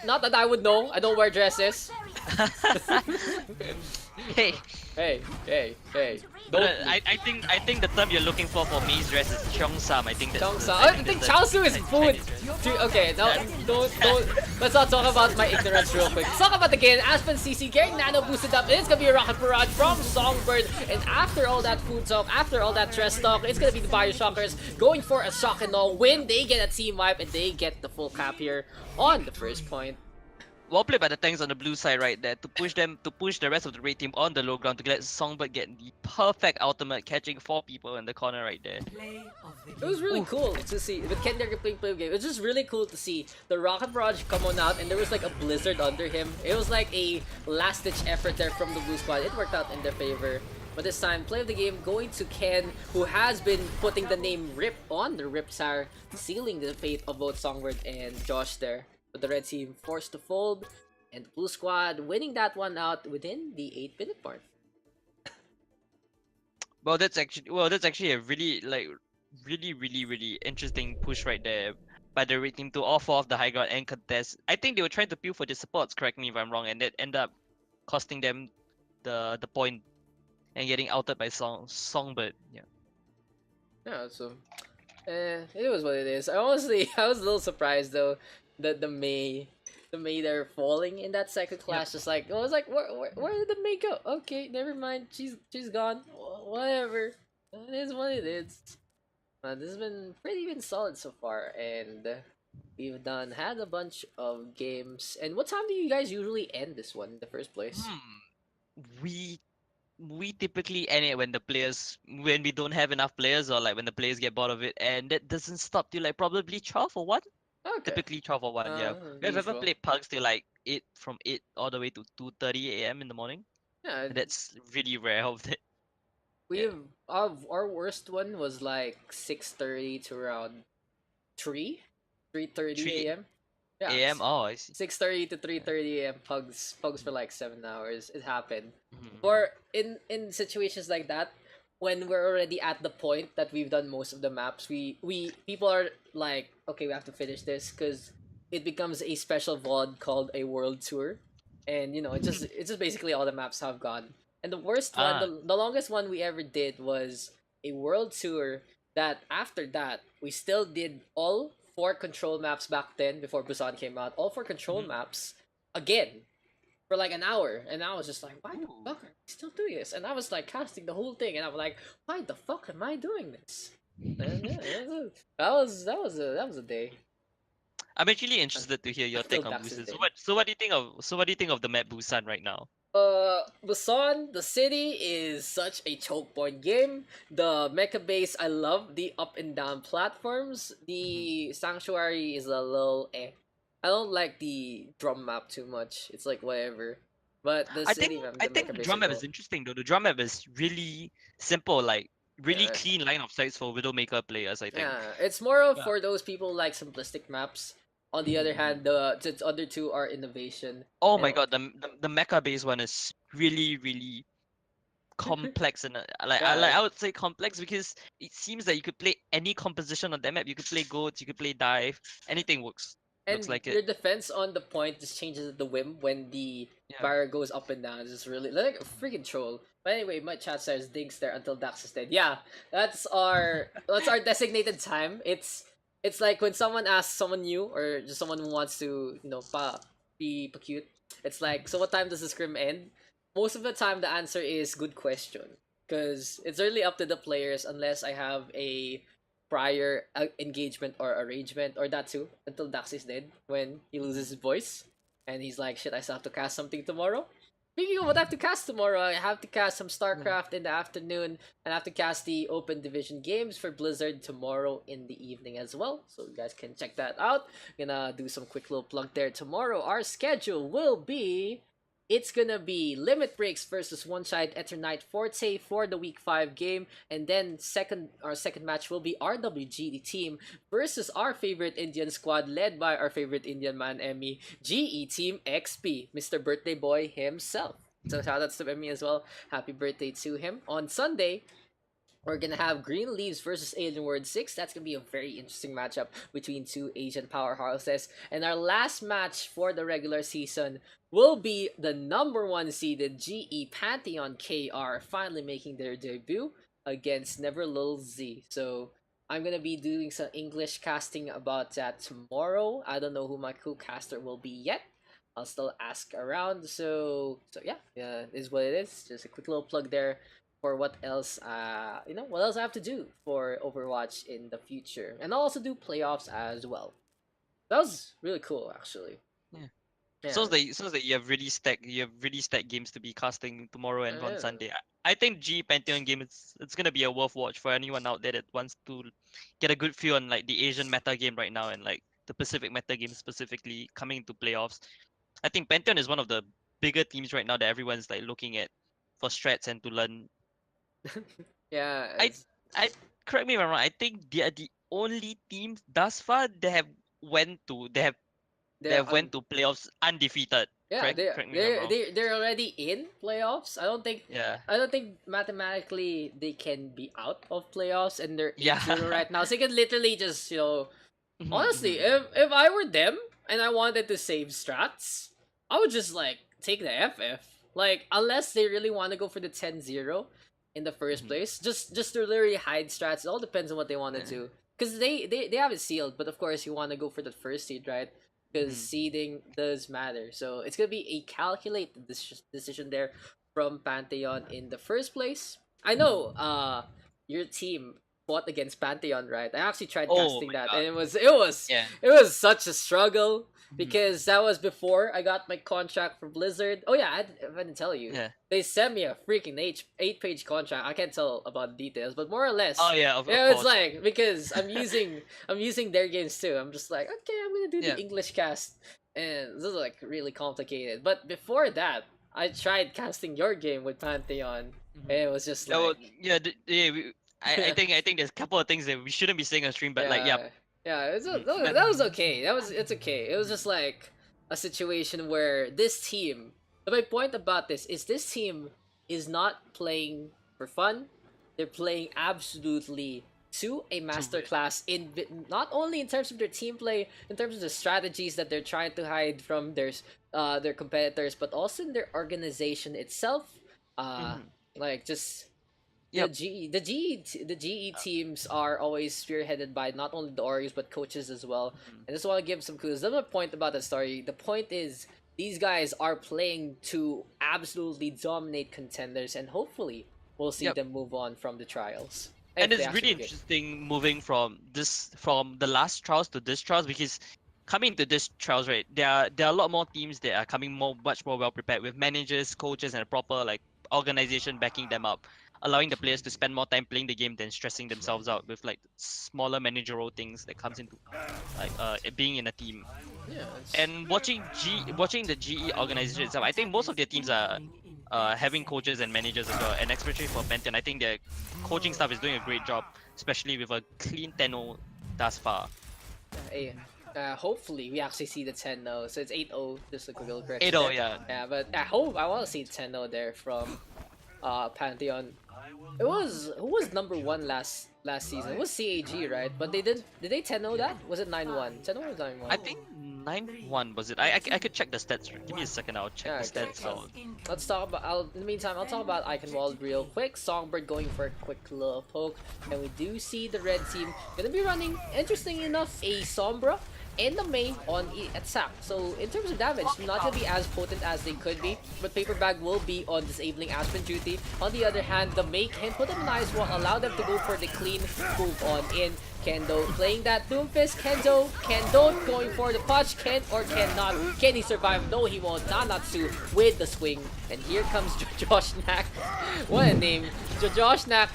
Not that I would know. I don't wear dresses. Hey. Hey. But I think the term you're looking for May's dress is Cheongsam. I think that's Cheongsam. I think Chaosu is food. Okay, now don't. Let's not talk about my ignorance real quick. Let's talk about the game. Aspen CC getting nano boosted up. It's gonna be a rocket barrage from Songbird. And after all that food talk, after all that dress talk, it's gonna be the Bioshockers going for a shock and all win. They get a team wipe and they get the full cap here on the first point. Well played by the tanks on the blue side right there to push the rest of the red team on the low ground to let Songbird get the perfect ultimate, catching 4 people in the corner right there. It was really cool to see with Ken there playing play game. It was just really cool to see the rocket barrage come on out and there was like a blizzard under him. It was like a last ditch effort there from the blue squad. It worked out in their favor. But this time, play of the game going to Ken, who has been putting the name Rip on the Riptire, sealing the fate of both Songbird and Josh there. But the red team forced to fold, and the blue squad winning that one out within the 8-minute mark. Well, that's actually a really interesting push right there by the red team to all 4 of the high ground and contest. I think they were trying to peel for the supports, correct me if I'm wrong, and that ended up costing them the point and getting outed by Songbird. Yeah, so it was what it is. I was a little surprised though that the May they're falling in that second clash. Just like I was like, where did the May go? Okay, never mind. She's gone. Whatever. It is what it is. This has been solid so far, and we've had a bunch of games. And what time do you guys usually end this one in the first place? We we typically end it when we don't have enough players or like when the players get bored of it, and that doesn't stop till like probably 12 or 1. Okay, Typically 12 or 1, yeah. We've ever usual. played Pugs till like 8 from 8 all the way to 2:30 a.m. in the morning. Yeah, And that's really rare of it. we've our worst one was like 6:30 to around 3:30 3 a.m. Yeah, a.m. Oh, I see. 6:30 to 3:30 a.m. Pugs for like 7 hours. It happened. Mhm. For in situations like that, when we're already at the point that we've done most of the maps, we people are like, okay, we have to finish this because it becomes a special VOD called a world tour, and it's just basically all the maps have gone. And the worst one, Ah. the longest one we ever did was a world tour. That after that we still did all four control maps back then before Busan came out. All four control Mhm. maps again for like an hour, and I was just like, why the Ooh. fuck are we still doing this? And I was like casting the whole thing, and I was like, why the fuck am I doing this? And yeah, that was a day. I'm actually interested to hear your Until take on Daks is Busan. dead. So what do you think of the map Busan right now? Busan, the city is such a choke point game. The mecha base, I love the up and down platforms. The sanctuary is a little eh. I don't like the drum map too much. It's like whatever. But the I think city map, I the think mecha the base are drum map cool. is interesting though. The drum map is really simple, like really Yeah, clean line of sights for Widowmaker players, I think. yeah, it's more of Yeah. for those people who like simplistic maps. On the other Mhm, mhm. hand, the other two are innovation. Oh And my god, the mecha based one is really complex, and yeah, I would say complex because it seems that you could play any composition on that map. You could play goats, you could play dive, anything works. Looks and like it. your defense on the point just changes at the whim when the Yeah. barrier goes up and down. It's just really like a freaking troll. But anyway, my chat says Dinks there until Dax is dead. Yeah, that's our designated time. It's like when someone asks someone new or just someone who wants to be cute. It's like, so what time does the scrim end? Most of the time, the answer is good question, because it's really up to the players unless I have a prior engagement or arrangement, or that too, until Dax is dead when he loses his voice and he's like, shit, I still have to cast something tomorrow. Speaking of what I have to cast tomorrow, I have to cast some StarCraft in the afternoon, and I have to cast the Open Division games for Blizzard tomorrow in the evening as well. So you guys can check that out. Gonna do some quick little plug there. Tomorrow, our schedule will be, it's gonna be Limit Breaks versus One Side Eternite Forte for the Week 5 game, and then our second match will be RWG team versus our favorite Indian squad led by our favorite Indian man Emmy, GE Team XP, Mr. Birthday Boy himself. So shoutouts to Emmy as well. Happy birthday to him. On Sunday, we're gonna have Green Leaves versus Alienward 6. That's gonna be a very interesting matchup between two Asian powerhouses. And our last match for the regular season will be the number one seeded GE Pantheon KR finally making their debut against Never Lil Z. So I'm gonna be doing some English casting about that tomorrow. I don't know who my co-caster will be yet. I'll still ask around. So yeah, is what it is. Just a quick little plug there for what else what else I have to do for Overwatch in the future. And I'll also do playoffs as well. That was really cool actually. Yeah. Yeah. So that you have really stacked games to be casting tomorrow and on Yeah. Sunday. I think G Pantheon game it's gonna be a worth watch for anyone out there that wants to get a good feel on like the Asian meta game right now and like the Pacific meta game specifically coming into playoffs. I think Pantheon is one of the bigger teams right now that everyone's like looking at for strats and to learn. Yeah, I I correct me if I'm wrong. I think they are the only team thus far that have went to they have they they're have went to playoffs undefeated. yeah, Correct? Correct me if I'm wrong. they're already in playoffs. Yeah. I don't think mathematically they can be out of playoffs, and they're Yeah. 8-0 right now. So you can literally just, Mhm, honestly, mhm. if I were them and I wanted to save strats, I would just like take the FF. Like, unless they really want to go for the 10-0 in the first Mhm. place, just to literally hide strats. It all depends on what they want to Yeah. do. Because they have it sealed, but of course you want to go for the first seed, right? Because Mhm. seeding does matter. So it's gonna be a calculated decision there from Pantheon in the first place. I know your team fought against Pantheon, right? I actually tried Oh casting my that, God. and it was such a struggle because that was before I got my contract for Blizzard. Oh yeah, I didn't tell you. Yeah. They sent me a freaking 8-page contract. I can't tell about the details, but more or less. Oh yeah, of Yeah, it's course. like because I'm using their games too. I'm just like, okay, I'm gonna do Yeah. the English cast, and this is like really complicated. But before that, I tried casting your game with Pantheon, and it was just like, I think there's a couple of things that we shouldn't be saying on stream, but like yeah, that was okay. It's okay. It was just like a situation where this team. My point about this team is not playing for fun. Their playing absolutely to a masterclass in not only in terms of their team play, in terms of the strategies that they're trying to hide from their competitors, but also in their organization itself. Like just the GE teams are always spearheaded by not only the Oris but coaches as well. And I just want to give some clues. That's my point about the story. The point is these guys are playing to absolutely dominate contenders, and hopefully we'll see them move on from the trials. And it's really interesting moving from the last trials to this trials, because coming to this trials, right, there are a lot more teams that are coming much more well prepared with managers, coaches, and a proper like organization backing them up, allowing the players to spend more time playing the game than stressing themselves out with like smaller managerial things that comes into like it being in a team. Yeah, and watching the GE organization itself, I think most of their teams are having coaches and managers as well, and especially for Pantheon, I think their coaching staff is doing a great job, especially with a clean 10-0 thus far. Hopefully we actually see the 10-0, so it's 8-0, just like a little correct. 8-0, yeah. Yeah, but I want to see 10-0 there from Pantheon. Who was number 1 last season? It was CAG, right? But did they 10-0 that? Was it 9-1? 10-0 or 9-1? I think 9-1 was it? I could check the stats. Give me a second, I'll check the stats. Let's talk about. In the meantime, I'll talk about Eichenwalde real quick. Songbird going for a quick little poke, and we do see the red team gonna be running. Interesting enough, a Sombra and the main on attack. So in terms of damage, not gonna be as potent as they could be, but Paper Bag will be on disabling Aspen duty. On the other hand, the May can put them in nice wall, allow them to go for the clean move on in. Kendo playing that Doomfist. Kendo going for the punch. Can or cannot. Can he survive? No, he won't. Nanatsu with the swing. And here comes Josh Knack. What a name. Josh Knack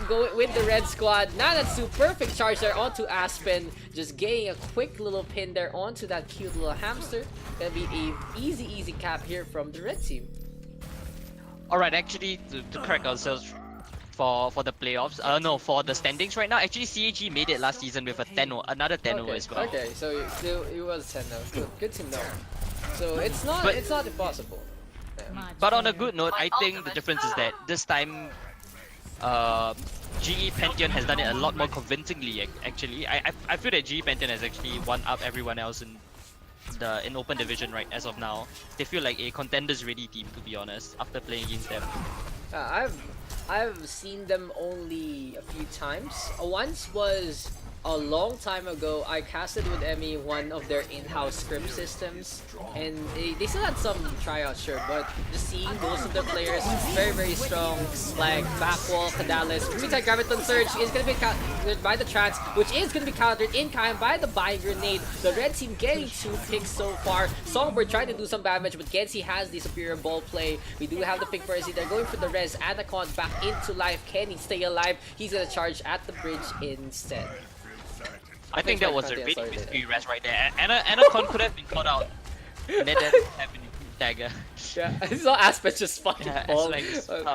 go with the red squad. Nanatsu, perfect charge there onto Aspen. Just getting a quick little pin there onto that cute little hamster. Gonna be a easy cap here from the red team. Alright, actually, to correct ourselves for the playoffs, for the standings right now, actually CAG made it last season with a 10-0, another 10-0 as well. Okay, so it was 10-0. Good to know. So it's not impossible. Yeah. But on a good note, I think the difference is that this time GE Pantheon has done it a lot more convincingly. Actually, I feel that GE Pantheon has actually won up everyone else in open division right as of now. They feel like a contenders ready team, to be honest, after playing against them. I've seen them only a few times. Once was a long time ago. I casted with Emmy one of their in-house script systems, and they still had some tryouts, sure, but just seeing most of the players very strong, like Backwall, Kadalis, Rita Graviton Surge is gonna be countered by the Trance, which is gonna be countered in time by the Buying Grenade. The red team getting 2 picks so far. Songbird trying to do some damage, but Gensi has the superior ball play. We do have the pick for Izzy. They're going for the res. Anacon back into life. Can he stay alive? He's gonna charge at the bridge instead. I think that was a really risky res right there. Anacon could have been caught out. And then have been dagger. Yeah, I saw Aspen just fucking fall.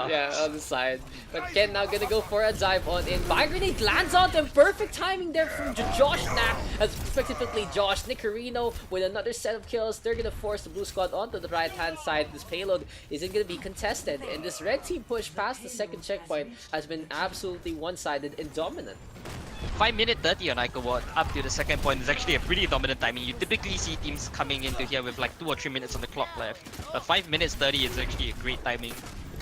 Yeah, on the side. But Ken now gonna go for a dive on in. Fire Grenade lands on them. Perfect timing there from Josh Knack. As specifically Josh Nicarino with another set of kills. They're gonna force the blue squad onto the right hand side. This payload isn't gonna be contested. And this red team push past the second checkpoint has been absolutely one-sided and dominant. 5 minute 30 on Eichenwalde up to the second point is actually a pretty dominant timing. You typically see teams coming into here with like 2 or 3 minutes on the clock left, but 5 minutes 30 is actually a great timing.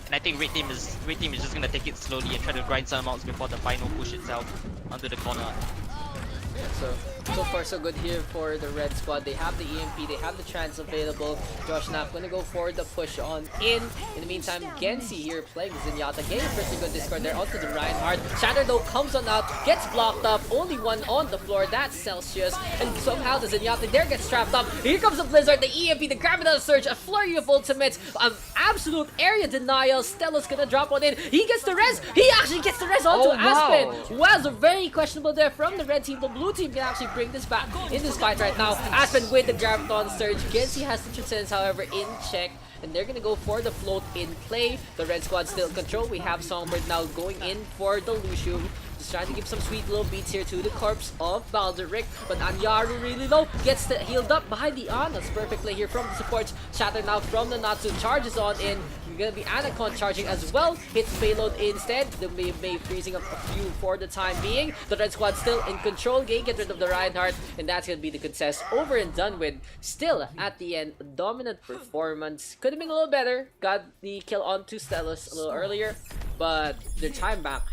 And I think Red Team is just gonna take it slowly and try to grind some outs before the final push itself onto the corner. Yeah, so So far so good here for the red squad. They have the EMP, they have the trans available. Josh Knapp gonna go for the push on in. In the meantime, Gensi here playing Zenyatta, getting a pretty good discard there onto the Reinhardt. Shatter though comes on out, gets blocked up, only one on the floor, that's Celsius. And somehow the Zenyatta there gets trapped up. Here comes the Blizzard, the EMP, the Gravitational Surge, a flurry of ultimates, an absolute area denial. Stella's gonna drop one in. He gets the res, he actually gets the res onto Aspen. Was very questionable there from the red team. The blue team can actually bring this back in this fight right now. Aspen with the Graviton Surge. Gensi has the Transcendence, however, in check. And they're gonna go for the float in play. The red squad still in control. We have Songbird now going in for the Lucio. Just trying to give some sweet little beats here to the corpse of Balderic. But Anyaru really low. Gets healed up behind the Anas. Perfect play here from the supports. Shatter now from the Natsu. Charges on in. You're gonna be Anacon charging as well. Hits payload instead. The May freezing up a few for the time being. The red squad still in control. Get rid of the Reinhardt. And that's gonna be the contest over and done with. Still at the end, dominant performance. Could have been a little better. Got the kill onto Stellus a little earlier. But their time back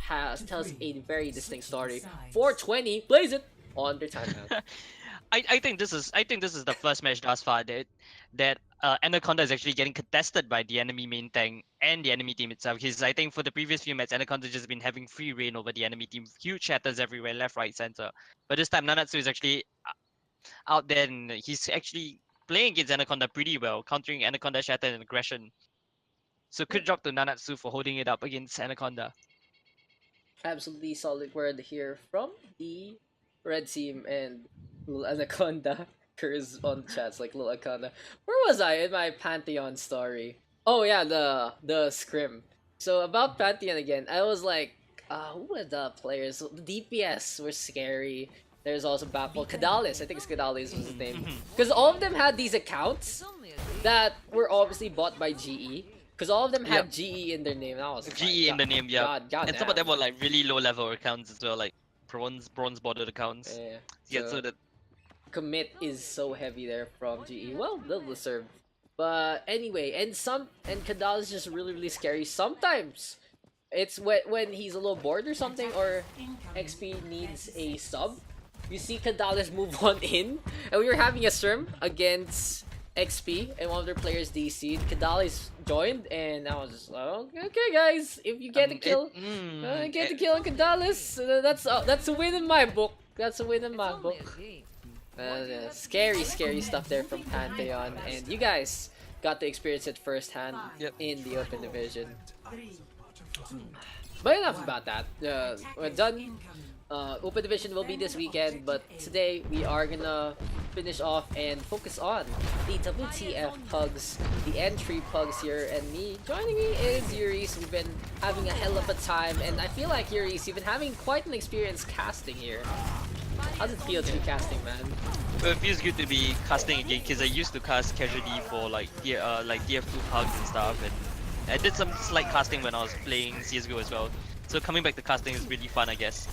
tells a very distinct story. 420 plays it on their time back. I think this is the first match thus far that Anaconda is actually getting contested by the enemy main tank and the enemy team itself. Because I think for the previous few matches, Anaconda just been having free reign over the enemy team. Huge shatters everywhere, left, right, center. But this time Nanatsu is actually out there and he's actually playing against Anaconda pretty well, countering Anaconda shatter and aggression. So good job to Nanatsu for holding it up against Anaconda. Absolutely solid word here from the red team and little Anaconda. Curse on chats like little Anaconda. Where was I in my Pantheon story? Oh yeah, the scrim. So about Pantheon again, I was like, who were the players? The DPS were scary. There's also Baffle. Kadalis, I think it's Kadalis was his name. Because all of them had these accounts that were obviously bought by GE. Because all of them had GE in their name. And I was like, GE in the name, yeah. God and some of them were like really low level accounts as well, like bronze bordered accounts. Yeah. So that commit is so heavy there from GE. Well, they'll deserve. But anyway, and Kadal is just really scary. Sometimes it's when he's a little bored or something, or XP needs a sub. You see Kadales move on in, and we were having a stream against XP, and one of their players DC'd. Kadales joined, and I was just like, okay guys, if you get the kill, get the kill on Kadales, that's a win in my book. That's a win in my book. Scary stuff there from Pantheon, and you guys got to experience it firsthand in the open division. But enough about that. We're done. Open division will be this weekend, but today we are gonna finish off and focus on the WTF Pugs, the entry Pugs here, and joining me is Yuris. We've been having a hell of a time, and I feel like Yuris, you've been having quite an experience casting here. How does it feel to be casting, man? Well, it feels good to be casting again because I used to cast casually for like DF2 Pugs and stuff, and I did some slight casting when I was playing CSGO as well. So coming back to casting is really fun, I guess.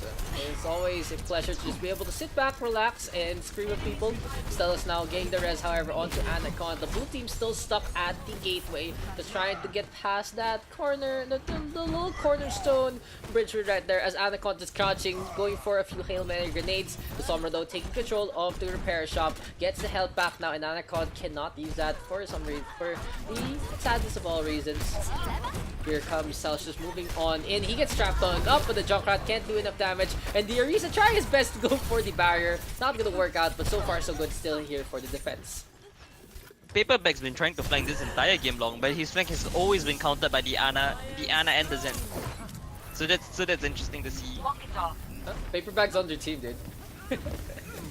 So it's always a pleasure to just be able to sit back, relax, and scream at people. Stella's now getting the res, however, onto Anacon. The blue team still stuck at the gateway. Just trying to get past that corner, the little cornerstone bridge right there, as Anacon is crouching, going for a few Hail Mary grenades. The Sombra though taking control of the repair shop, gets the health back now, and Anacon cannot use that for some reason, for the saddest of all reasons. Here comes Celsius moving on in. He gets trapped on up, but the Junkrat can't do enough damage. And the Arisa trying his best to go for the barrier. Not gonna work out, but so far so good still here for the defense. Paperback's been trying to flank this entire game long, but his flank has always been countered by the Ana and the Zen. So that's interesting to see. Paperback's on your team, dude.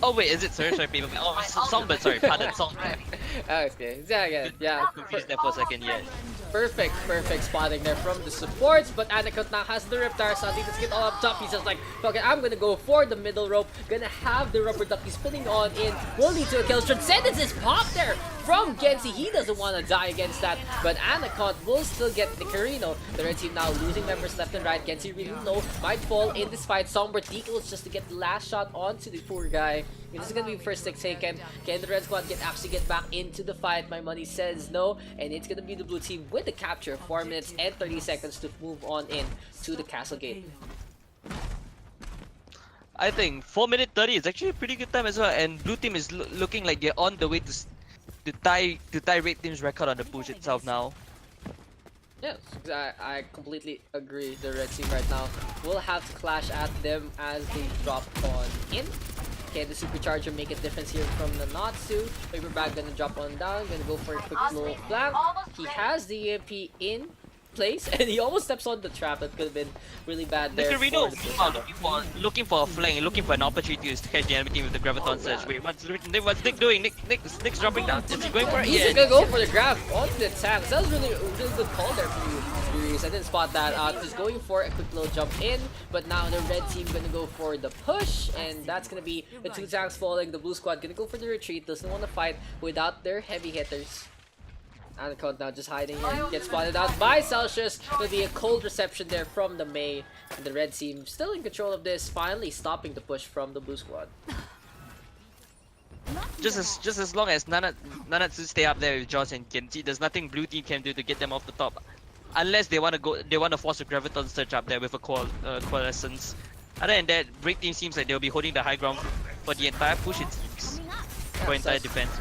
Oh wait, is it? Sorry, Paperback. Oh, Songbird, sorry, pardon, Songbird. Okay, yeah. Confused there for a second, yeah. Perfect spotting there from the supports, but Anacon now has the Reptar, so I think let's get all up top. He's just like, okay, I'm gonna go for the middle rope, gonna have the rubber ducky spinning on in, will lead to a kill. Transcendence is popped there from Gensi. He doesn't want to die against that, but Anacon will still get the Carino. The red team now losing members left and right. Gensi really low, might fall in this fight. Songbird decals just to get the last shot onto the poor guy. This is gonna be first stick taken. Can the red squad actually get back into the fight? My money says no, and it's gonna be the blue team with the capture. 4 minutes and 30 seconds to move on in to the castle gate. I think 4 minute 30 is actually a pretty good time as well, and blue team is looking like they're on the way to tie red team's record on the push itself now. Yes, I completely agree. The red team right now will have to clash at them as they drop on in. Can the supercharger make a difference here from the Natsu? Paper bag gonna drop on down, gonna go for a quick slow flank. He has the EMP in place and he almost steps on the trap. That could have been really bad there. Nicarino looking for a flank, looking for an opportunity to catch the enemy team with the Graviton Surge. Wait, what's Nick doing? Nick's dropping down. Is he going for it? He's Yeah. gonna go for the grab on the attack. That was really good call there for you, Yuris. I didn't spot that. Just going for a quick little jump in, but now the red team gonna go for the push, and that's gonna be the 2 tanks falling. The blue squad gonna go for the retreat. Doesn't want to fight without their heavy hitters. Anaconda now just hiding here, gets spotted out by Celsius. There'll be a cold reception there from the Mei. And the red team still in control of this, finally stopping the push from the blue squad. Just as long as Nanatsu stay up there with Josh and Genji, there's nothing blue team can do to get them off the top. Unless they want to force a Graviton Surge up there with a Coalescence. Other than that, red team seems like they'll be holding the high ground for the entire push it seems. For entire defense.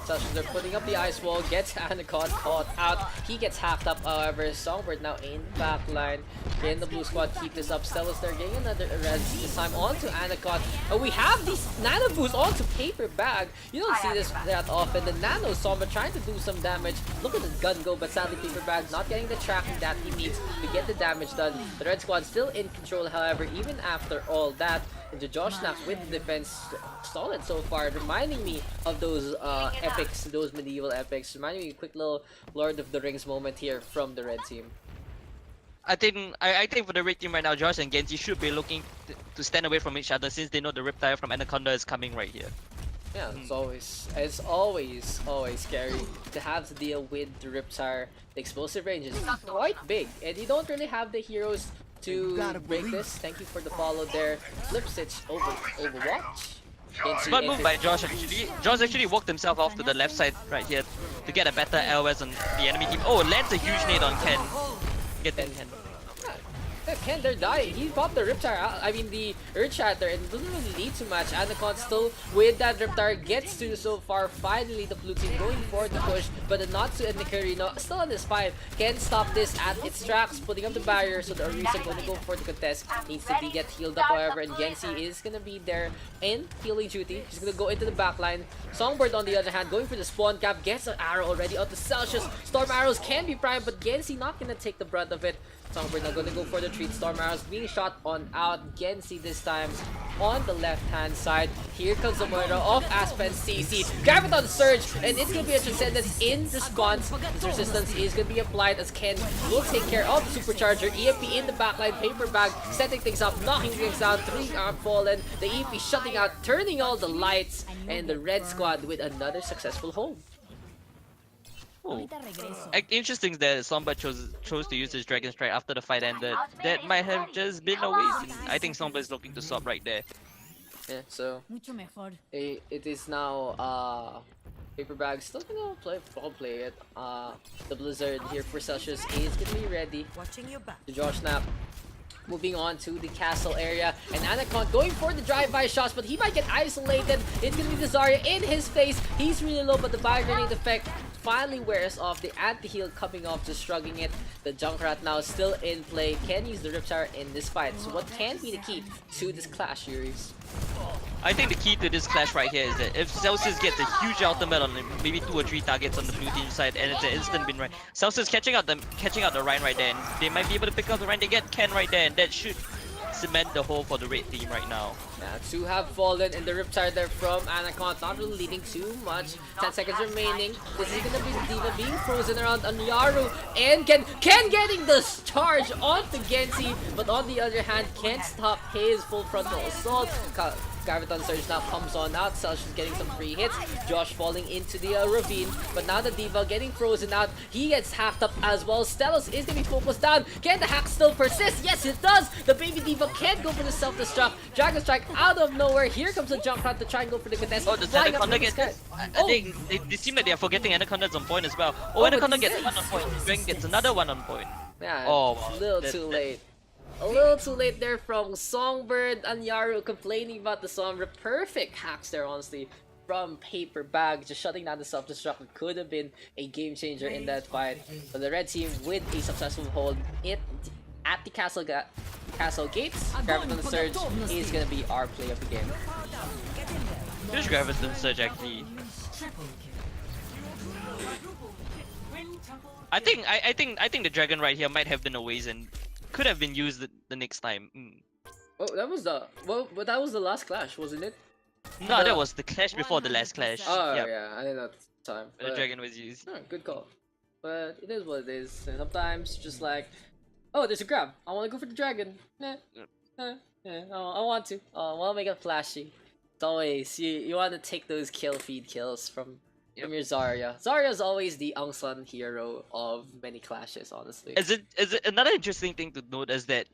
Celsius are putting up the ice wall, gets Anaconda caught out. He gets hacked up, however. Songbird now in back line. Can the blue squad keep this up? Stella's there getting another res this time onto Anaconda. We have these nano boosts onto Paper Bag. You don't see this that often. The nano Sombra trying to do some damage. Look at the gun go, but sadly Paper Bag not getting the tracking that he needs to get the damage done. The red squad still in control, however, even after all that. And the Josh snaps with the defense solid so far, reminding me of those epics, those medieval epics. Reminding me a quick little Lord of the Rings moment here from the red team. I think for the red team right now, Josh and Genji should be looking to stand away from each other since they know the Riptide from Anaconda is coming right here. Yeah, it's always scary to have to deal with the Riptide. The explosive range is quite big, and you don't really have the heroes to break this. Thank you for the follow there. Flip stitch overwatch. Smart move by Josh actually. Josh actually walked himself off to the left side right here to get a better LS on the enemy team. Oh, lands a huge nade on Ken. Get that Ken. Ken, they're dying. He popped the Riptide out. I mean, the Earth Shatter, and it doesn't really lead to much. Anaconda still with that Riptide gets to so far. Finally, the blue team going for the push, but the Natsu and Nicarino still on this fight. Can stop this at its tracks, putting up the barrier. So the Orisa going to go for the contest. Needs to get healed up, however, and Gensi is going to be there in healing duty. He's going to go into the backline. Songbird, on the other hand, going for the spawn cap, gets an arrow already out to Celsius. Storm arrows can be primed, but Gensi not going to take the brunt of it. Songbird now gonna go for the treat. Storm arrows being shot on out. Gensi this time on the left hand side. Here comes the murder of Aspen CC. Graviton Surge, and it's gonna be a Transcendence in response. This resistance is gonna be applied as Ken will take care of the supercharger. EMP in the backline. Paper Bag setting things up, knocking things down. 3 are fallen. The EMP shutting out, turning all the lights, and the red squad with another successful hold. Oh. Interesting that Somba chose to use his Dragon Strike after the fight ended. That might have just been a waste. I think Somba is looking to swap right there. Yeah, so it is now Paper Bag still gonna play it. The Blizzard here for Celsius is gonna be ready. The Josh Snap. Moving on to the castle area, and Anaconda going for the drive-by shots, but he might get isolated. It's gonna be the Zarya in his face. He's really low, but the Bio Grenade effect finally wears off. The anti-heal coming off, just shrugging it. The Junkrat now still in play. Can use the Riptide in this fight. So what can be the key to this clash, Yuris? I think the key to this clash right here is that if Celsius gets a huge ultimate on maybe 2 or 3 targets on the blue team side, and it's an instant win, right? Celsius catching out the Rhine right there, and they might be able to pick up the Rhine. They get Ken right there, and that should cement the hole for the red team right now. Yeah, 2 have fallen, and the Riptide there from Anaconda not really leading too much. 10 seconds remaining. This is gonna be the Diva being frozen around on Yaru, and Ken getting the charge onto Gensi, but on the other hand, can't stop his full frontal assault. Graviton Surge now comes on out. Celsius getting some free hits. Josh falling into the ravine. But now the Diva getting frozen out. He gets hacked up as well. Stelos is going to be focused down. Can the hack still persist? Yes, it does. The baby Diva can't go for the self-destruct. Dragon Strike out of nowhere. Here comes the Junkrat to try and go for the contest. Oh, does Anaconda get this? I think they seem like they are forgetting Anaconda's on point as well. Oh, Anaconda gets one on point. Dragon gets another one on point. Yeah, oh, it's a little too late. a little too late there from Songbird. Anyaru complaining about the Sombra. Perfect hacks there, honestly, from Paper Bag. Just shutting down the self-destruct could have been a game changer in that fight. But the red team with a successful hold at the castle gates. Graviton Surge is gonna be our play of the game. Huge Graviton Surge actually. I think the dragon right here might have been a waste and could have been used the next time. Oh, that was the but that was the last clash, wasn't it? No, that was the clash before the last clash. Oh Yep. yeah, I didn't know at the time. The dragon was used. Good call. But it is what it is. And sometimes just like, oh, there's a grab. I want to go for the dragon. I want to. I want to make it flashy. It's always you want to take those feed kills from your Zarya. Zarya is always the unsung hero of many clashes, honestly. Is it another interesting thing to note is that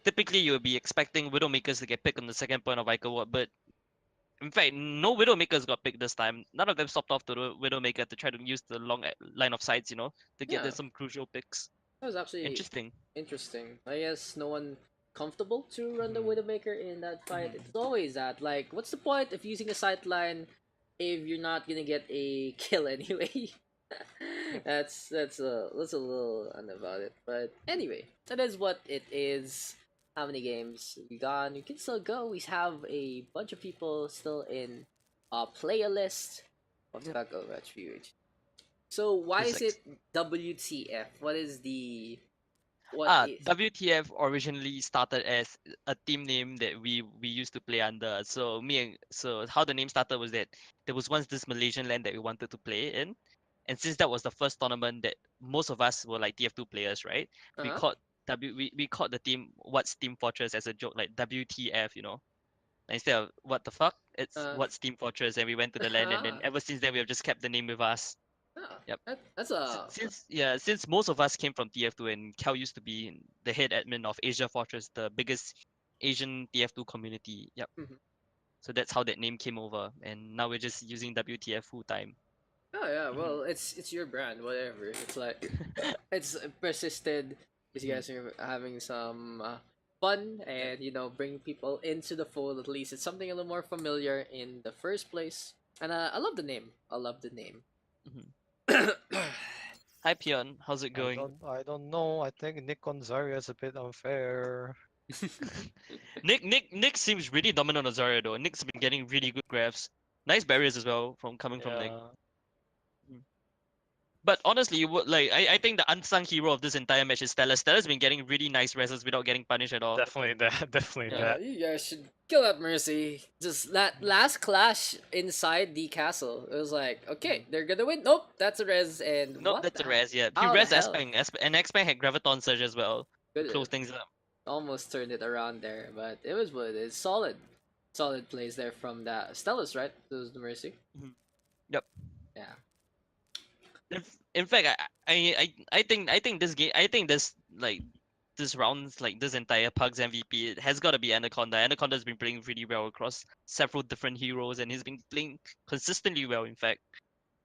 typically you would be expecting Widowmakers to get picked on the second point of Eichenwalde, but in fact, no Widowmakers got picked this time. None of them stopped off to the Widowmaker to try to use the long line of sights, to get some crucial picks. That was actually interesting. I guess no one comfortable to run the Widowmaker in that fight. It's always that. Like, what's the point of using a sight line if you're not gonna get a kill anyway? that's a little about it. But anyway, that is what it is. How many games we gone? You can still go. We have a bunch of people still in playlist of the back over HPH. So why is it WTF? What is the WTF originally started as a team name that we used to play under. So how the name started was that there was once this Malaysian land that we wanted to play in, and since that was the first tournament that most of us were like TF2 players, right? We called we called the team What's Team Fortress as a joke, like WTF, Instead of what the fuck, it's What's Team Fortress, and we went to the land, and then ever since then we have just kept the name with us. Yep. That's a since most of us came from TF2 and Cal used to be the head admin of Asia Fortress, the biggest Asian TF2 community. Yep. So that's how that name came over, and now we're just using WTF full time. Oh yeah, well it's your brand, whatever. It's like it's persisted because you guys are having some fun and bring people into the fold. At least it's something a little more familiar in the first place. And I love the name. Hi Pion, how's it going? I don't know. I think Nick on Zarya is a bit unfair. Nick seems really dominant on Zarya though. Nick's been getting really good grabs. Nice barriers as well from Nick. But honestly, I think the unsung hero of this entire match is Stella. Stella's been getting really nice reses without getting punished at all. Definitely that. You guys should kill that Mercy. Just that last clash inside the castle. It was like, okay, they're gonna win. Nope, that's a res. And nope, that's a res. Yeah, he res Espang, and Espang had Graviton Surge as well. Close things up. Almost turned it around there, but it was what it is. Solid plays there from that Stella's, right? It was the Mercy. Yep. Yeah. In fact, I think this rounds, like this entire Pugs MVP, it has got to be Anaconda. Anaconda's been playing really well across several different heroes, and he's been playing consistently well. In fact,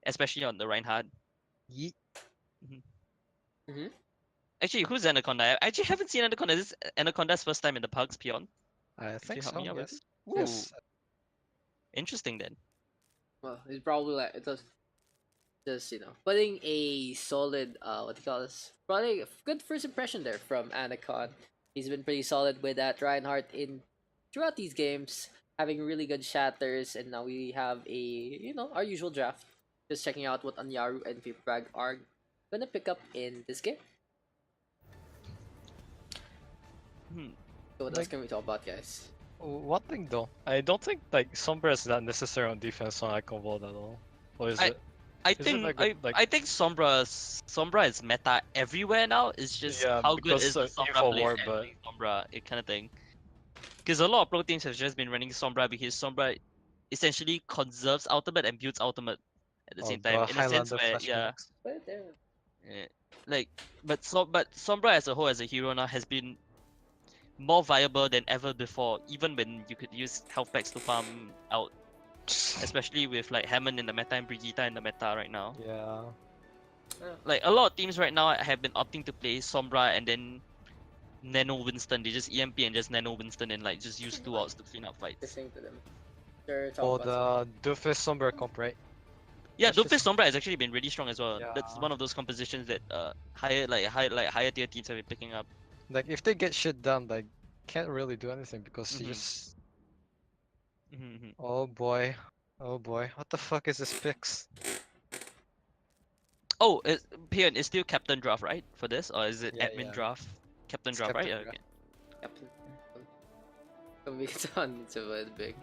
especially on the Reinhardt. Actually, who's Anaconda? I actually haven't seen Anaconda. This is Anaconda's first time in the Pugs, Pion. I think so. Yes. Yes. Interesting then. Well, it's probably like it does. Just putting a solid probably a good first impression there from Anacon. He's been pretty solid with that Reinhardt throughout these games, having really good shatters, and now we have our usual draft. Just checking out what Anyaru and Viprag are gonna pick up in this game. So what else can we talk about, guys? One thing though, I don't think Sombra is that necessary on defense on Eichenwalde at all. Or is it? I think Sombra is meta everywhere now. It's just how good is the Sombra play Sombra, it kind of thing. Because a lot of pro teams have just been running Sombra because Sombra essentially conserves ultimate and builds ultimate at the same time. In a sense where but Sombra as a whole as a hero now has been more viable than ever before, even when you could use health packs to farm out. Especially with Hammond in the meta and Brigitte in the meta right now. Yeah. A lot of teams right now have been opting to play Sombra and then nano Winston. They just EMP and just nano Winston and like just use 2 ults to clean up fights. Listening to them. Sure, talk For about the Doofus Sombra comp, right? Yeah, That's Doofus just- Sombra has actually been really strong as well. That's Yeah. one of those compositions that higher tier teams have been picking up. Like if they get shit done, like can't really do anything because you Mhm. just. Mm-hmm. Oh boy, what the fuck is this fix? Oh, Pion is still captain draft, right? For this, or is it Yeah, admin yeah. draft? Captain It's draft, right? captain Yeah, okay. Captain. It's on. It's a bit big.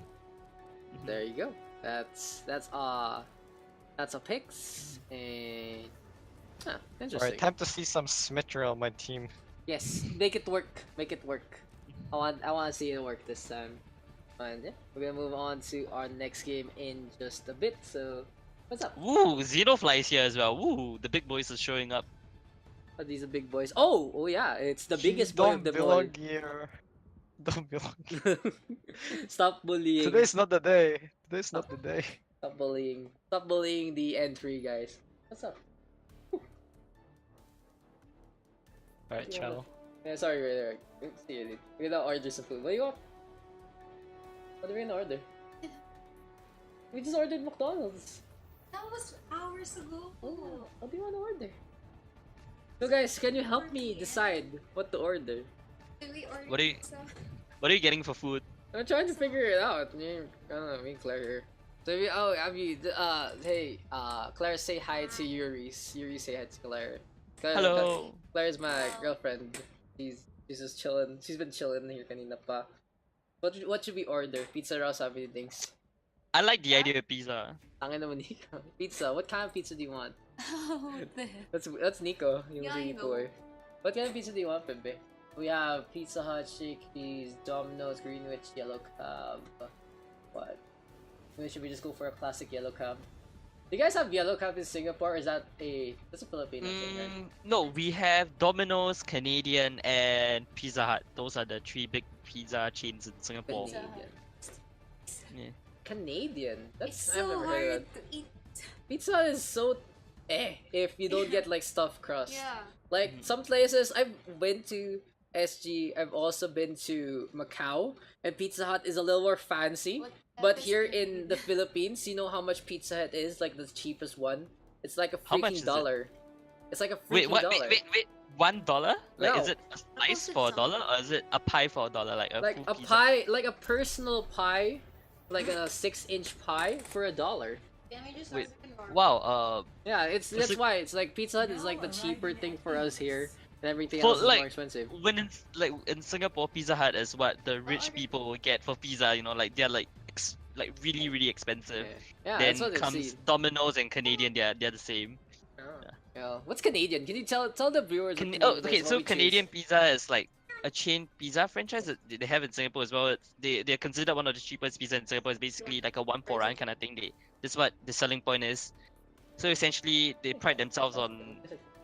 Mhm. There you go. That's a picks and interesting. Alright, time to see some Smithra on my team. Yes, make it work. Make it work. I want to see it work this time. And yeah, we're gonna move on to our next game in just a bit. So, what's up? Woo! Xenofly is here as well. Woo! The big boys are showing up. Are these the big boys? Oh yeah, it's the biggest boy of Don't them all. belong here. Don't belong here. Stop bullying. Today's not the day. Today's not the day. Stop bullying. Stop bullying the entry guys. What's up? Alright, Yeah. channel. Yeah, sorry, right. See you, dude. We're gonna order some food. What do you want? What are we gonna order? We just ordered McDonald's. That was hours ago. Oh, what do you want to order? So guys, can you help me decide what to order? Did we order What do you- pizza? What are you getting for food? I'm trying to figure it out. I don't know, me and Claire here. So we, hey, Claire, say hi to Yuris. Yuris, say hi to Claire. Claire, Hello. Claire's my girlfriend. She's just chilling. She's been chilling here kanina pa. What should we order? Pizza raw, sabi ni Dings. I like the idea of pizza. Tangin naman Nico. Pizza. What kind of pizza do you want? Oh, the That's Nico. Yung Yeah, I baby know. boy. What kind of pizza do you want, Pepe? We have Pizza Hut, Shakey's, Domino's, Greenwich, Yellow Cab. What? Maybe should we just go for a classic Yellow Cab? Do you guys have Yellow Cab in Singapore? Or is that that's a Filipino thing, right? No, we have Domino's, Canadian, and Pizza Hut. Those are the 3 big pizza chains in Singapore. Pizza Canadian. Yeah. Canadian? It's I've so never heard of hard that. to eat. Pizza is so if you don't get like stuffed crust. Yeah. Like some places I've been to SG, I've also been to Macau, and Pizza Hut is a little more fancy. What But episode here did in we the do? Philippines, you know how much Pizza Hut is? Like the cheapest one. It's like a How much freaking is it? dollar. It's like a freaking Wait, what? dollar. Wait. $1? Like, is No. it a slice it for a some- dollar, or is it a pie for a dollar? Like a Like full a pizza? pie, like a personal pie, like a 6-inch pie for $1. Can we just Wait, order normal? Wow. Yeah, that's it- why it's like Pizza Hut is like the cheaper thing for us here, and everything For, else is like, more expensive. When in Singapore, Pizza Hut is what the rich people will get for pizza. You know, like they're like really expensive. Yeah, Then that's what comes it's. Domino's and Canadian. They're the same. Yeah. What's Canadian? Can you tell the viewers? what Oh, Canadian okay. is, what So we choose? Canadian Pizza is like a chain pizza franchise that they have in Singapore as well. They're considered one of the cheapest pizza in Singapore. It's basically like a 1-for-1 kind of thing. This is what the selling point is. So essentially, they pride themselves on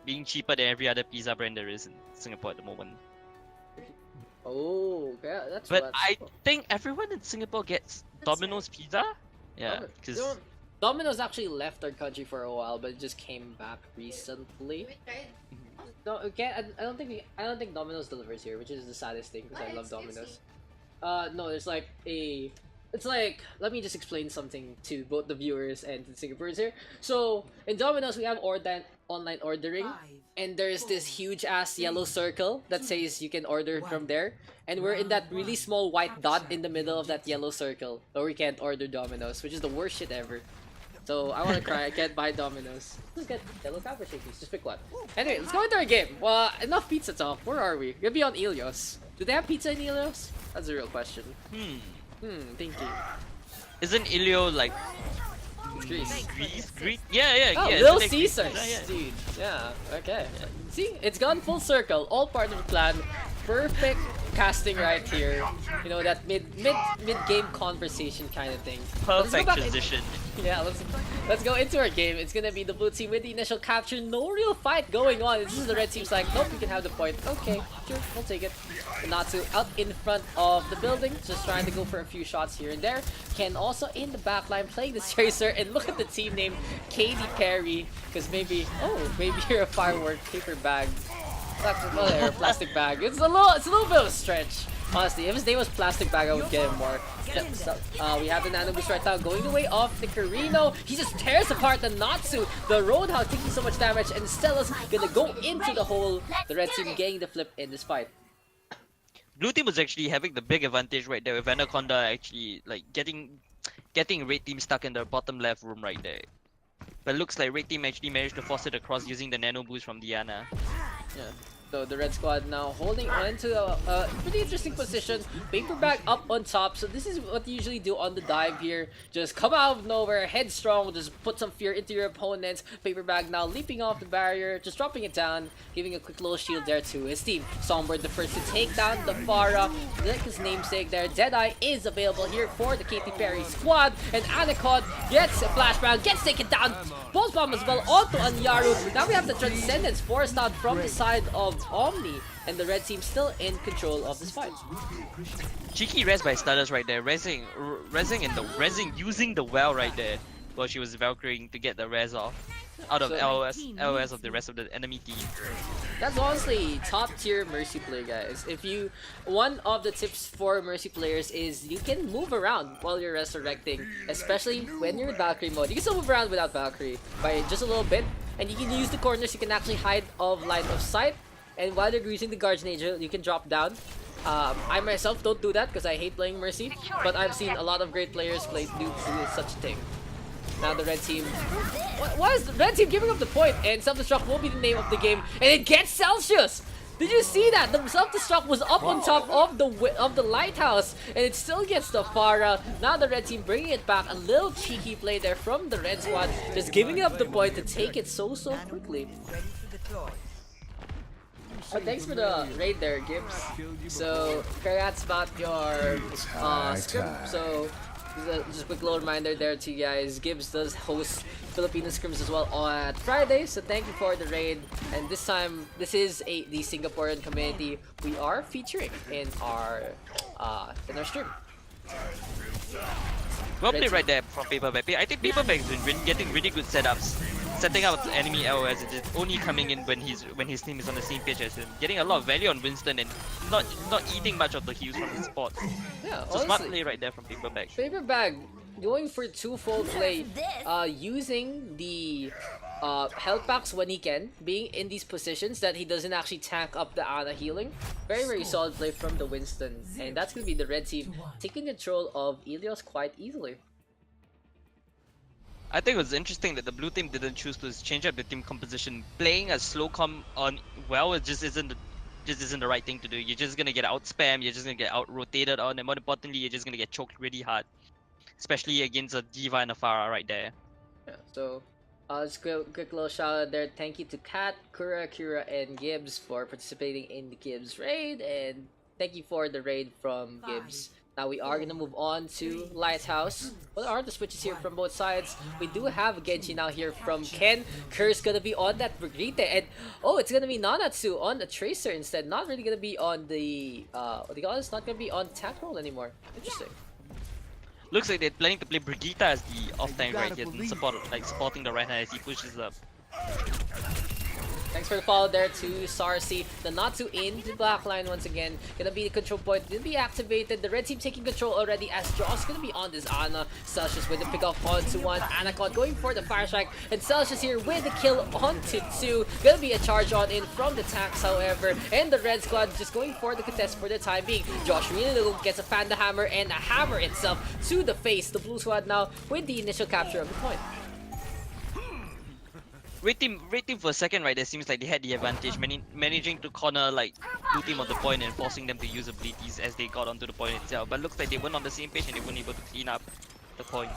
being cheaper than every other pizza brand there is in Singapore at the moment. Oh, yeah, that's. But what- I think everyone in Singapore gets That's Domino's pizza. Yeah, because Domino's actually left our country for a while, but it just came back recently. We tried. No, I don't think Domino's delivers here, which is the saddest thing because I Why? love Excuse Domino's. No, there's like it's like, let me just explain something to both the viewers and to the Singaporeans here. So in Domino's we have online ordering, and there's this huge ass yellow circle that says you can order from there, and we're in that really small white dot in the middle of that yellow circle, so we can't order Domino's, which is the worst shit ever. So I wanna cry, I can't buy Domino's. Let's get Yellow Cab or Shakey's, just pick one. Anyway, let's go into our game. Well, enough pizza talk. Where are we? We're gonna be on Ilios. Do they have pizza in Ilios? That's a real question. Thinking. isn't Ilio like Greece. Greece? Yeah. Oh, yeah. Little isn't it Greece Caesars, pizza? Yeah. dude. Yeah, okay. See, it's gone full circle. All part of the plan. Perfect casting right here. You know, that mid game conversation kind of thing. Let's go Perfect back in- transition. Yeah, let's go into our game. It's gonna be the blue team with the initial capture. No real fight going on. This is the red team's like, nope, we can have the point. Okay, sure, we'll take it. Natsu out in front of the building, just trying to go for a few shots here and there. Ken also in the back line playing this chaser, and look at the team name, Katy Perry, because maybe you're a firework paper bag. Plastic bag. It's a little bit of a stretch. Honestly, if his name was Plastic Bag, I would get him more. Yeah, so, we have the Nano Boost right now going the way of the Carino. He just tears apart the Natsu. The Roadhog taking so much damage, and Stella's gonna go into the hole. The red team getting the flip in this fight. Blue team was actually having the big advantage right there with Anaconda actually like getting red team stuck in the bottom left room right there. But looks like red team actually managed to force it across using the Nano Boost from Diana. Yeah. So the red squad now holding on to a pretty interesting position. Paper bag up on top. So this is what you usually do on the dive here. Just come out of nowhere, headstrong, just put some fear into your opponents. Paper bag now leaping off the barrier, just dropping it down, giving a quick little shield there to his team. Songbird the first to take down the Pharah. Like his namesake there, Deadeye is available here for the Katy Perry squad. And Anaconda gets a flashbang, gets taken down. Pulse bomb as well onto Anyaru. Now we have the Transcendence forced out from the side of Omni, and the red team still in control of this fight. Cheeky res by Stardust right there, resing using the well right there while she was Valkyring to get the res off out of LOS of the rest of the enemy team. That's honestly top tier Mercy play, guys. One of the tips for Mercy players is you can move around while you're resurrecting, especially when you're in Valkyrie mode. You can still move around without Valkyrie by just a little bit, and you can use the corners. You can actually hide of line of sight. And while you're using the Guardian Angel, you can drop down. I myself don't do that because I hate playing Mercy, but I've seen a lot of great players do such a thing. Now the red team... Why is the red team giving up the point? And self-destruct will be the name of the game, and it gets Celsius! Did you see that? The self-destruct was up on top of the lighthouse, and it still gets the Pharah. Now the red team bringing it back. A little cheeky play there from the red squad, just giving up the point to take it so quickly. Oh, thanks for the raid there, Gibbs. So, congrats about your scrim. So, just a quick little reminder there to you guys. Gibbs does host Filipino scrims as well on Friday. So, thank you for the raid. And this time, this is the Singaporean community we are featuring in our stream. Well played right there from Paper Bag. I think Paper Bag's been getting really good setups. Setting up the enemy LOS, it's only coming in when his team is on the same page as him. Getting a lot of value on Winston and not eating much of the heals from his spot. Yeah, so smart play right there from Paper Bag. Paper Bag going for twofold play, using the health packs when he can, being in these positions that he doesn't actually tank up the Ana healing. Very solid play from the Winston, and that's gonna be the red team taking control of Ilios quite easily. I think it was interesting that the blue team didn't choose to change up the team composition. Playing a slow com on well, it just isn't the right thing to do. You're just gonna get out spam, you're just gonna get out rotated on, and more importantly, you're just gonna get choked really hard, especially against a Diva and a Pharah right there. Yeah, so just quick little shout out there. Thank you to Kat, Kura, and Gibbs for participating in the Gibbs raid, and thank you for the raid from Gibbs. Now we are gonna move on to Lighthouse. What are the switches here from both sides? We do have a Genji now here from Ken. Kerr's gonna be on that Brigitte, and oh, it's gonna be Nanatsu on the Tracer instead. Not really gonna be on the what do you call this? Not gonna be on Tack Roll anymore. Interesting. Looks like they're planning to play Brigitte as the off tank right here, supporting the right hand as he pushes up. Thanks for the follow there to Sarsi. The Natsu in the black line once again. Gonna be the control point. Gonna be activated. The red team taking control already as Joss gonna be on this Ana. Celsius with the pick off onto one. Anaconda going for the fire strike. And Celsius here with the kill onto two. Gonna be a charge on in from the tanks, however. And the red squad just going for the contest for the time being. Josh really gets a Panda Hammer and a hammer itself to the face. The blue squad now with the initial capture of the point. Red team for a second right there seems like they had the advantage, managing to corner like blue team on the point and forcing them to use abilities as they got onto the point itself. But looks like they weren't on the same page and they weren't able to clean up the point.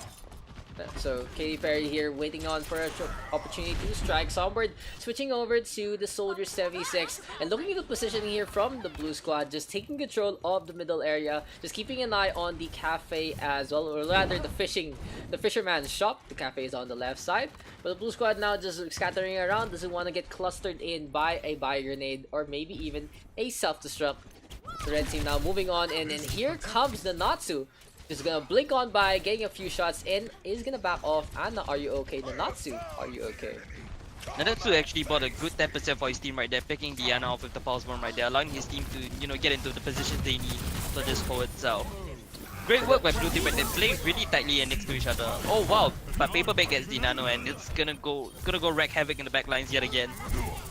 So Katy Perry here waiting on for an opportunity to strike. Songbird switching over to the Soldier 76 and looking at the positioning here from the blue squad, just taking control of the middle area, just keeping an eye on the cafe as well, or rather the fisherman's shop. The cafe is on the left side, but the blue squad now just scattering around, doesn't want to get clustered in by a buy grenade or maybe even a self-destruct. The red team now moving on, and here comes the Natsu. Just gonna blink on by, getting a few shots in, is gonna back off. Anna, are you okay? The Natsu, are you okay? Nanatsu actually bought a good 10% for his team right there, picking Diana off with the Pulse Bomb right there, allowing his team to, you know, get into the positions they need for this forward cell. Great work by Blue Team, but they play really tightly and next to each other. Oh wow, but Paperback gets the nano and it's gonna go wreak havoc in the back lines yet again.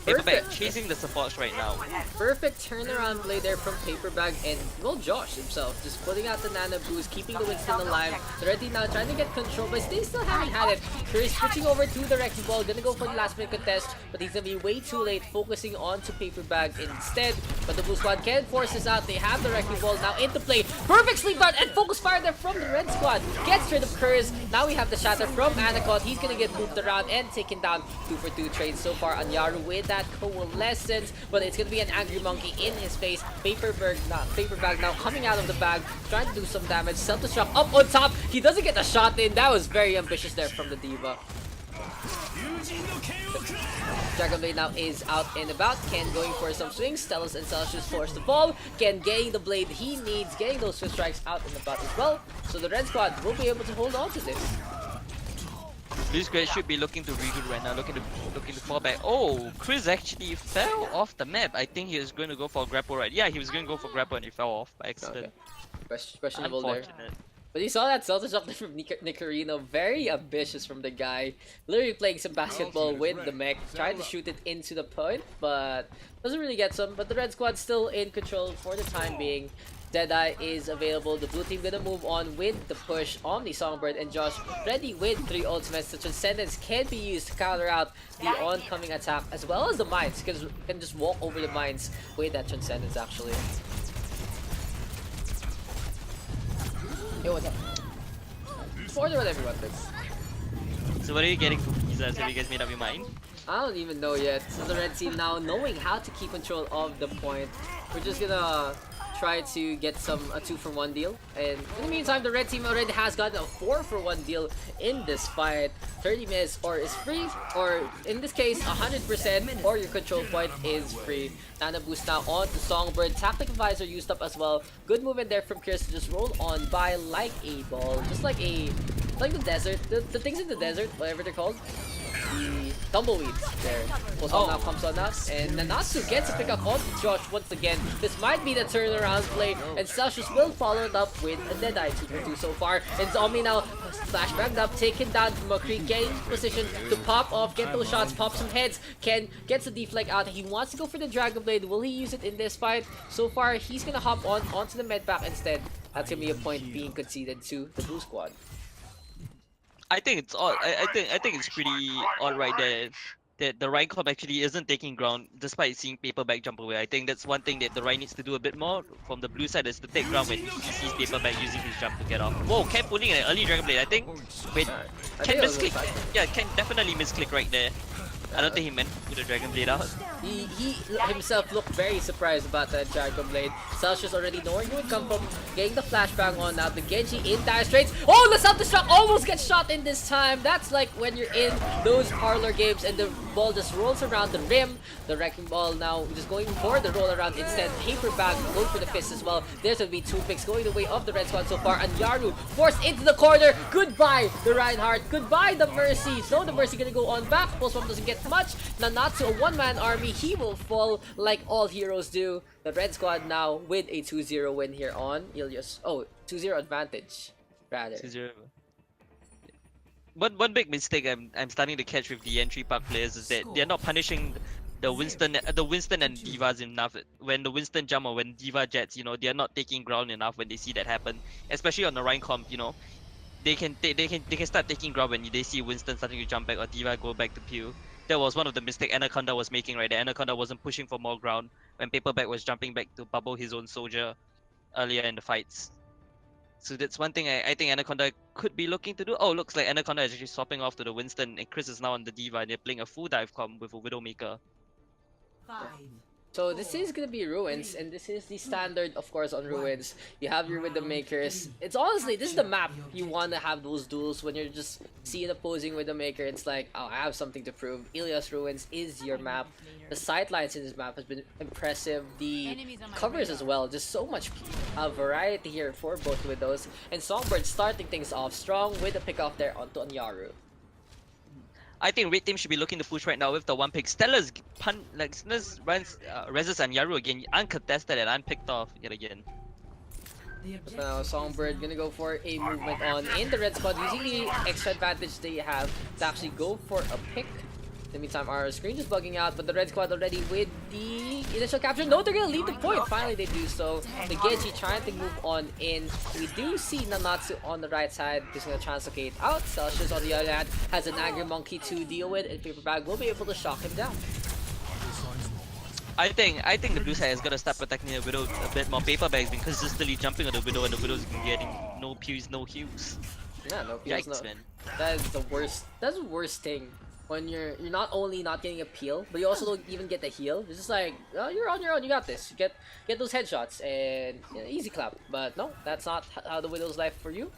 Paperback chasing the supports right now. Perfect turnaround play there from Paperback and, well, Josh himself just putting out the nano boost, keeping the Winston alive. Already now trying to get control, but they still haven't had it. Chris switching over to the Wrecking Ball, gonna go for the last minute contest, but he's gonna be way too late, focusing on to Paperback instead. But the Blue Squad can force this out. They have the Wrecking Ball now into play. Perfect sleep out and focus fire there from the Red Squad. Gets rid of Curse. Now we have the shatter from Anacott. He's gonna get moved around and taken down. 2 for 2 trades so far on Yaru with that coalescence, but it's gonna be an angry monkey in his face. Paperback now coming out of the bag, trying to do some damage. Self-destruct up on top. He doesn't get the shot in. That was very ambitious there from the Diva. Dragon Blade now is out and about. Ken going for some swings. Stelos and Celsius forced to fall. Ken getting the blade he needs, getting those Swift Strikes out and about as well. So the Red Squad will be able to hold on to this. Blue Squad should be looking to regroup right now, looking to fall back. Oh, Chris actually fell off the map. I think he was going to go for a grapple right. Yeah, he was going to go for grapple and he fell off by accident. Okay. Questionable there. Unfortunate. But you saw that self-destruct from Nicarino, very ambitious from the guy. Literally playing some basketball with the mech, trying to shoot it into the point, but doesn't really get some. But the Red Squad still in control for the time being. Deadeye is available. The blue team gonna move on with the push on the Songbird, and Josh ready with 3 ultimates. The Transcendence can be used to counter out the oncoming attack as well as the mines, because can just walk over the mines with that Transcendence actually. Hey, what's up? Order what everyone thinks. So what are you getting from pizzas? Have you guys made up your mind? I don't even know yet. So the red team now knowing how to keep control of the point. We're just gonna try to get a 2-for-1 deal. And in the meantime, the red team already has gotten a 4-for-1 deal in this fight. 30 minutes or is free, or in this case, 100% or your control point is free. Nana boost now on to Songbird. Tactical Visor used up as well. Good movement there from Chris to just roll on by like a ball. Just like the desert. The things in the desert, whatever they're called. The tumbleweeds there. Poson now comes on up, and Nanatsu gets a pick up on Josh once again. This might be the turnaround play, and Celsius will follow it up with a Deadeye 2-for-2 so far. And Zombie now flashbanged up, taken down from McCree, getting position to pop off, get those shots, pop some heads. Ken gets the deflect out. He wants to go for the Dragon Blade. Will he use it in this fight? So far, he's gonna hop onto the med pack instead. That's gonna be a point being conceded to the Blue Squad. I think it's all. I think it's pretty alright that the Rhine Club actually isn't taking ground despite seeing Paperback jump away. I think that's one thing that the Rhine needs to do a bit more from the blue side, is to take ground when he sees Paperback using his jump to get off. Whoa, Ken pulling an early Dragon Blade. I think. Wait, Ken misclick. Yeah, Ken definitely misclick right there. I don't think he meant to put the Dragon Blade out. He himself looked very surprised about that Dragon Blade. Celsius already knowing who it come from, getting the flashbang on now. The Genji in dire straits. Oh, the self-destruct almost gets shot in this time. That's like when you're in those parlor games and the ball just rolls around the rim. The Wrecking Ball now just going for the roll around instead. Paperback going for the fist as well. There's gonna be 2 picks going the way of the Red Squad so far. And Yaru forced into the corner. Goodbye, the Reinhardt. Goodbye, the Mercy. So the Mercy gonna go on back. Pulse Bomb doesn't get much. Nanatsu, a one-man army. He will fall like all heroes do. The Red Squad now with a 2-0 win here on Ilios. Oh, 2-0 advantage, rather. 2-0. One big mistake I'm starting to catch with the entry park players is that they're not punishing the Winston and Divas enough. When the Winston jump or when Diva jets, you know, they're not taking ground enough when they see that happen. Especially on the Rhine comp, you know, they can start taking ground when they see Winston starting to jump back or Diva go back to Pew. That was one of the mistakes Anaconda was making right there. Anaconda wasn't pushing for more ground when Paperback was jumping back to bubble his own soldier earlier in the fights. So that's one thing I think Anaconda could be looking to do. Oh, looks like Anaconda is actually swapping off to the Winston, and Chris is now on the Diva, and they're playing a full dive comp with a Widowmaker. So this is gonna be Ruins, and this is the standard, of course, on Ruins. You have your Widowmakers. It's honestly, this is the map you want to have those duels when you're just seeing opposing Widowmaker. It's like, oh, I have something to prove. Ilios Ruins is your map. The sightlines in this map has been impressive. The covers as well. Just so much variety here for both Widows. And Songbird starting things off strong with a pick off there onto Anyaru. I think red team should be looking to push right now with the one pick. Stella's Stella's runs Rezus and Yaru again, uncontested and unpicked off yet again. Now Songbird gonna go for a movement on in the red squad using the extra advantage they have to actually go for a pick. In the meantime, our screen just bugging out, but the red squad already with the initial capture. No, they're gonna leave the point. Finally, they do so. The Genji trying to move on in. We do see Nanatsu on the right side. Just gonna translocate out. Celsius on the other hand has an angry monkey to deal with, and Paper Bag will be able to shock him down. I think the blue side is gonna start protecting the Widow a bit more. Paper Bag's been consistently jumping on the Widow, and the Widow's been getting no pews, no heals. Yeah, no Yikes, peels, no. man. That is the worst. That's the worst thing. When you're not only not getting a peel, but you also don't even get the heal. It's just like, oh, you're on your own. You got this. You get those headshots and easy clap. But no, that's not how the Widow's life for you.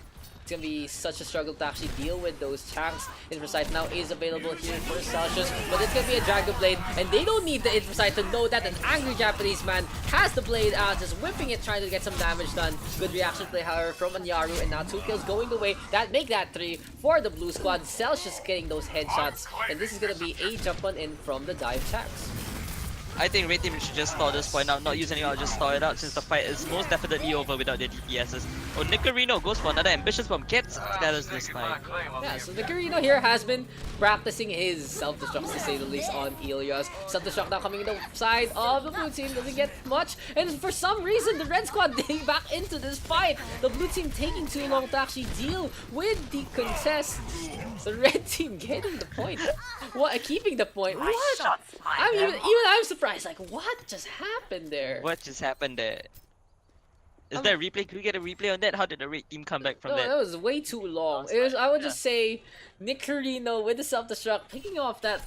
It's gonna be such a struggle to actually deal with those tanks. Infrasight now is available here for Celsius, but it's gonna be a Dragon Blade, and they don't need the Infrasight to know that an angry Japanese man has the blade out, just whipping it, trying to get some damage done. Good reaction play, however, from Anyaru, and now 2 kills going the way. That make that 3 for the blue squad. Celsius getting those headshots, and this is gonna be a jump on in from the dive tanks. I think red team should just stall this point out, not use any out, just stall it out since the fight is most definitely over without their DPSs. Oh, Nicorino goes for another ambitious bomb, gets Stella's this time. Yeah, so Nicorino here has been practicing his self-destruct to say the least on Ilios. Self-destruct now coming in the side of the blue team, doesn't get much, and for some reason the red squad getting back into this fight. The blue team taking too long to actually deal with the contest. The red team getting the point. What? Keeping the point? What? Even I'm surprised. Like, what just happened there? What just happened there? Is there a replay? Could we get a replay on that? How did the red team come back from No, that? that was way too long. It was, I would just say Nicorino with the self-destruct, picking off that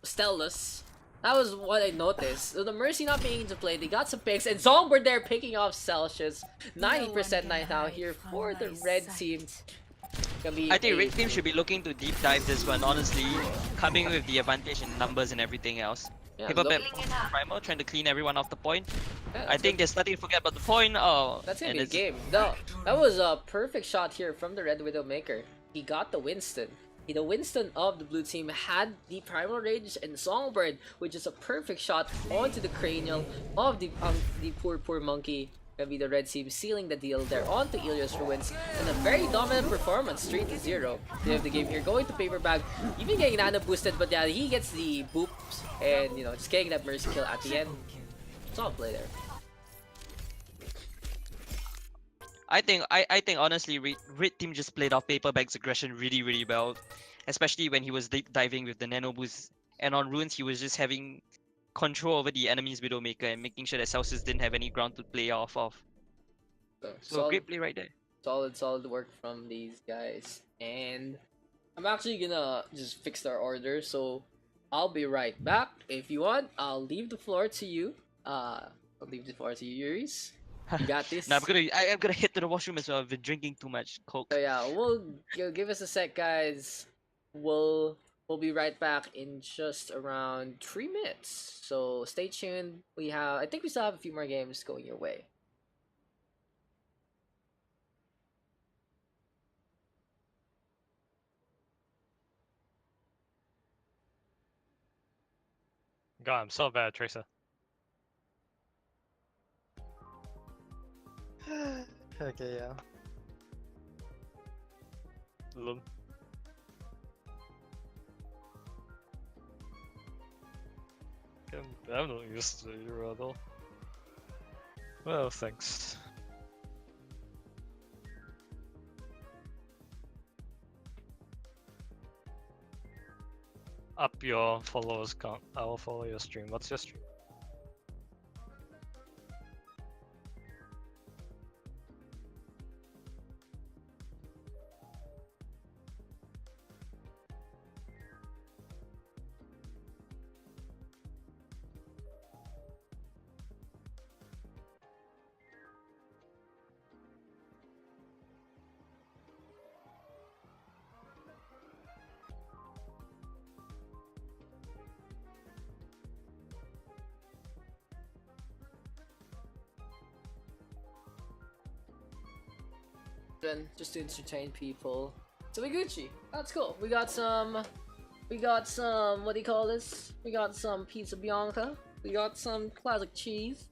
Stellus. That was what I noticed. So the Mercy not being able to play, they got some picks, and Songbird there picking off Celsius. 90% night now here for the red team. I think red team should be looking to deep dive this one, honestly, coming with the advantage in numbers and everything else. Yeah, Paperback Primal trying to clean everyone off the point. Yeah, I think they're starting to forget about the point. Oh, that's gonna and be a game. No, that was a perfect shot here from the Red Widowmaker. He got the Winston. The Winston of the blue team had the Primal Rage and Songbird, which is a perfect shot onto the cranial of the poor monkey. Gonna be the red team sealing the deal there onto Ilios Ruins, and a very dominant performance, 3-0. They have the game here going to Paper Bag, even getting nano boosted, but yeah, he gets the boops and just getting that mercy kill at the end. Solid play there. I think honestly, red team just played off Paper Bag's aggression really well, especially when he was deep diving with the nano boost, and on ruins he was just having control over the enemy's Widowmaker and making sure that Celsius didn't have any ground to play off of. So great play right there. Solid work from these guys. And I'm actually gonna just fix our order, so I'll be right back. If you want, I'll leave the floor to you. I'll leave the floor to you, Yuris. You got this. No, I'm gonna hit to the washroom as well. I've been drinking too much Coke. So yeah, give us a sec, guys. We'll be right back in just around 3 minutes. So stay tuned. I think we still have a few more games going your way. God, I'm so bad, Tracer. Okay, yeah. Lum. I'm not used to you at all. Well, thanks. Up your followers count. I will follow your stream. What's your stream? Just to entertain people. So we Gucci. That's cool. We got some We got some, what do you call this? We got some pizza bianca. We got some classic cheese.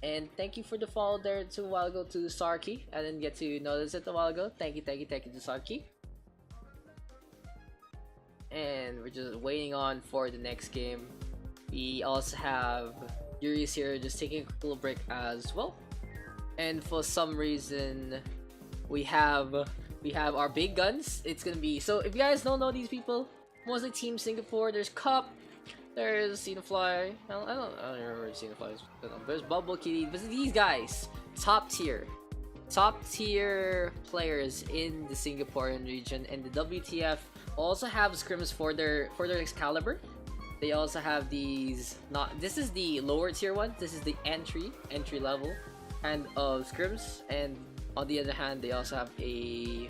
And thank you for the follow there a while ago to Sarky. I didn't get to notice it a while ago. Thank you to Sarky. And we're just waiting on for the next game. We also have Yuris here just taking a quick little break as well. And for some reason, we have our big guns. It's gonna be, so if you guys don't know these people, mostly Team Singapore. There's Cup, there's Fly. I don't remember Fly's. There's Bubble Kitty. But these guys, top tier players in the Singaporean region, and the WTF also have scrims for their Excalibur. They also have these. This is the lower tier one. This is the entry level kind of scrims, and on the other hand, they also have a.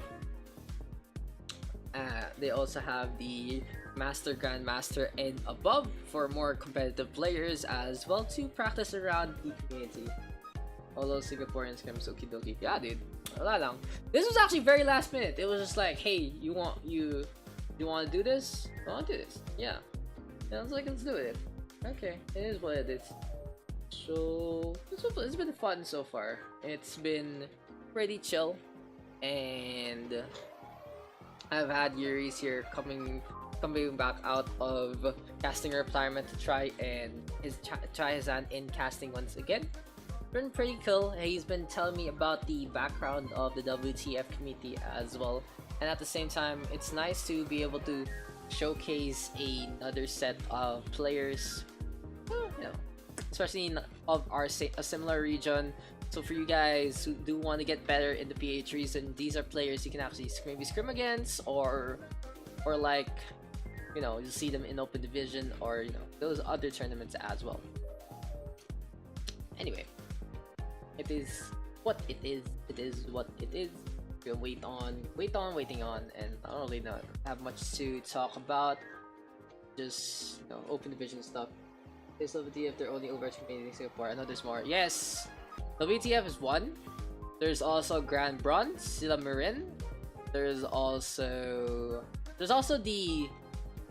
They also have the Master, Grandmaster, and above for more competitive players as well to practice around the community. All those Singaporean scrims, okie dokie. Yeah, dude. Wala lang. This was actually very last minute. It was just like, hey, you want to do this? I want to do this. Yeah. And I was like, let's do it. Okay, it is what it is. So it's been fun so far. It's been pretty chill, and I've had Yuris here coming back out of casting retirement to try his hand in casting once again. Been pretty cool. He's been telling me about the background of the WTF community as well, and at the same time, it's nice to be able to showcase another set of players, especially of a similar region. So for you guys who do want to get better in the PH region, these are players you can actually maybe scrim against, or like, you see them in open division, or those other tournaments as well. Anyway, it is what it is. It is what it is. We'll waiting on, and I don't really have much to talk about. Just open division stuff. This WTF, they're only over community in Singapore. I know there's more. Yes, WTF is one. There's also Grand Bronze, Sila Marin. There's also the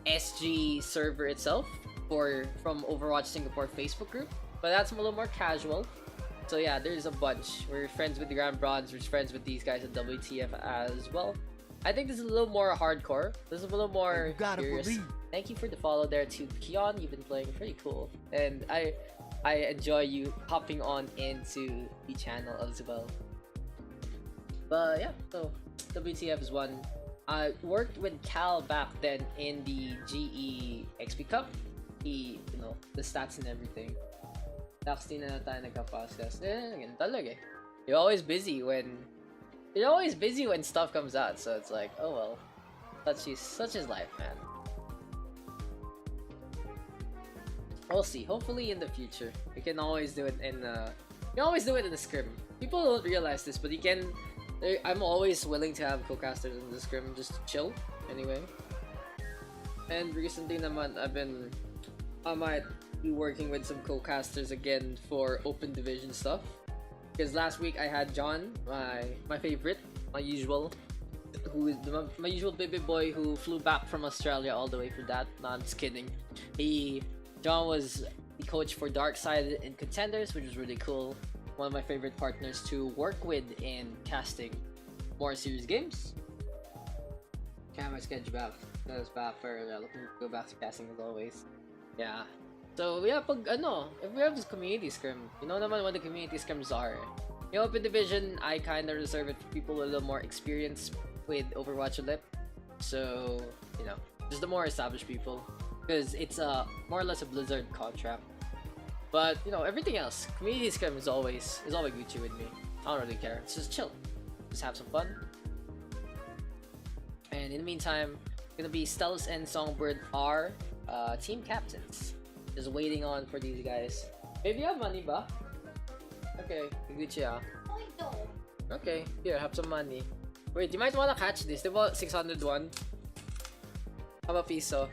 SG server itself from Overwatch Singapore Facebook group, but that's a little more casual. So yeah, there's a bunch. We're friends with the Grand Bronze. We're friends with these guys at WTF as well. I think this is a little more hardcore. This is a little more serious. Thank you for the follow there to Kion. You've been playing pretty cool, and I enjoy you hopping on into the channel as well. But yeah, so WTF is one. I worked with Cal back then in the GE XP Cup. The stats and everything. Daks din na tayo nagka-podcast. Ganun talaga. You're always busy when stuff comes out, so it's like, oh well. Such is life, man. We'll see. Hopefully in the future. We can always do it in the scrim. People don't realize this, but I'm always willing to have co-casters in the scrim just to chill anyway. And recently naman I might be working with some co-casters again for open division stuff. Because last week I had John, my favorite, my usual baby boy who flew back from Australia all the way for that. No, I'm just kidding. John was the coach for Dark Side in Contenders, which was really cool. One of my favorite partners to work with in casting more serious games. Okay, my schedule back. That was back for looking to go back to casting as always. Yeah. So yeah, if we have this community scrim, naman what the community scrims are. Open division, I kind of reserve it for people with a little more experience with Overwatch Lip. So just the more established people, because it's more or less a Blizzard contract. But everything else, community scrim is always Gucci with me. I don't really care. It's just chill, just have some fun. And in the meantime, gonna be Stelis and Songbird are team captains. Just waiting on for these guys. Babe, you have money ba? Okay, Gucci ah. Oh, I don't. Okay, here, have some money. Wait, you might wanna catch this. Diba 601? Have a piso.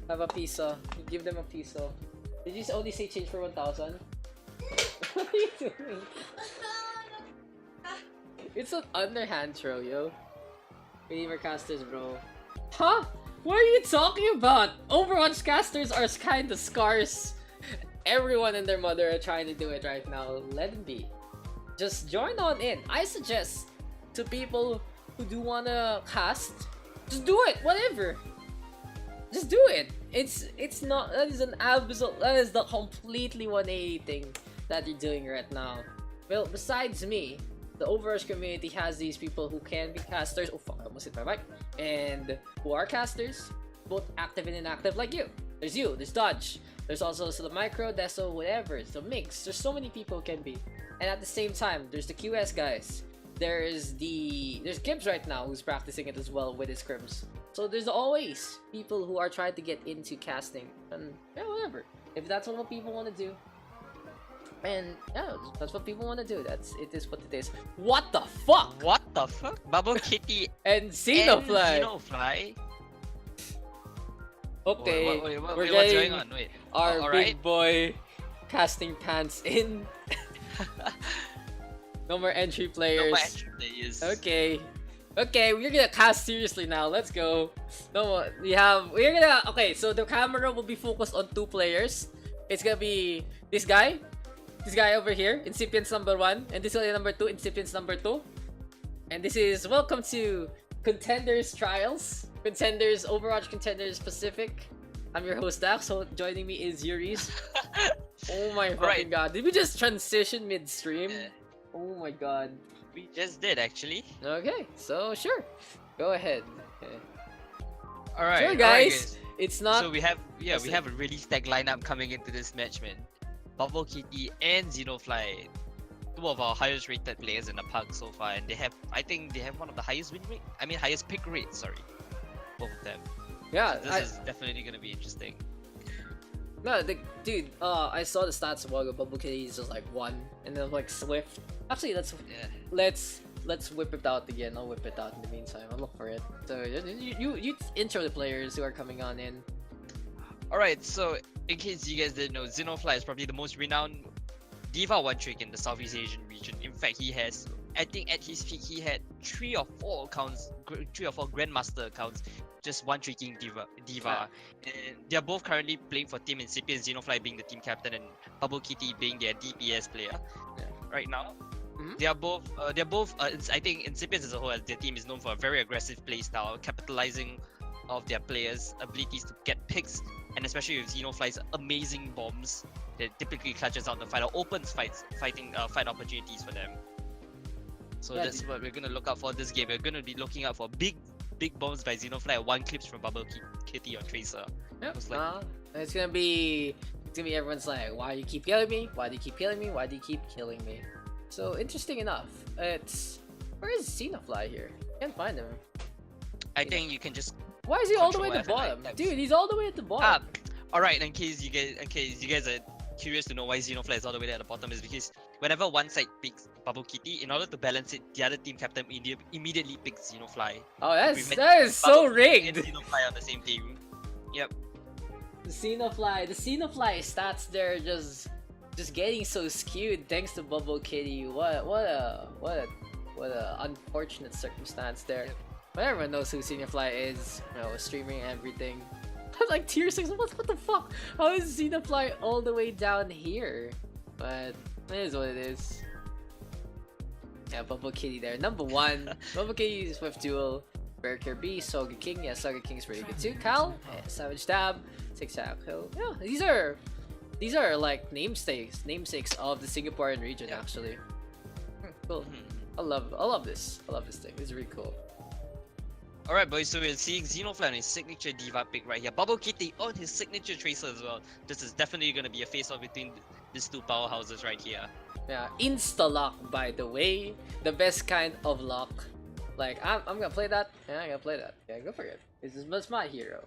Have a piso. Give them a piso. Did you only say change for 1,000? What are you doing? It's an underhand throw, yo. We need more casters, bro. Huh? What are you talking about? Overwatch casters are kinda scarce. Everyone and their mother are trying to do it right now. Let them be. Just join on in. I suggest to people who do wanna cast, just do it. Whatever. Just do it. It's not. That is an absolute. That is the completely 180 thing that you're doing right now. Well, besides me, the Overwatch community has these people who can be casters. Oh fuck! I almost hit my mic. And who are casters, both active and inactive, like you. There's you. There's Dodge. There's also the Micro, Deso, whatever. The Mix. There's so many people who can be. And at the same time, there's the QS guys. There's Gibbs right now who's practicing it as well with his scrims. So there's always people who are trying to get into casting, and yeah, whatever. If that's what people want to do, and yeah, that's what people want to do. It is what it is. What the fuck? What the fuck? Bubble Kitty And Xenofly. and Xenofly? Okay, Wait, we're what's getting going on? Wait. our All big right. boy casting pants in. No more entry players. No more entry players. Okay. Okay, we're gonna cast seriously now. Let's go. No, okay, so the camera will be focused on 2 players. It's gonna be this guy over here, Incipients number 1, and this guy number 2, Incipients number 2. And this is welcome to Contenders Trials. Overwatch Contenders Pacific. I'm your host Daks, so joining me is Yuris. Oh my fucking Right. god. Did we just transition midstream? Yeah. Oh my god. We just did actually. Okay, so sure. Go ahead. Okay. Alright. Sure, guys. It's not. So we have a really stacked lineup coming into this match, man. Bubble Kitty and Xenofly, 2 of our highest rated players in the Pugs so far, and I think they have one of the highest win rate. I mean highest pick rate, sorry. Both of them. Yeah, So this is definitely gonna be interesting. no, dude. I saw the stats a while ago. Bubble Kitty is just like 1, and then like Swift. Actually, Yeah. let's whip it out again. I'll whip it out in the meantime. I'll look for it. So you intro the players who are coming on in. Alright, so in case you guys didn't know, Xenofly is probably the most renowned Diva 1 trick in the Southeast Asian region. In fact, I think at his peak, he had 3 or 4 accounts, 3 or 4 Grandmaster accounts, just 1 tricking Diva. And they're both currently playing for Team Incipient, Xenofly being the team captain and Bubble Kitty being their DPS player right now. Mhm. They're both. I think Incipients as a whole, as their team is known for a very aggressive playstyle, capitalizing of their players' abilities to get picks, and especially with Xenofly's amazing bombs that typically clutches out the fight or opens fight opportunities for them. So Yeah, that's what we're gonna look out for this game. We're gonna be looking out for big bombs by Xenofly and 1 clips from Bubble Kitty or Tracer. Yep. Most likely. It's gonna be everyone's like, why do you keep killing me? Why do you keep killing me? Why do you keep killing me? So interesting enough. Where is Xenofly here? Can't find him. I think you can just Why is he all the way at the Control F and bottom? like Dude, he's all the way at the bottom. Alright, in case you guys are curious to know why Xenofly is all the way at the bottom, is because whenever one side picks Bubble Kitty, in order to balance it, the other team captain immediately picks Xenofly. Oh, that Prevent is so Bubble Kitty rigged. and Xenofly on the same team. Yep. The Xenofly stats there just getting so skewed thanks to Bubble Kitty. What a unfortunate circumstance there. Yep. But everyone knows who Xenofly is, streaming everything. Like tier 6, what the fuck? How is Xenofly all the way down here? But it is what it is. Yeah, Bubble Kitty there. Number 1. Bubble Kitty Swift Duel. Berker B, Soga King. Yeah, Soga King is pretty good too. Cal, Savage Stab, Tic Tac Toe. Yeah, these are like namesakes of the Singaporean region actually. Cool. I love this. I love this thing. It's really cool. Alright boys, so we're seeing Xenofly on his signature Diva pick right here. Bubble Kitty on his signature Tracer as well. This is definitely gonna be a face-off between these 2 powerhouses right here. Yeah, insta-lock by the way. The best kind of lock. Like, I'm gonna play that. Yeah, I'm gonna play that. Yeah, go for it. That's my hero.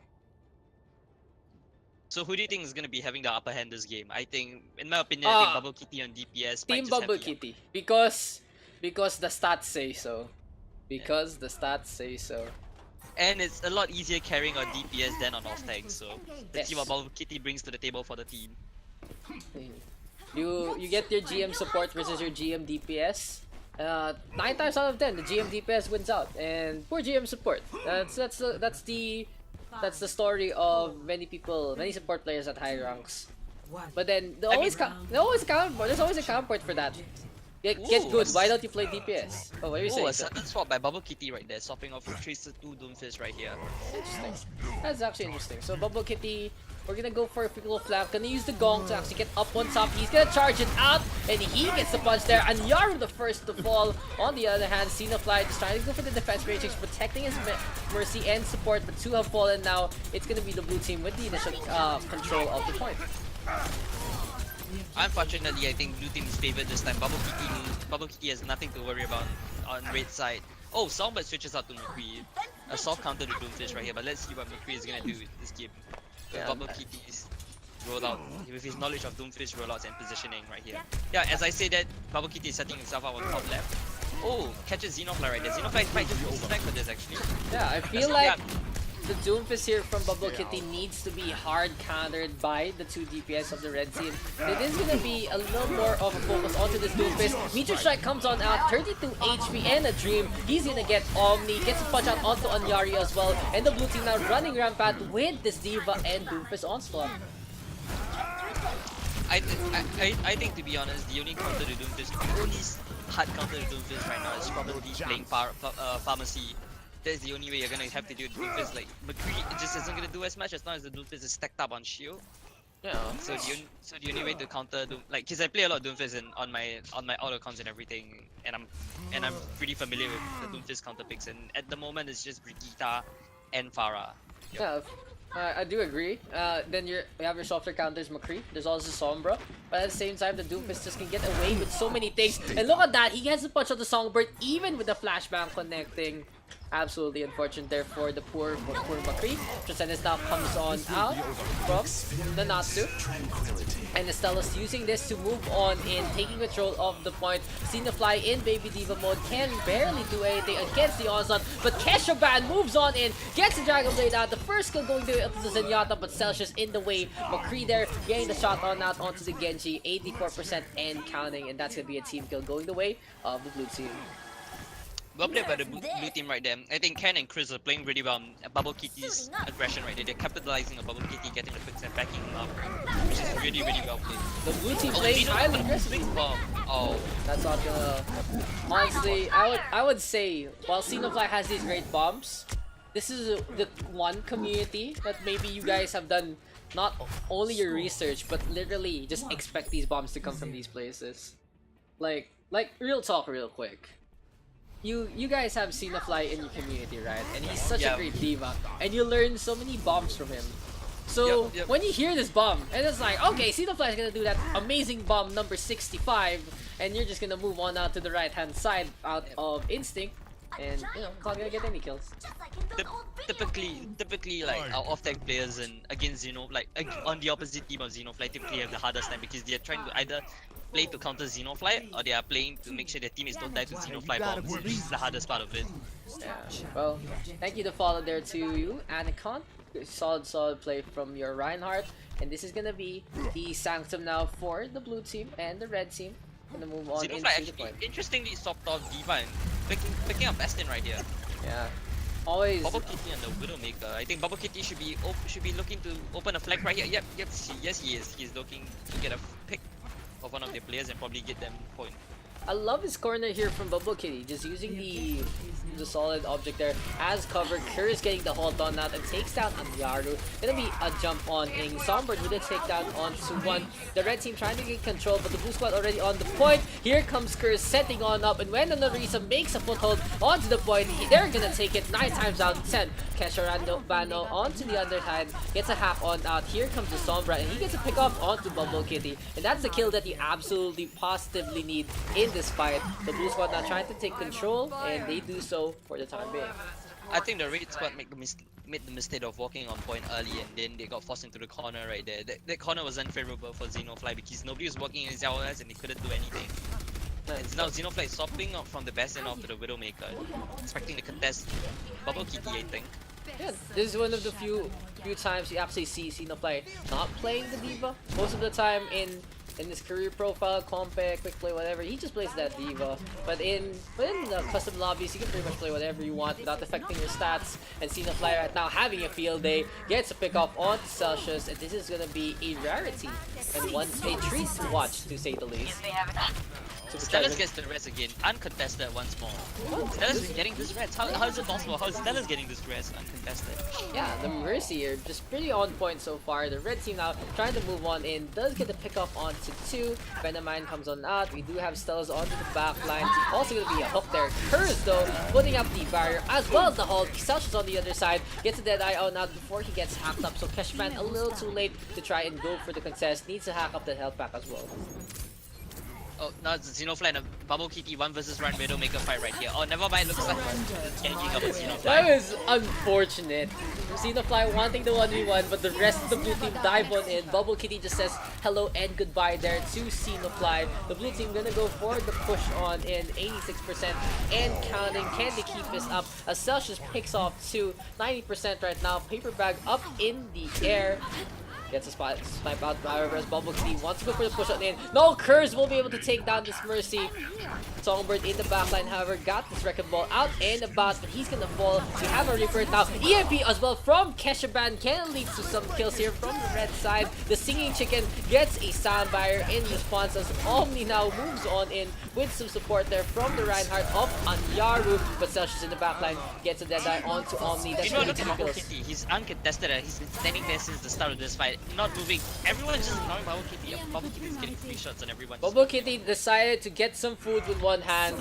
So who do you think is gonna be having the upper hand this game? I think, in my opinion, I think Bubble Kitty on DPS might Team just have Bubble the Kitty. Because the stats say so. Because the stats say so. And it's a lot easier carrying on DPS than on off tank, so let's see Yes. what Bubble Kitty brings to the table for the team. You get your GM support versus your GM DPS. 9 times out of 10, the GM DPS wins out, and poor GM support. That's the That's the story of many people, many support players at high ranks. But then there's always a counterpart for that. Get good. Why don't you play DPS? Oh, what are you saying? A sudden swap by Bubble Kitty right there, swapping off Tracer to Doomfist right here. Interesting. That's actually interesting. So Bubble Kitty, we're gonna go for a quick little flank. Gonna use the gong to actually get up on top. He's gonna charge it out, and he gets the punch there. And Yaru the first to fall. On the other hand, Xenofly just trying to go for the defense matrix, protecting his mercy and support, but two have fallen now. It's gonna be the blue team with the initial control of the point. Unfortunately, I think blue team is favored this time. Bubble Kitty has nothing to worry about on red side. Oh, Songbird switches out to McCree. A soft counter to Doomfish right here, but let's see what McCree is gonna do with this game. With Bubble Kitty's rollout, with his knowledge of Doomfish rollouts and positioning right here. Yeah, as I say that, Bubble Kitty is setting himself up on top left. Oh, catches Xenofly right there. Xenofly might just boost back for this actually. Yeah, I feel like the Doomfist here from Bubble Kitty needs to be hard countered by the two DPS of the red team. It is gonna be a little more of a focus onto this Doomfist. Meteor Strike comes on out, 32 HP and a Dream. He's gonna get Omni, gets a punch out onto Anyari as well. And the blue team now running rampant with this D.Va and Doomfist onslaught. I think to be honest, the only counter to Doomfist, the only hard counter to Doomfist right now is probably playing Pharmacy. That's the only way you're gonna have to do Doomfist. Like McCree just isn't gonna do as much as long as the Doomfist is stacked up on shield. Yeah. So the only way to counter Doom, like, cause I play a lot of Doomfist on my auto accounts and everything, and I'm pretty familiar with the Doomfist counter picks. And at the moment it's just Brigitte and Pharah. Yeah, I do agree. Then you have your softer counters, McCree. There's also Sombra. But at the same time, the Doomfist just can get away with so many things. And look at that, he has a punch of the Songbird even with the flashbang connecting. Absolutely unfortunate there for the poor McCree. Tracenus now comes on out from the Natsu. And Estelos using this to move on in, taking control of the point. Xenofly in Baby D.Va mode can barely do anything against the onslaught. But Keshaban moves on in, gets the Dragon Blade out. The first kill going to the Zenyatta, but Celsius in the way. McCree there getting the shot on out onto the Genji. 84% and counting. And that's going to be a team kill going the way of the blue team. Well played by the blue team right there. I think Ken and Chris are playing really well on Bubble Kitty's aggression right there. They're capitalizing on Bubble Kitty, getting the picks and backing him up, which is really well played. The blue team plays highly aggressively. Oh, that's not gonna. Honestly, I would say while Xenofly has these great bombs, this is the one community that maybe you guys have done not only your research but literally just expect these bombs to come from these places. Like real talk, real quick. You guys have Xenofly in your community, right? And he's such a great D.Va, and you learn so many bombs from him. So when you hear this bomb, and it's like, okay, Xenofly is gonna do that amazing bomb number 65, and you're just gonna move on out to the right hand side out of instinct, and you know, not gonna get any kills. Typically like our off-tech players and against like on the opposite team of Xenofly typically have the hardest time because they're trying to either play to counter Xenofly or they are playing to make sure their teammates don't die to Xenofly bombs, which is the hardest part of it. Yeah, well, thank you to follow there to you, Anacon. Solid play from your Reinhardt, and this is gonna be the Sanctum now for the blue team and the red team. Gonna move on into the point. Interestingly swapped off D.Va and picking up Bastion right here. Yeah. Always Bubble Kitty and the Widowmaker. I think Bubble Kitty should be looking to open a flank right here. Yep, yes he is. He's looking to get a pick of one of their players and probably get them point. I love his corner here from Bubble Kitty, just using the solid object there as cover. Curious getting the hold on that and takes down Anyaru. Gonna be a jump on in Songbird with a takedown onto one. The red team trying to get control, but the blue squad already on the point. Here comes Curse setting on up, and when Anarisa makes a foothold onto the point, they're gonna take it 9 times out of 10. Kesharando Bano onto the other side, gets a half on out. Here comes the Sombra, and he gets a pick up onto Bubble Kitty, and that's the kill that you absolutely positively need in this fight. The blue squad now trying to take control, and they do so for the time being. I think the red squad made the mistake of walking on point early, and then they got forced into the corner right there. That corner was unfavorable for Xenofly because nobody was walking in his hours and they couldn't do anything. And now Xenofly is swapping up from the Bastion off to the Widowmaker, expecting to contest Bubble Kitty, I think. Yeah, this is one of the few times you actually see Xenofly not playing the D.Va. Most of the time in in his career profile, compe, quick play, whatever, he just plays that diva. But in custom lobbies, you can pretty much play whatever you want without affecting your stats. And Xenofly right now having a field day, gets a pick off onto Celsius, and this is gonna be a rarity and a treat to watch, to say the least. Stellas gets the res again, uncontested once more. Stellas is getting this res. How is it possible? How is Stellas getting this res uncontested? Yeah, the Mercy are just pretty on point so far. The red team now trying to move on in, does get the pick off onto 2. Venomine comes on out. We do have Stellas onto the back line. Also gonna be a hook there. Curse though, putting up the barrier as well as the Hulk. Celsius on the other side gets a Deadeye on out before he gets hacked up. So Keshman a little too late to try and go for the contest. Needs to hack up the health pack as well. Oh, now it's Xenofly and a Bubble Kitty 1 versus Run Widowmaker fight right here. Oh, never mind, looks like it's ganking up with Xenofly. That was unfortunate. Xenofly wanting the 1v1, but the rest of the blue team dive on in. Bubble Kitty just says hello and goodbye there to Xenofly. The blue team gonna go for the push on in, 86% and counting. Can they keep this up? As Celsius picks off to 90% right now. Paper bag up in the air. Gets a snipe out, however, as Bubble Kitty wants to go for the push on in. No, Curse will be able to take down this Mercy. Songbird in the backline, however, got this Wrecking Ball out and about, but he's gonna fall. We have a Reaper now. EMP as well from Keshaban can lead to some kills here from the red side. The Singing Chicken gets a sound barrier in response as Omni now moves on in with some support there from the Reinhardt of Anyaru, but Celsius in the backline gets a Deadeye onto Omni. That's really Look at two Bubble kills. Kitty. He's uncontested. He's been standing there since the start of this fight, not moving. Everyone's just ignoring Bubble Kitty. Bubble Kitty's getting 3 shots on everyone. Bubble Kitty decided to get some food with one hand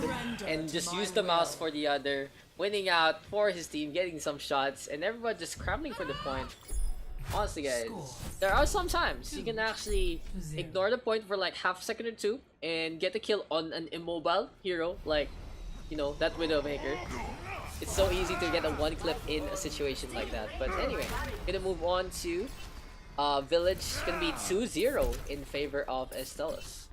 and just use the mouse for the other, winning out for his team, getting some shots, and everyone just scrambling for the point. Honestly guys, there are some times you can actually ignore the point for like half a second or 2 and get a kill on an immobile hero like, you know, that Widowmaker. It's so easy to get a 1 clip in a situation like that. But anyway, gonna move on to Village. Gonna be 2-0 in favor of Estelas.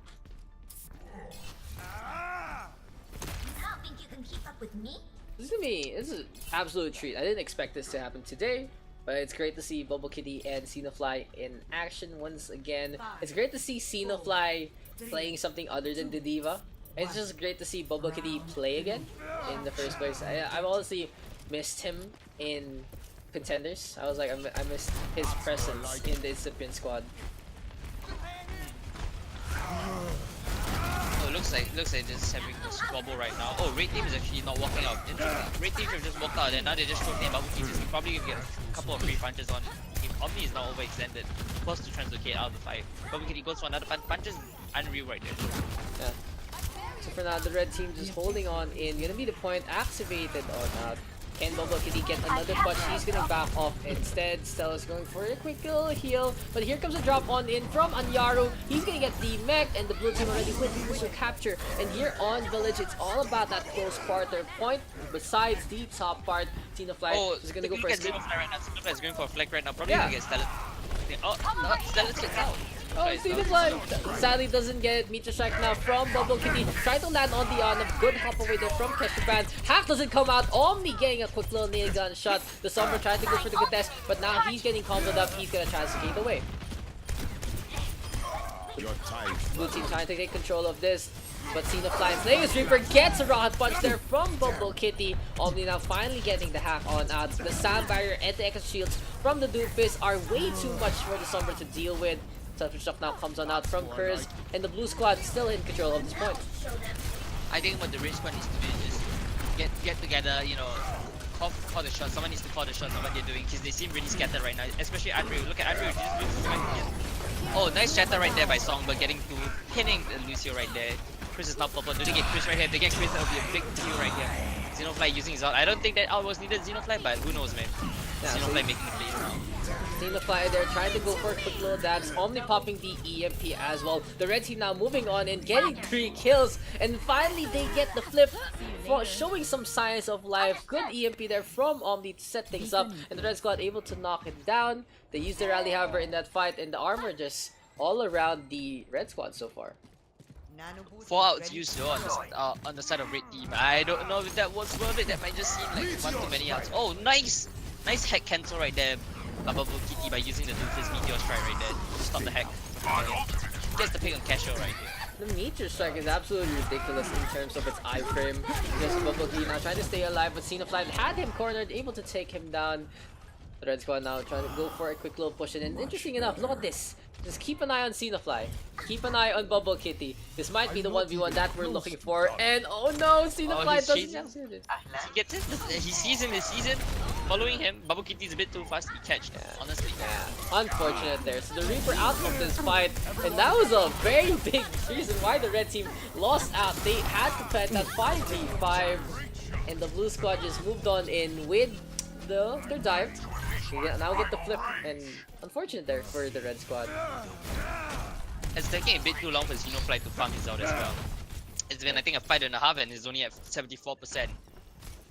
This is an absolute treat. I didn't expect this to happen today, but it's great to see Bubble Kitty and Xenofly in action once again. It's great to see Xenofly playing something other than the Diva. It's just great to see Bubble Kitty play again in the first place. I've honestly missed him in Contenders. I was like, I missed his presence in the incipient squad. Oh, looks like just having a squabble right now. Oh, Red Team is actually not walking out. Interesting. Red Team should have just walked out and now they just showed name Bubble Kitty. So probably gonna get a couple of free punches on him. Omni is now overextended. Forced to translocate out of the fight. Bubble Kitty goes for another punch is unreal right there. Yeah. So for now, the red team just holding on in. Gonna be the point activated or not. Can Bubble Kitty get another punch? He's gonna back off instead. Stella's going for a quick little heal. But here comes a drop on in from Anyaru. He's gonna get the mech and the blue team already with the crucial capture. And here on Village, it's all about that close quarter point. Besides the top part, Xenofly is gonna go for a skip. Xenofly right now. Xenofly is going for a flag right now. Probably gonna get Stella. Oh, no, Stella gets out. Oh, Xenofly sadly doesn't get it. Meteor Strike now from Bubble Kitty. Trying to land on the good hop away there from Keshaban. Hack doesn't come out. Omni getting a quick little nail gun shot. The Sombra trying to go for the contest, but now he's getting comboed up. He's gonna try to skate away. Blue team trying to take control of this. But Xenofly and Slayer's Reaper gets a rocket punch there from Bubble Kitty. Omni now finally getting the hack on out. The sound barrier and the extra shields from the Doomfist are way too much for the Sombra to deal with. Self-destruct now comes on out from Kurz, and the blue squad still in control of this point. I think what the red squad needs to do is just get together, you know, call the shots. Someone needs to call the shots on what they're doing because they seem really scattered right now, especially Andrew. Look at Andrew, oh, nice shatter right there by Song, but getting to pinning Lucio right there. Chris is now purple. Do they get Chris right here? They get Chris, that would be a big kill right here. Xenofly using his ult. I don't think that ult was needed, Xenofly, but who knows, man. Yeah, Xenofly making the plays. Xenofly there trying to go for a quick little dance. Omni popping the EMP as well. The red team now moving on and getting 3 kills. And finally they get the flip, showing some signs of life. Good EMP there from Omni to set things up. And the red squad able to knock it down. They used the rally, however, in that fight. And the armor just all around the red squad so far. 4 outs used though on the side of red team. I don't know if that was worth it. That might just seem like one too many outs. Oh, nice! Nice hack cancel right there. Bubble Kitty by using the Doomfist Meteor Strike right there to stop the hack. gets the pick on Casio right here. The Meteor Strike is absolutely ridiculous in terms of its iframe. Just Bubble now trying to stay alive, but Xenofly had him cornered, able to take him down. The Red Squad now trying to go for a quick little push in, and interesting enough, look at this. Just keep an eye on Xenofly. Keep an eye on Bubble Kitty. This might be the 1v1 that we're looking for. And oh no, Xenofly doesn't have it. He gets it. He sees him. He sees it. Following him. Bubble Kitty's a bit too fast to be catched. Honestly. Yeah, unfortunate there. So the Reaper out of this fight, and that was a very big reason why the red team lost out. They had to plant that 5v5, and the blue squad just moved on in with their dive. Now get the flip, and unfortunate there for the red squad. It's taking a bit too long for Xenofly to farm his out as well. It's been, I think, a fight and a half, and he's only at 74%.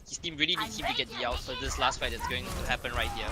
His team really needs him to get the out for this last fight that's going to happen right here.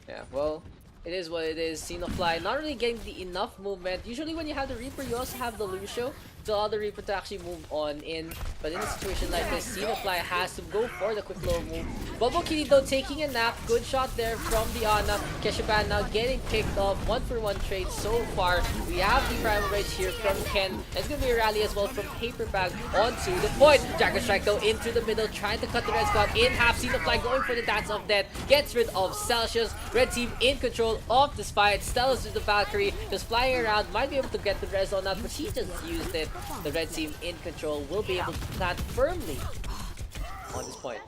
Yeah, well, it is what it is. Xenofly not really getting the enough movement. Usually when you have the Reaper, you also have the Lucio to allow the Reaper to actually move on in. But in a situation like this, Xenofly has to go for the quick little move. Bubble Kitty though taking a nap. Good shot there from the Ana. Keshaban now getting picked off. 1-for-1 trade so far. We have the Primal Rage here from Ken. It's going to be a rally as well from Paper Bag onto the point. Dragon Strike though into the middle, trying to cut the red squad in half. Xenofly going for the Dance of Death. Gets rid of Celsius. Red team in control of this fight. Stella's with the Valkyrie. Just flying around. Might be able to get the res on that, but he just used it. The red team in control will be able to plant firmly on this point.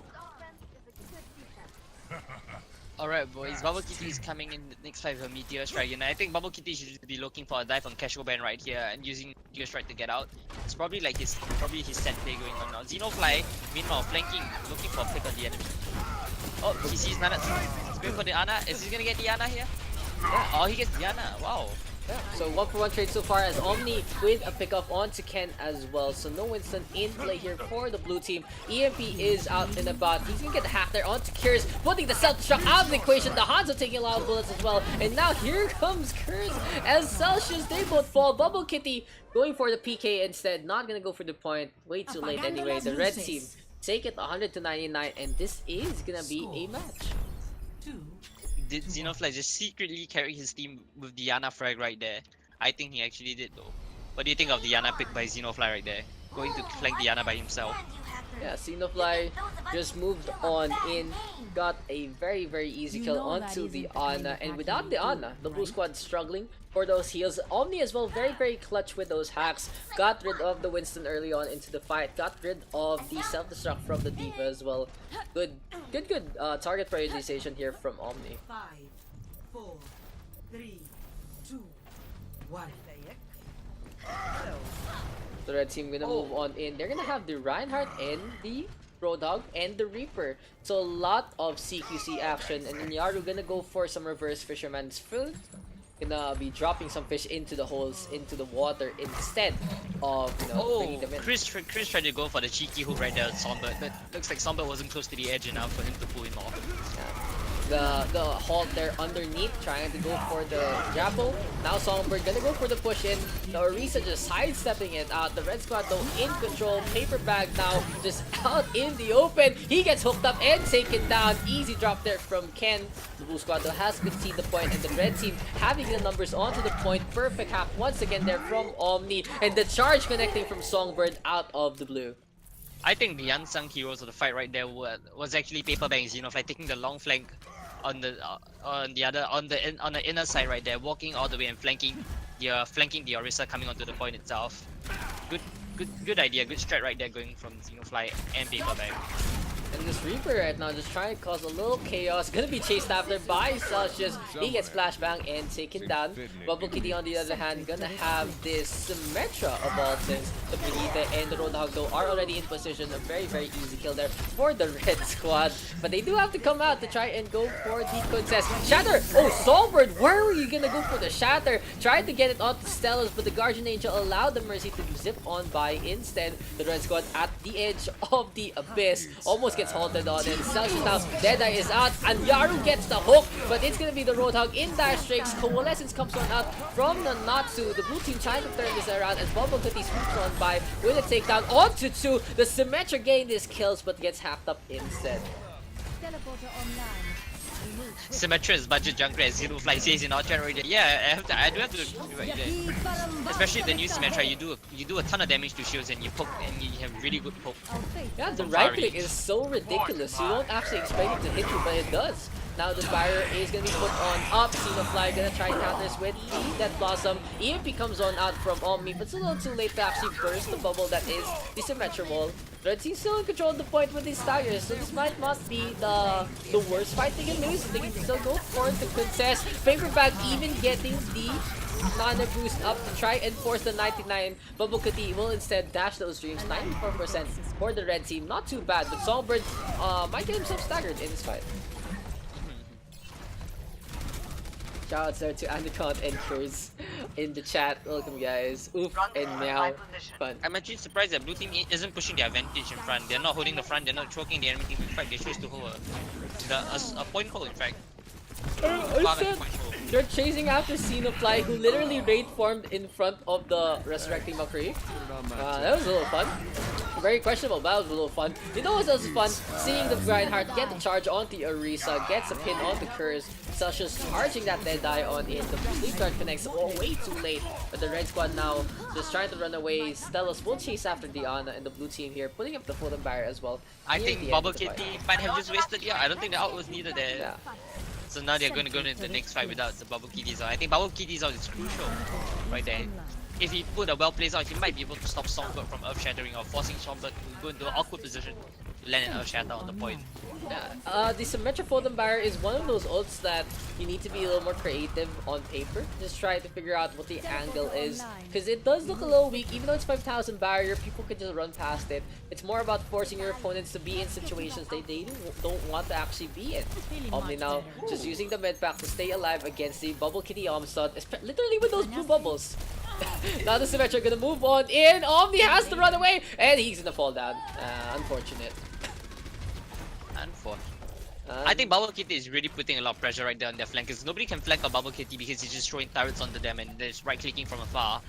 Alright boys, Bubble Kitty is coming in the next fight with a Meteor Strike, and I think Bubble Kitty should be looking for a dive on Casual Band right here and using Meteor Strike to get out. It's probably like his set play going on now. Xenofly, meanwhile, flanking, looking for a pick on the enemy. Oh, he sees Nana. He's going for the Ana. Is he gonna get the Ana here? Yeah. Oh, he gets the Ana. Wow. Yeah, so 1-for-1 trade so far as Omni with a pickup onto Ken as well. So no Winston in play here for the blue team. EMP is out and about. He's gonna get the hack there onto Curse, putting the self-destruct out of the equation. The Hanzo taking a lot of bullets as well. And now here comes Curse as Celsius, they both fall. Bubble Kitty going for the PK instead. Not gonna go for the point. Way too late anyway. The red team take it 100-99, and this is gonna be a match. Did Xenofly just secretly carry his team with the Yana frag right there? I think he actually did though. What do you think of the Yana pick by Xenofly right there? Going to flank the Yana by himself. Yeah, Xenofly just moved on in, got a very easy kill onto the Ana, and without the Ana, the blue squad struggling for those heals. Omni as well, very clutch with those hacks. Got rid of the Winston early on into the fight, got rid of the self-destruct from the Diva as well. Good target prioritization here from Omni. 5, 4, 3, 2, 1. The red team gonna move on in. They're gonna have the Reinhardt and the Roadhog and the Reaper. So a lot of CQC action, and then Yaru gonna go for some reverse fisherman's fill. Gonna be dropping some fish into the holes, into the water instead of, you know, bringing them in. Chris tried to go for the cheeky hook right there on Sombert, but looks like Sombert wasn't close to the edge enough for him to pull him off. Yeah. The halt there underneath, trying to go for the grapple. Now Songbird gonna go for the push in. The Orisa just sidestepping it out. The red squad though in control. Paper Bag now just out in the open. He gets hooked up and taken down. Easy drop there from Ken. The blue squad though has conceded the point, and the red team having the numbers onto the point. Perfect hack once again there from Omni, and the charge connecting from Songbird out of the blue. I think the unsung heroes of the fight right there was actually Paper Bag and Xenofly taking the long flank on the inner side right there, walking all the way and flanking the Orisa coming onto the point itself. Good idea, good strat right there going from Xenofly and Paper Bag. And this Reaper right now just trying to cause a little chaos. Gonna be chased after by Celsius. He gets flashbang and taken down. Bubble Kitty on the other hand gonna have this Symmetra of all things. The Brigitte and the Roadhog though are already in position. A very easy kill there for the red squad. But they do have to come out to try and go for the Princess. Shatter! Oh, Songbird, where were you gonna go for the Shatter? Tried to get it onto Stellas, but the Guardian Angel allowed the Mercy to zip on by instead. The red squad at the edge of the abyss. Almost gets halted on, and Celsius now, Deadeye is out, and Yaru gets the hook, but it's gonna be the Roadhog in dire straits. Coalescence comes on out from the Natsu. The blue team trying to turn this around as Bubble Kitty swoops on by with a takedown onto 2. The Symmetra gained his kills, but gets hacked up instead. Teleporter online. Symmetra's budget jungler as Xenofly says in our chat right there. Yeah, I do have to agree right there. Especially the new Symmetra, you do a ton of damage to shields and you poke and you have really good poke. Yeah, the From right far click range. is so ridiculous. You won't actually expect it to hit you, but it does. Now the barrier is gonna be put on up. Xenofly gonna try counters with the Death Blossom. EMP comes on out from Omni, but it's a little too late to actually burst the bubble that is the Symmetra wall. Red Team's still in control of the point with these staggers, so this might not be the worst fight they can lose. They can still go for the contest. Paper Bag even getting the mana boost up to try and force the 99. Bubble Kitty will instead dash those dreams. 94% for the red team. Not too bad, but Songbird might get himself staggered in this fight. Shoutouts there to Anacon and Cruz in the chat. Welcome guys. Oof and meow. Fun. I'm actually surprised that blue team isn't pushing their advantage in front. They're not holding the front, they're not choking the enemy team. In fact, they choose to hold a point hold in fact. Instead, they're chasing after Xenofly, who literally raid formed in front of the Resurrecting McCree. That was a little fun. Very questionable, but that was a little fun. You know what else is fun? Seeing the Grindheart get the charge onto Orisa, gets a pin onto Curse. Sasha's charging that Deadeye on in. The Sleep Guard connects way too late. But the red squad now just trying to run away. Stelos will chase after Diana and the blue team here, putting up the Photon Barrier as well. I Near think the end Bubble of the fight. Kitty might have just wasted. Yeah, I don't think the ult was needed there. Yeah. So now they're going to go into the next fight without the Bubble Kitties out. I think Bubble Kitties out is crucial right there. If he put a well placed out, he might be able to stop Songbird from Earth Shattering or forcing Songbird to go into an awkward position to land an Earth Shatter on the point. Yeah, the Symmetra Photon Barrier is one of those ults that you need to be a little more creative on paper. Just try to figure out what the angle is. Because it does look a little weak, even though it's 5,000 barrier, people can just run past it. It's more about forcing your opponents to be in situations they don't want to actually be in. Omni now just using the med pack to stay alive against the Bubble Kitty Omstud, literally with those blue bubbles. Now the Symmetra gonna move on in. Omni has to run away, and he's gonna fall down. Unfortunate. I think Bubble Kitty is really putting a lot of pressure right there on their flank because nobody can flank a Bubble Kitty because he's just throwing turrets onto them and they're just right clicking from afar.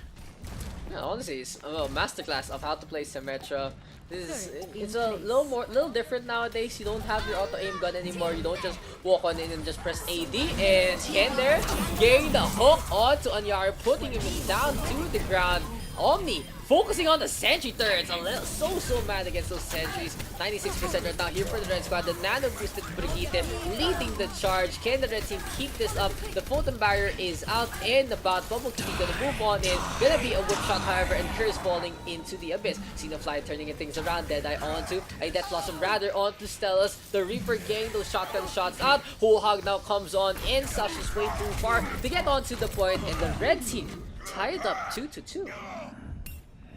Yeah, honestly, it's a masterclass of how to play Symmetra. It's a little different nowadays. You don't have your auto aim gun anymore. You don't just walk on in and just press AD. And Ken there getting the hook onto Anyar, putting him down to the ground. Omni focusing on the sentry turrets. A little so mad against those sentries. 96% right now here for the red squad. The nano boosted Brigitte leading the charge. Can the red team keep this up? The Photon Barrier is out and about. Bubble Kitty gonna move on in. Gonna be a whip shot, however, and Curse falling into the abyss. Xenofly turning things around. Deadeye onto a Death Blossom, rather onto Stelos. The Reaper getting those shotgun shots out. Whole Hog now comes on in. Sasha's way too far to get onto the point, and the red team tied up 2-2.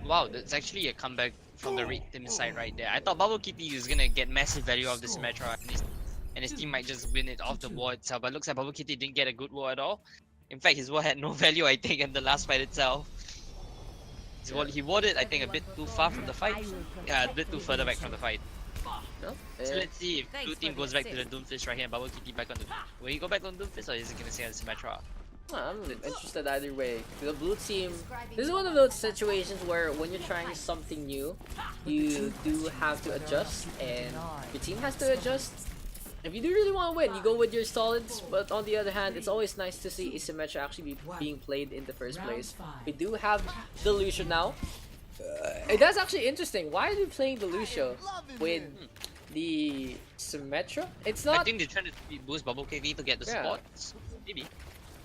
Wow, that's actually a comeback from the red team side right there. I thought Bubble Kitty was gonna get massive value of the Symmetra and his team might just win it off the wall itself, but looks like Bubble Kitty didn't get a good wall at all. In fact, his wall had no value, I think, in the last fight itself. He warded, I think, a bit too far from the fight. Yeah, a bit too further back from the fight. So let's see if blue team goes back to the Doomfist right here and Bubble Kitty back on the... Will he go back on Doomfist or is he gonna stay on Symmetra? I'm interested either way. The blue team, this is one of those situations where when you're trying something new, you do have to adjust, and your team has to adjust. If you do really want to win, you go with your solids, but on the other hand, it's always nice to see Symmetra actually being played in the first place. We do have the Lucio now. That's actually interesting. Why are they playing the Lucio with the Symmetra? It's not... I think they're trying to boost Bubble Kitty to get the spots. Maybe.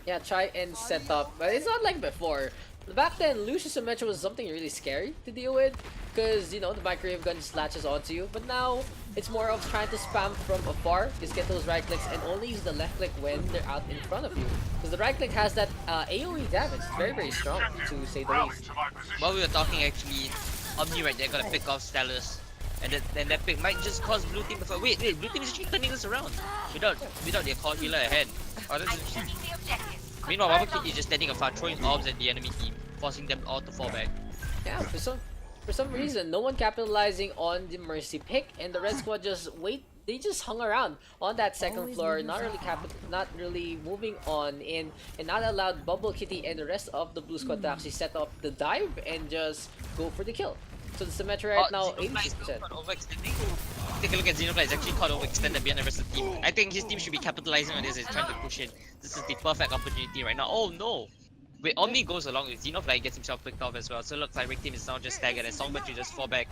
Yeah, try and set up, but it's not like before. Back then, Lucius Symmetra was something really scary to deal with, because, you know, the microwave gun just latches onto you. But now, it's more of trying to spam from afar, just get those right clicks, and only use the left click when they're out in front of you. Because the right click has that AoE damage. It's very strong, to say the least. While we were talking, actually, Omni right there got to pick off Stelos. And that pick might just cause blue team to... Wait, blue team is actually turning this around without their core healer ahead. Oh, that's interesting. Meanwhile, Bubble Kitty is just standing afar, throwing orbs at the enemy team, forcing them all to fall back. Yeah, for some reason, no one capitalizing on the Mercy pick, and the red squad they just hung around on that second floor, not really moving on in, and not allowed Bubble Kitty and the rest of the blue squad to actually set up the dive and just go for the kill. So the Symmetra right now, Xenofly is 86%. caught overextending. Take a look at Xenofly, he's actually caught overextended behind the rest of the team. I think his team should be capitalizing on this and trying to push in. This is the perfect opportunity right now. Oh no! Wait, Omni goes along with Xenofly, gets himself picked off as well. So it looks like Rick team is now just staggered and Songbird you just fall back.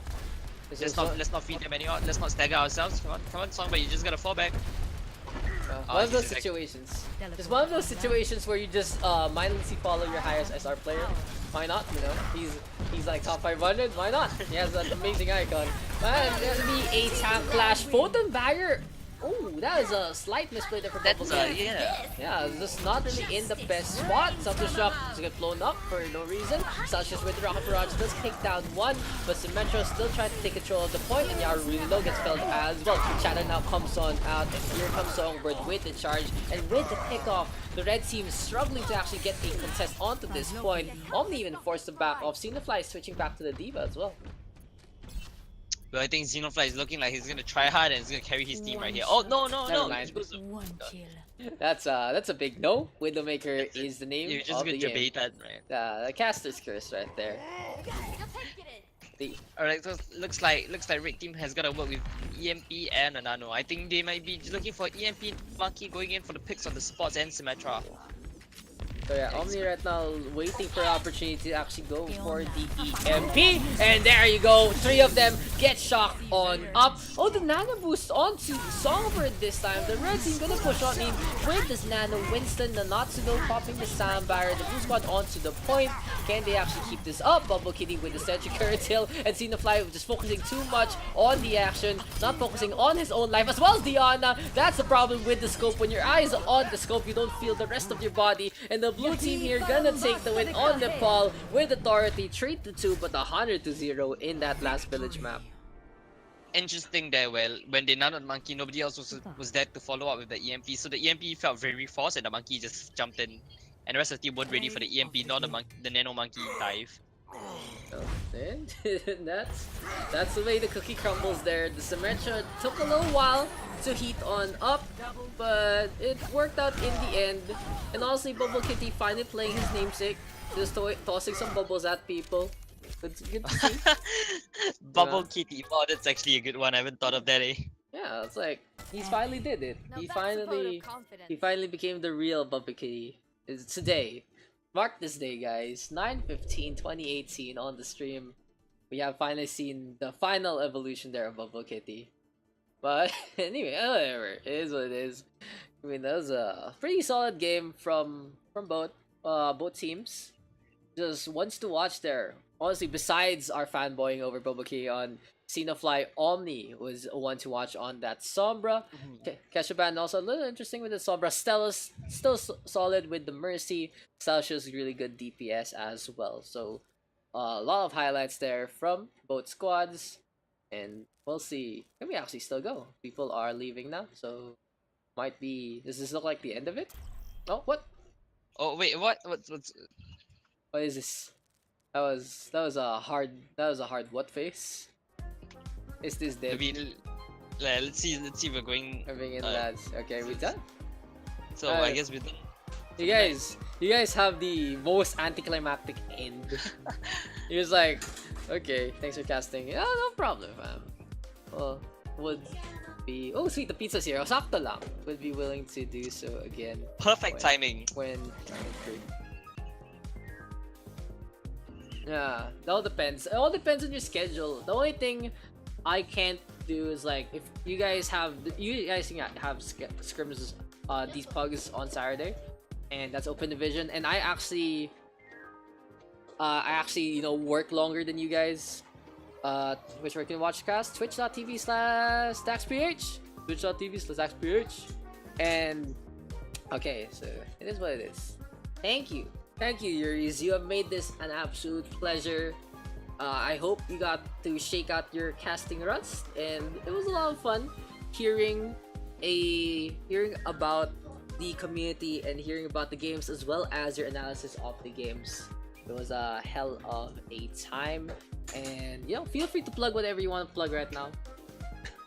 Let's not feed them anymore. Let's not stagger ourselves. Come on, Songbird, you just gotta fall back. One of those situations. It's one of those situations where you just mindlessly follow your highest SR player. Why not? You know, he's like top 500. Why not? He has that amazing icon. Man, there's gonna be a tank clash. Photon Barrier. Oh, that is a slight misplay there for Double K. Yeah, it's just not really in the best spot. Self-destruct to get blown up for no reason. Celsius with the Rocket Barrage does take down one, but Symmetra still trying to take control of the point, and Yaru really low gets felled as well. Shadow now comes on out, and here comes Songbird with the charge, and with the pickoff, the red team is struggling to actually get a contest onto this point. Omni even forced to back off. Xenofly is switching back to the Diva as well. But I think Xenofly is looking like he's gonna try hard and he's gonna carry his team right here. Oh no! Mind. One kill. That's a big no. Widowmaker is the name You just of the got game. debated, right? The caster's curse right there. Alright, so looks like Rick team has gotta work with EMP and a Nano. I think they might be looking for EMP Monkey going in for the picks on the spots and Symmetra. So yeah, Omni right now waiting for an opportunity to actually go for the EMP. And there you go, 3 of them get shocked on up. Oh, the Nano boost onto Songbird this time. The red team gonna push on in with this Nano. Winston, the Natsudo popping the Sound Barrier. The blue squad onto the point. Can they actually keep this up? Bubble Kitty with the Sentry Curtail. And Xenofly just focusing too much on the action. Not focusing on his own life as well as Diana. That's the problem with the scope. When your eyes are on the scope, you don't feel the rest of your body. And the blue team here gonna take the win on Nepal with authority 3-2, but 100-0 in that last village map. Interesting there, well, when they nanoed Monkey, nobody else was there to follow up with the EMP, so the EMP felt very forced and the Monkey just jumped in. And the rest of the team weren't ready for the EMP, nor the Nano Monkey dive. So, then, that's the way the cookie crumbles there. The Symmetra took a little while to heat on up, but it worked out in the end. And honestly, Bubble Kitty finally playing his namesake, just tossing some bubbles at people. It's good to see. Bubble Kitty, wow, that's actually a good one. I haven't thought of that, eh? Yeah, it's like he's finally did it. He finally became the real Bubble Kitty. It's today. Mark this day, guys. 9/15/2018 on the stream. We have finally seen the final evolution there of Bubble Kitty. But anyway, whatever. It is what it is. I mean, that was a pretty solid game from both teams. Just ones to watch there. Honestly, besides our fanboying over Bubble Kitty on Xenofly, Omni was one to watch on that Sombra. Keshaban also a little interesting with the Sombra. Stella's still solid with the Mercy. Celsius really good DPS as well. So a lot of highlights there from both squads. And we'll see. Can we actually still go? People are leaving now, so might be. Does this look like the end of it? Oh, what? Oh wait, what? What's? What is this? That was a hard what face? Is this dead? Maybe, let's see if we're going. Moving in, lads. Okay, we done. So I guess we're done. You guys have the most anticlimactic end. He was like, okay, thanks for casting. Yeah, no problem, fam. Well, would be. Oh, sweet, the pizza's here. Sakto lang. Would be willing to do so again. Perfect timing. When yeah, it all depends. It all depends on your schedule. The only thing I can't do is like if you guys have scrims these pugs on Saturday, and that's open division, and I actually work longer than you guys. Which where you can watch the cast, twitch.tv/DaksPH, twitch.tv/DaksPH, and okay, so it is what it is. Thank you, Yuris. You have made this an absolute pleasure. I hope you got to shake out your casting rust, and it was a lot of fun hearing about the community and hearing about the games as well as your analysis of the games. It was a hell of a time, and feel free to plug whatever you want to plug right now.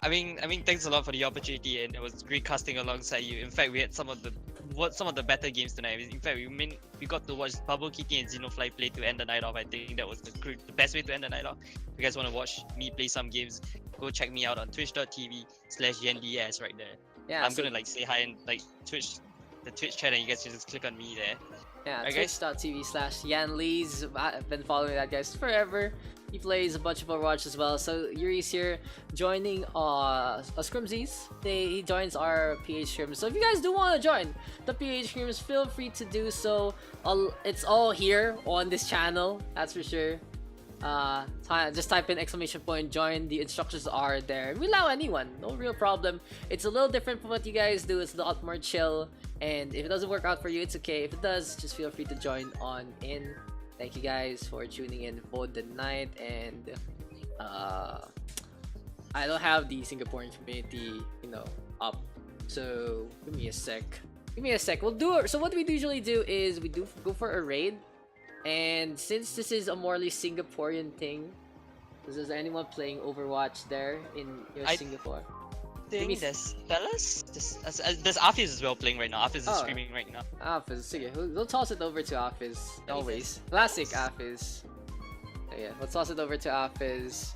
I mean, thanks a lot for the opportunity, and it was great casting alongside you. In fact, we had some of the what some of the better games tonight. In fact, we got to watch Bubble Kitty and Xenofly play to end the night off. I think that was the best way to end the night off. If you guys want to watch me play some games, go check me out on twitch.tv/YanDS right there. Yeah, I'm gonna like say hi and like the Twitch chat, and you guys can just click on me there. Yeah, Right, guys? twitch.tv/YanLees. I've been following that guy forever. He plays a bunch of Overwatch as well. So Yuris here joining Scrimsies. He joins our PH Scrims. So if you guys do want to join the PH Scrims, feel free to do so. It's all here on this channel, that's for sure. Just type in !join. The instructions are there. We allow anyone, no real problem. It's a little different from what you guys do. It's a lot more chill. And if it doesn't work out for you, it's okay. If it does, just feel free to join on in. Thank you guys for tuning in for the night. And I don't have the Singaporean community, up. So give me a sec. We'll do it. So what we usually do is we do go for a raid. And since this is a morely Singaporean thing, is there anyone playing Overwatch there in Singapore? I think there's fellas. There's Afis as well playing right now. Afis is streaming right now. Afis, sige. We'll toss it over to Afis. Always. Classic Afis. So yeah, we'll toss it over to Afis.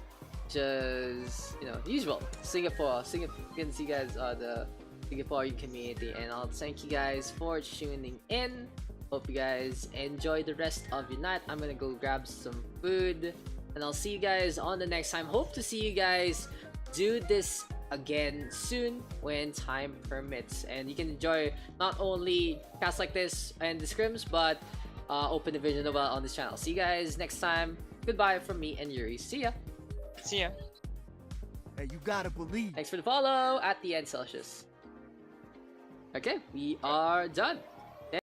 Just, usual. Singapore. You can see guys the Singaporean community. And I'll thank you guys for tuning in. Hope you guys enjoy the rest of your night. I'm gonna go grab some food. And I'll see you guys on the next time. Hope to see you guys do this again soon when time permits. And you can enjoy not only casts like this and the scrims, but open division as well on this channel. See you guys next time. Goodbye from me and Yuri. See ya. See ya. Hey, you gotta believe. Thanks for the follow at the end Celsius. Okay, we are done.